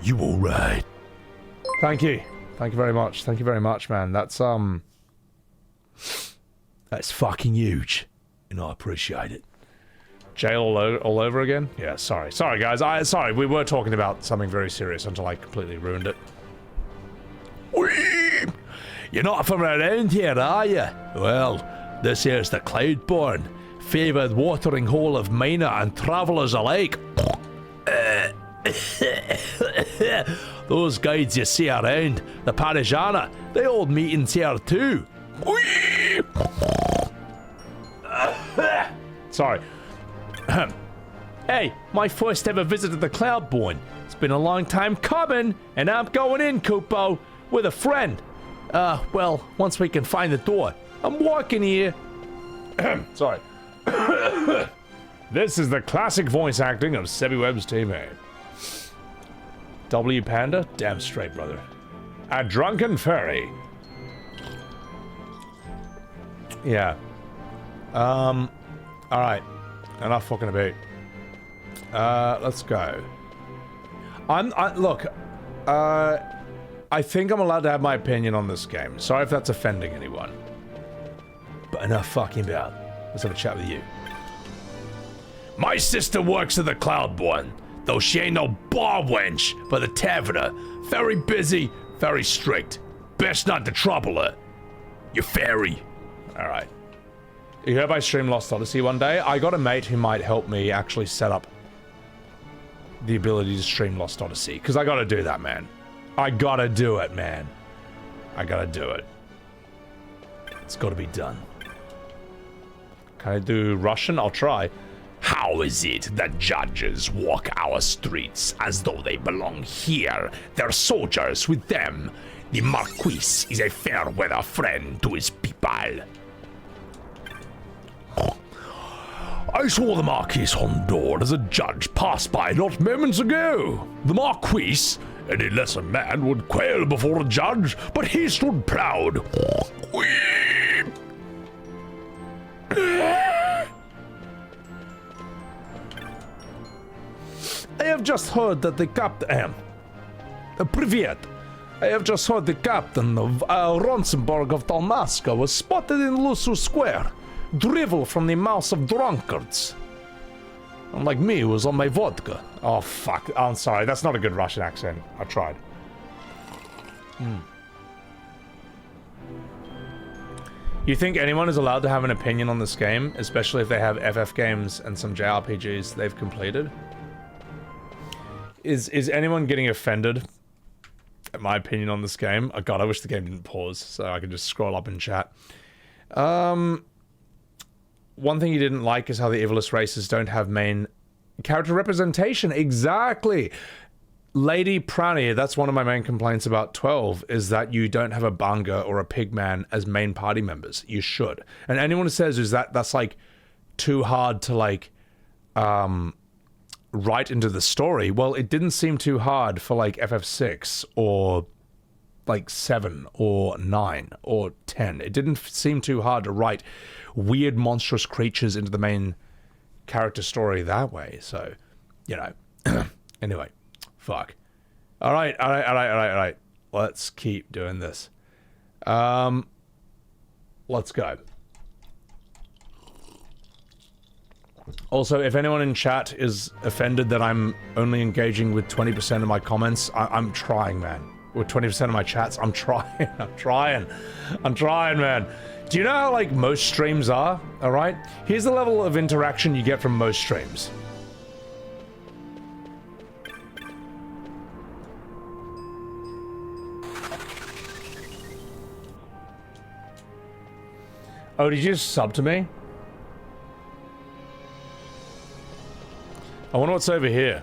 you alright? Thank you. Thank you very much. Thank you very much, man. That's fucking huge. And I appreciate it. Jail all over again? Yeah, sorry. Sorry, guys. Sorry, we were talking about something very serious until I completely ruined it. You're not from around here, are you? Well, this here's the Cloudborn, favoured watering hole of miner and travellers alike. Those guides you see around, the Parisiana, they hold meetings here too. Sorry. Hey, my first ever visit to the Cloudborn. It's been a long time coming, and I'm going in, Kupo, with a friend. Well, once we can find the door. I'm walking here. Sorry. This is the classic voice acting of Sebbywebz teammate. W Panda? Damn straight, brother. A drunken fairy. Yeah. Alright. Enough fucking about. Let's go. Look, I think I'm allowed to have my opinion on this game. Sorry if that's offending anyone. But enough fucking about. Let's have a chat with you. My sister works at the Cloudborn, though she ain't no bar wench for the tavern. Very busy, very strict. Best not to trouble her. You fairy. Alright. You hope I stream Lost Odyssey one day? I got a mate who might help me actually set up the ability to stream Lost Odyssey. Because I gotta do that, man. I gotta do it, man. I gotta do it. It's gotta be done. Can I do Russian? I'll try. How is it that judges walk our streets as though they belong here? They're soldiers with them. The Marquis is a fair weather friend to his people. I saw the Marquis on board as a judge pass by not moments ago. The Marquis, any lesser man, would quail before a judge, but he stood proud. I have just heard that the captain... Privyet. I have just heard the captain of Ronsenburg of Dalmasca was spotted in Lhusu Square. Drivel from the mouths of drunkards. Unlike me, who was on my vodka. Oh, fuck. I'm sorry. That's not a good Russian accent. I tried. You think anyone is allowed to have an opinion on this game, especially if they have FF games and some JRPGs they've completed? Is anyone getting offended at my opinion on this game? Oh god, I wish the game didn't pause so I could just scroll up in chat. One thing you didn't like is how the Ivalice races don't have main character representation. Exactly! Lady Prani, that's one of my main complaints about 12, is that you don't have a Banga or a Pigman as main party members. You should. And anyone who says is that's like too hard to like write into the story, well, it didn't seem too hard for like FF6 or like 7 or 9 or 10. It didn't seem too hard to write weird monstrous creatures into the main character story that way. So, you know. Anyway, fuck. All right. Let's keep doing this. Let's go. Also, if anyone in chat is offended that I'm only engaging with 20% of my comments, I'm trying, man. With 20% of my chats, I'm trying. I'm trying, man. Do you know how, like, most streams are? Alright? Here's the level of interaction you get from most streams. Oh, did you just sub to me? I wonder what's over here.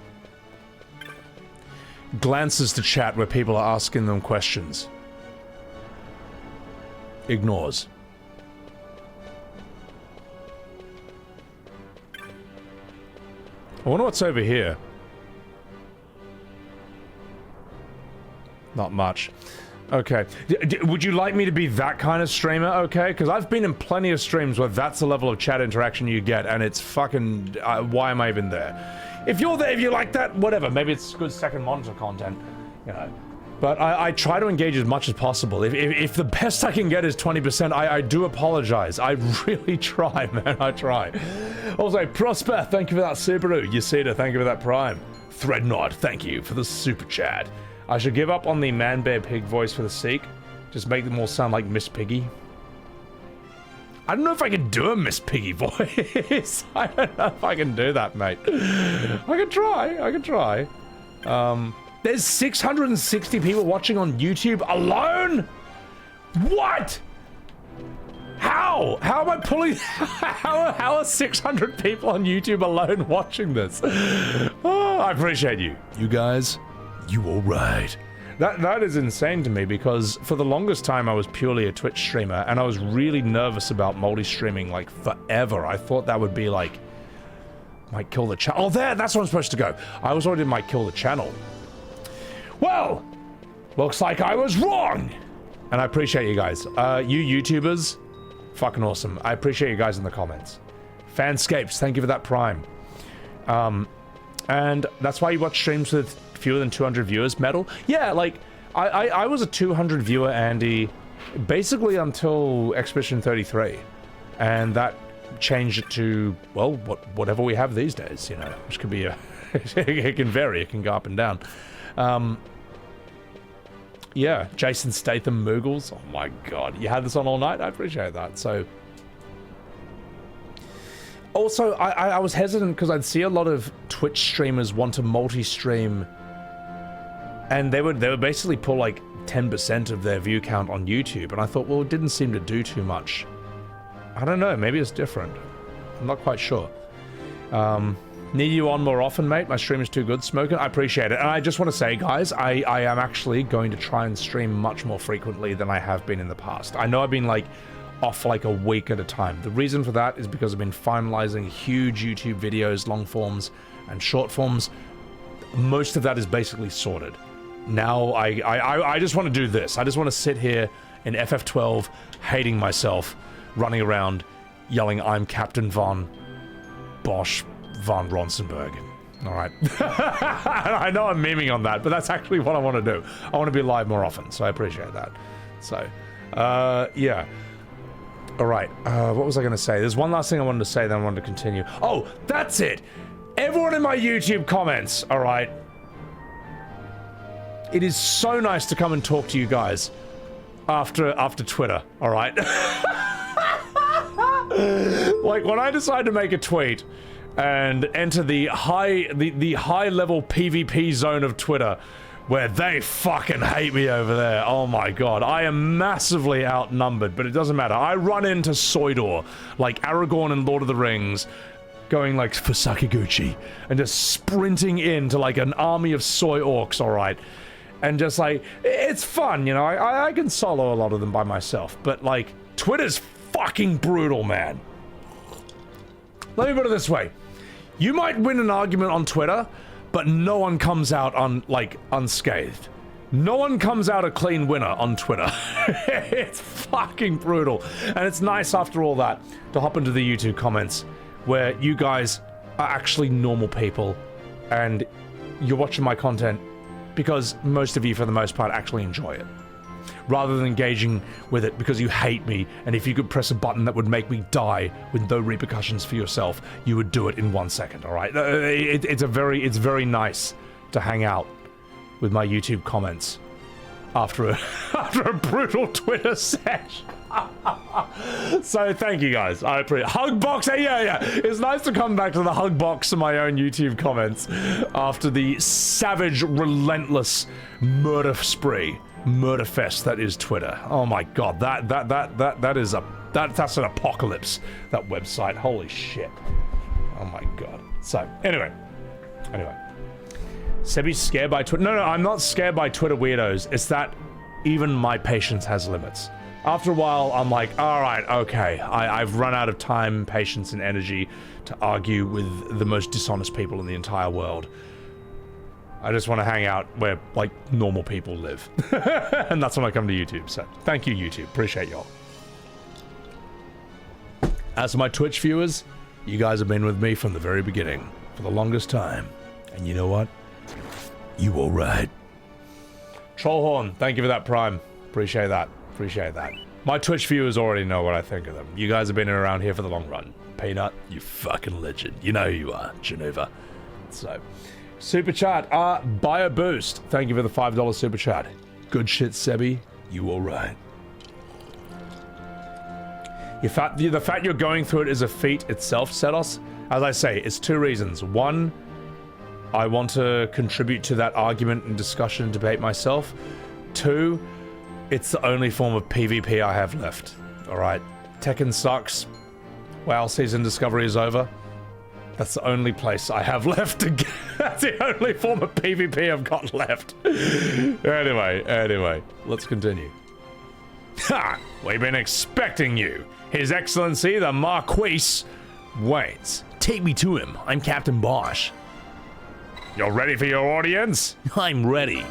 Glances to chat where people are asking them questions. Ignores. I wonder what's over here. Not much. Okay. Would you like me to be that kind of streamer, okay? Because I've been in plenty of streams where that's the level of chat interaction you get, and it's fucking... why am I even there? If you're there, if you like that, whatever. Maybe it's good second monitor content, you know. But I try to engage as much as possible. If the best I can get is 20%, I do apologize. I really try, man. I try. Also, Prosper, thank you for that Subaru. Yasida, thank you for that Prime. Threadnought, thank you for the super chat. I should give up on the man bear pig voice for the Seek. Just make them all sound like Miss Piggy. I don't know if I can do a Miss Piggy voice. I don't know if I can do that, mate. I can try. There's 660 people watching on YouTube alone? What? How? How am I pulling... How are 600 people on YouTube alone watching this? Oh, I appreciate you. You guys, you all right. That is insane to me because for the longest time I was purely a Twitch streamer and I was really nervous about multi-streaming like forever. I thought that would be like... might kill the channel. Oh, that's where I'm supposed to go. I was already might kill the channel. Well, looks like I was wrong. And I appreciate you guys. You YouTubers, fucking awesome. I appreciate you guys in the comments. Fanscapes, thank you for that Prime. And that's why you watch streams with fewer than 200 viewers, Metal? Yeah, like, I was a 200 viewer Andy basically until Expedition 33. And that changed it to, well, whatever we have these days, you know, which could be a... it can vary, it can go up and down. Yeah, Jason Statham Moogles. Oh my god, you had this on all night? I appreciate that. So, also, I was hesitant because I'd see a lot of Twitch streamers want to multi-stream, and they would basically pull like 10% of their view count on YouTube, and I thought, well, it didn't seem to do too much. I don't know, maybe it's different. I'm not quite sure. Need you on more often, mate. My stream is too good. Smoking, I appreciate it. And I just want to say, guys, I am actually going to try and stream much more frequently than I have been in the past. I know I've been like off for like a week at a time. The reason for that is because I've been finalizing huge YouTube videos, long forms and short forms. Most of that is basically sorted. Now I just want to do this. I just want to sit here in FF12, hating myself, running around, yelling, "I'm Captain Vaan Bosch Van Ronsenberg." All right. I know I'm memeing on that, but that's actually what I want to do. I want to be live more often, so I appreciate that. So, yeah. All right. What was I going to say? There's one last thing I wanted to say, then I wanted to continue. Oh, that's it. Everyone in my YouTube comments, all right. It is so nice to come and talk to you guys after Twitter, all right? Like, when I decide to make a tweet and enter the high level PvP zone of Twitter, where they fucking hate me over there. Oh my god, I am massively outnumbered, but it doesn't matter. I run into Soidor, like Aragorn in Lord of the Rings, going like for Sakaguchi, and just sprinting into like an army of soy orcs, alright? And just like, it's fun, you know, I can solo a lot of them by myself, but like, Twitter's fucking brutal, man. Let me put it this way. You might win an argument on Twitter, but no one comes out unscathed. No one comes out a clean winner on Twitter. It's fucking brutal. And it's nice after all that to hop into the YouTube comments where you guys are actually normal people and you're watching my content because most of you, for the most part, actually enjoy it. Rather than engaging with it because you hate me, and if you could press a button that would make me die with no repercussions for yourself, you would do it in 1 second, alright? It's very nice to hang out with my YouTube comments after a brutal Twitter sesh. So thank you guys, I appreciate it. Hugbox, yeah. It's nice to come back to the hugbox of my own YouTube comments after the savage, relentless murder spree. Murder fest that is Twitter. Oh my god, that's an apocalypse, that website. Holy shit. Oh my god. So anyway Sebby's scared by Twitter. No, I'm not scared by Twitter weirdos. It's that even my patience has limits. After a while, I'm like, all right, okay, I've run out of time, patience, and energy to argue with the most dishonest people in the entire world. I just want to hang out where, like, normal people live. And that's when I come to YouTube, so thank you, YouTube. Appreciate y'all. As for my Twitch viewers, you guys have been with me from the very beginning, for the longest time. And you know what? You all right. Trollhorn, thank you for that Prime. Appreciate that. Appreciate that. My Twitch viewers already know what I think of them. You guys have been around here for the long run. Peanut, you fucking legend. You know who you are, Geneva. So... Super chat, buy a boost. Thank you for the $5 super chat. Good shit, Sebby. You all right? The fact you're going through it is a feat itself, Sedos. As I say, it's two reasons. One, I want to contribute to that argument and discussion and debate myself. Two, it's the only form of PvP I have left. All right, Tekken sucks. WoW Season Discovery is over. That's the only place I have left to get. That's the only form of PvP I've got left. Anyway, let's continue. Ha! We've been expecting you. His Excellency, the Marquis, waits. Take me to him. I'm Captain Basch. You're ready for your audience? I'm ready.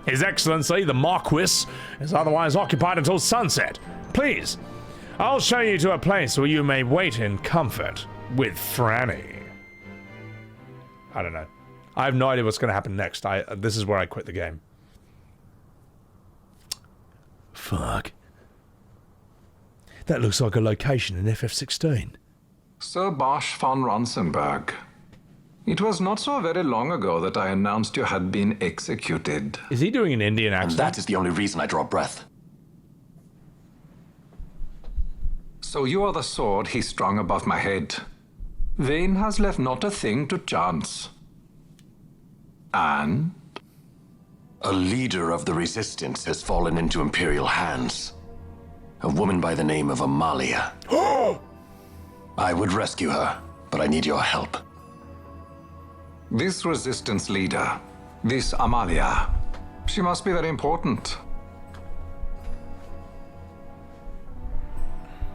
His Excellency, the Marquis, is otherwise occupied until sunset. Please, I'll show you to a place where you may wait in comfort. With Franny. I don't know. I have no idea what's going to happen next. This is where I quit the game. Fuck. That looks like a location in FF16. Sir Basch von Ronsenberg. It was not so very long ago that I announced you had been executed. Is he doing an Indian accent? And that is the only reason I draw breath. So you are the sword he strung above my head. Vaan has left not a thing to chance. And? A leader of the resistance has fallen into Imperial hands. A woman by the name of Amalia. I would rescue her, but I need your help. This resistance leader, this Amalia, she must be very important.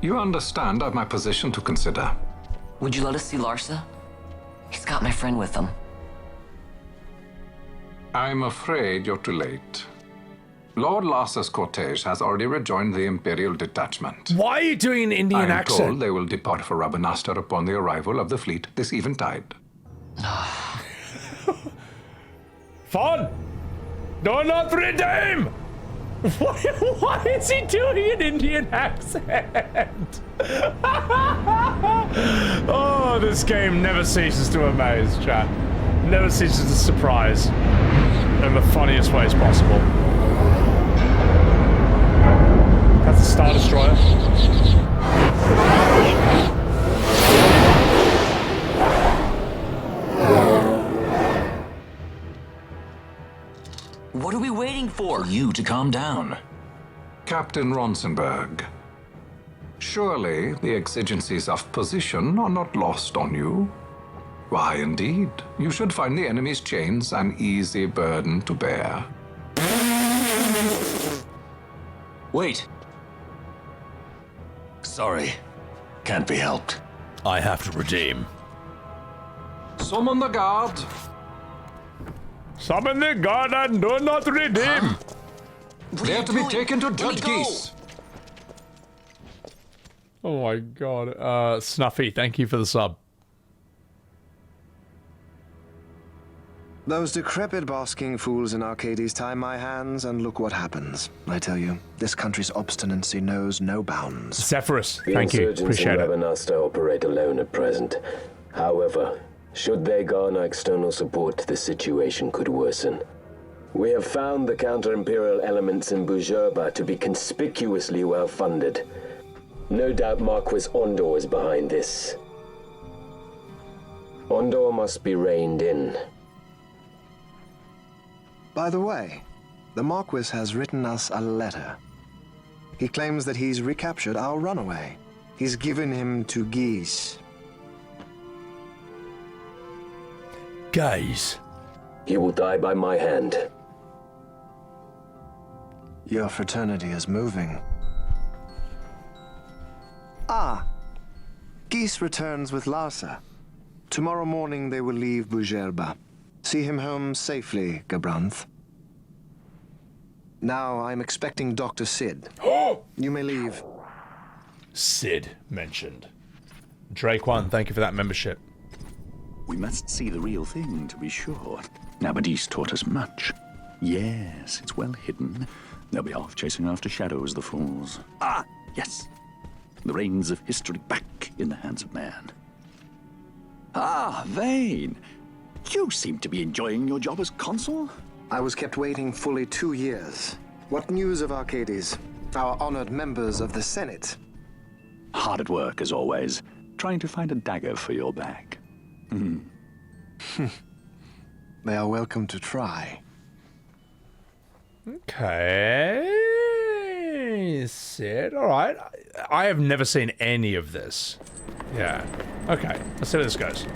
You understand I've my position to consider. Would you let us see Larsa? He's got my friend with him. I'm afraid you're too late. Lord Larsa's cortege has already rejoined the Imperial detachment. Why are you doing an Indian I'm accent? told they will depart for Rabanastre upon the arrival of the fleet this eventide. Vaan! Do not redeem! Why is he doing an Indian accent? Oh, this game never ceases to amaze, chat. Never ceases to surprise. In the funniest ways possible. That's a Star Destroyer. What are we waiting for? You to calm down. Captain Ronsenberg, surely the exigencies of position are not lost on you. Why, indeed, you should find the enemy's chains an easy burden to bear. Wait. Sorry. Can't be helped. I have to redeem. Summon the guard. Summon the guard and do not redeem. They are to be taken to Judge Geese. Oh my god. Snuffy, thank you for the sub. Those decrepit basking fools in Arcades tie my hands, and look what happens. I tell you, this country's obstinacy knows no bounds. Zephyrus, thank you. Appreciate it. The insurgents in Rabanastre operate alone at present. However, should they garner external support, the situation could worsen. We have found the counter-imperial elements in Bhujerba to be conspicuously well-funded. No doubt Marquis Ondor is behind this. Ondor must be reined in. By the way, the Marquis has written us a letter. He claims that he's recaptured our runaway. He's given him to Geese. Guys. He will die by my hand. Your fraternity is moving. Ah! Geese returns with Larsa. Tomorrow morning they will leave Bhujerba. See him home safely, Gabranth. Now I'm expecting Dr. Sid. You may leave. Sid mentioned. Drake1, thank you for that membership. We must see the real thing, to be sure. Nabadis taught us much. Yes, it's well hidden. They'll be off chasing after shadows, the fools. Ah, yes. The reins of history back in the hands of man. Ah, Vane. You seem to be enjoying your job as consul? I was kept waiting fully 2 years. What news of Arcades? Our honored members of the Senate? Hard at work, as always. Trying to find a dagger for your back. They are welcome to try. Okay. Sid, alright. I have never seen any of this. Yeah. Okay, let's see how this goes.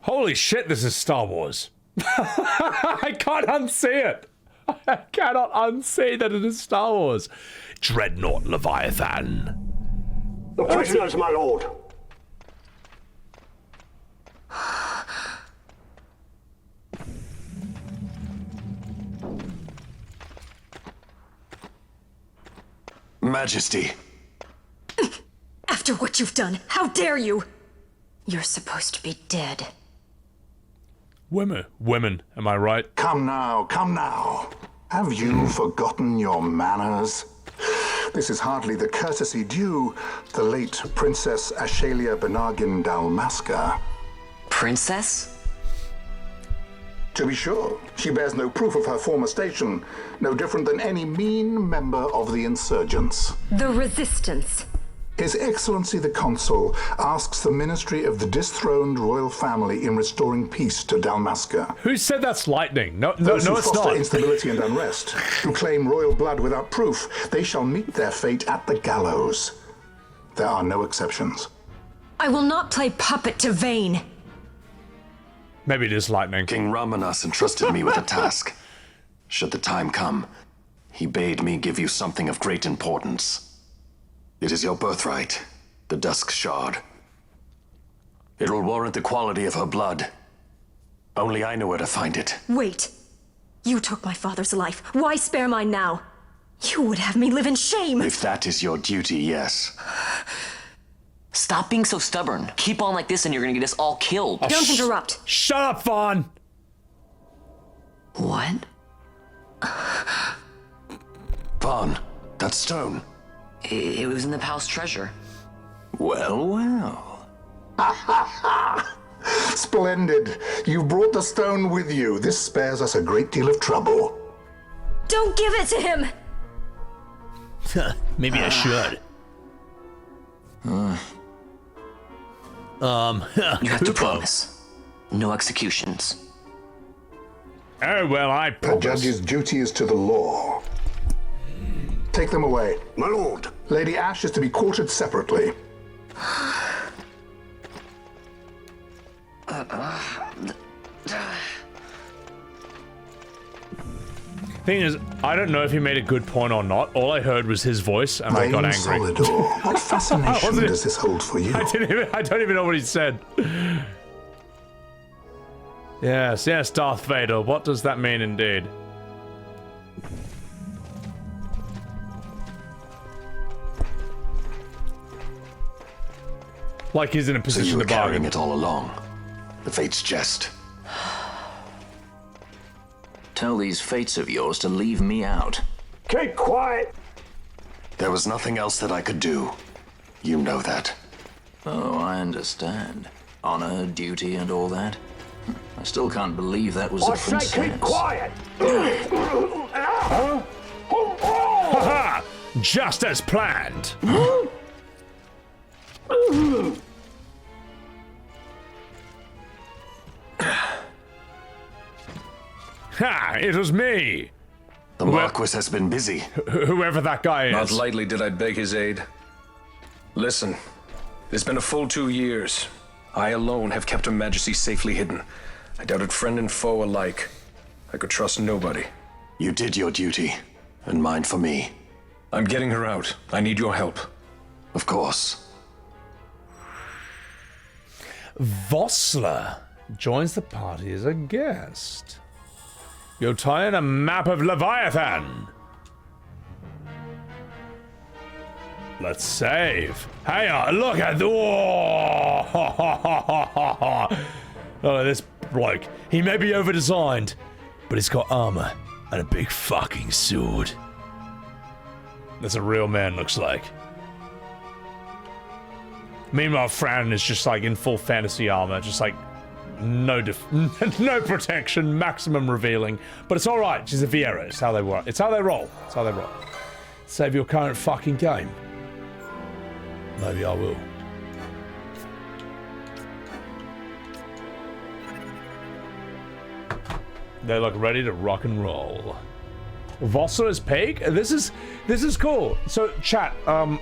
Holy shit, this is Star Wars. I can't unsee it. I cannot unsee that it is Star Wars. Dreadnought Leviathan. The prisoners, my lord. Majesty. After what you've done, how dare you? You're supposed to be dead. Women, am I right? Come now, come now. Have you forgotten your manners? This is hardly the courtesy due the late Princess Ashelia Benagin Dalmasca. Princess? To be sure, she bears no proof of her former station, no different than any mean member of the insurgents. The Resistance. His Excellency the Consul asks the Ministry of the dethroned royal family in restoring peace to Dalmasca. Who said that's lightning? No, Those who it's foster not. instability and unrest, who claim royal blood without proof, they shall meet their fate at the gallows. There are no exceptions. I will not play puppet to Vaan. Maybe it is lightning. King Rabanastre entrusted me with a task. Should the time come, he bade me give you something of great importance. It is your birthright, the Dusk Shard. It will warrant the quality of her blood. Only I know where to find it. Wait. You took my father's life. Why spare mine now? You would have me live in shame. If that is your duty, yes. Stop being so stubborn. Keep on like this and you're gonna get us all killed. Don't interrupt. Shut up, Vaan! What? Vaan, that stone. It was in the palace treasure. Well, well. Splendid. You've brought the stone with you. This spares us a great deal of trouble. Don't give it to him! Maybe I should. You have to promise. No executions. Oh, well, I The promise. judge's duty is to the law. Take them away. My lord. Lady Ashe is to be quartered separately. Thing is, I don't know if he made a good point or not. All I heard was his voice, and I got angry. Solidor. What fascination does this hold for you? I don't even know what he said. Yes, Darth Vader. What does that mean, indeed? Like he's in a position so you were to bargain. carrying it all along. The fate's jest. Tell these fates of yours to leave me out. Keep quiet. There was nothing else that I could do. You know that. Oh, I understand. Honor, duty, and all that. I still can't believe that was a princess. Say keep quiet. Haha! Just as planned. Ha! It was me! The Marquis has been busy. Whoever that guy is. Not lightly did I beg his aid. Listen, it's been a full 2 years. I alone have kept Her Majesty safely hidden. I doubted friend and foe alike. I could trust nobody. You did your duty, and mine for me. I'm getting her out. I need your help. Of course. Vossler joins the party as a guest. You'll tie in a map of Leviathan. Let's save. Hang on, look at the... Oh, this bloke. He may be over-designed, but he's got armor and a big fucking sword. That's a real man, looks like. Meanwhile, Fran is just like in full fantasy armor, just like no no protection, maximum revealing. But it's all right. She's a Viera. It's how they work. It's how they roll. It's how they roll. Save your current fucking game. Maybe I will. They look ready to rock and roll. Vossler's Pig? This is cool. So chat, I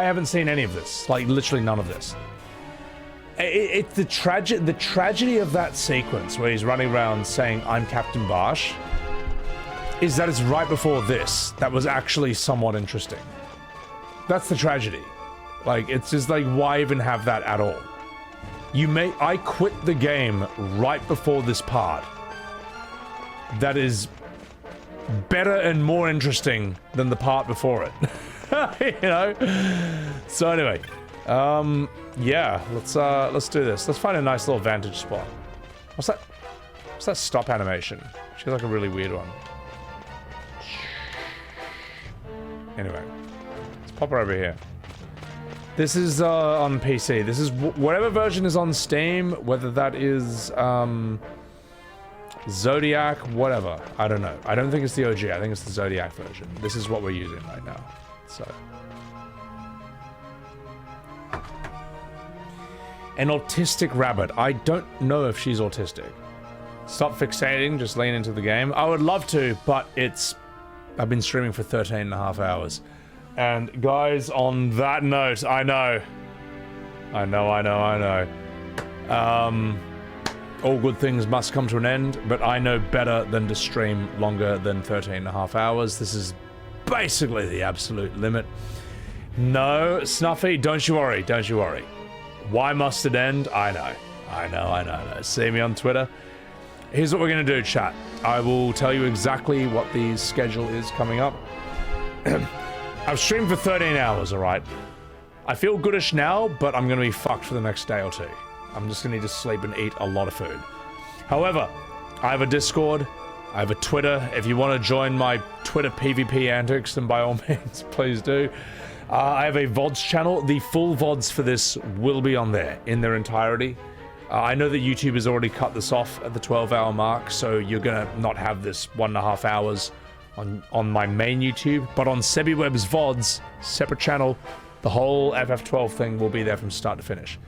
haven't seen any of this. Like literally none of this. It's the tragedy of that sequence where he's running around saying I'm Captain Basch is that it's right before this that was actually somewhat interesting. That's the tragedy. Like it's just like why even have that at all? I quit the game right before this part. That is better and more interesting than the part before it. You know? So anyway, yeah, let's do this. Let's find a nice little vantage spot. What's that? What's that stop animation? She's like a really weird one. Anyway, let's pop her over here. This is on PC. This is whatever version is on Steam, whether that is Zodiac, whatever. I don't know. I don't think it's the OG. I think it's the Zodiac version. This is what we're using right now. So. An autistic rabbit. I don't know if she's autistic. Stop fixating, just lean into the game. I would love to, but I've been streaming for 13.5 hours. And guys, on that note, I know. All good things must come to an end, but I know better than to stream longer than 13.5 hours. This is basically the absolute limit. No, Snuffy, don't you worry. Why must it end? I know. See me on Twitter. Here's what we're gonna do, chat. I will tell you exactly what the schedule is coming up. I've streamed for 13 hours, alright? I feel goodish now, but I'm gonna be fucked for the next day or two. I'm just gonna need to sleep and eat a lot of food. However, I have a Discord, I have a Twitter. If you want to join my Twitter PvP antics, then by all means, please do. I have a VODS channel. The full VODs for this will be on there in their entirety. I know that YouTube has already cut this off at the 12-hour mark, so you're gonna not have this 1.5 hours on my main YouTube, but on Sebbywebz VODs, separate channel, the whole FF12 thing will be there from start to finish.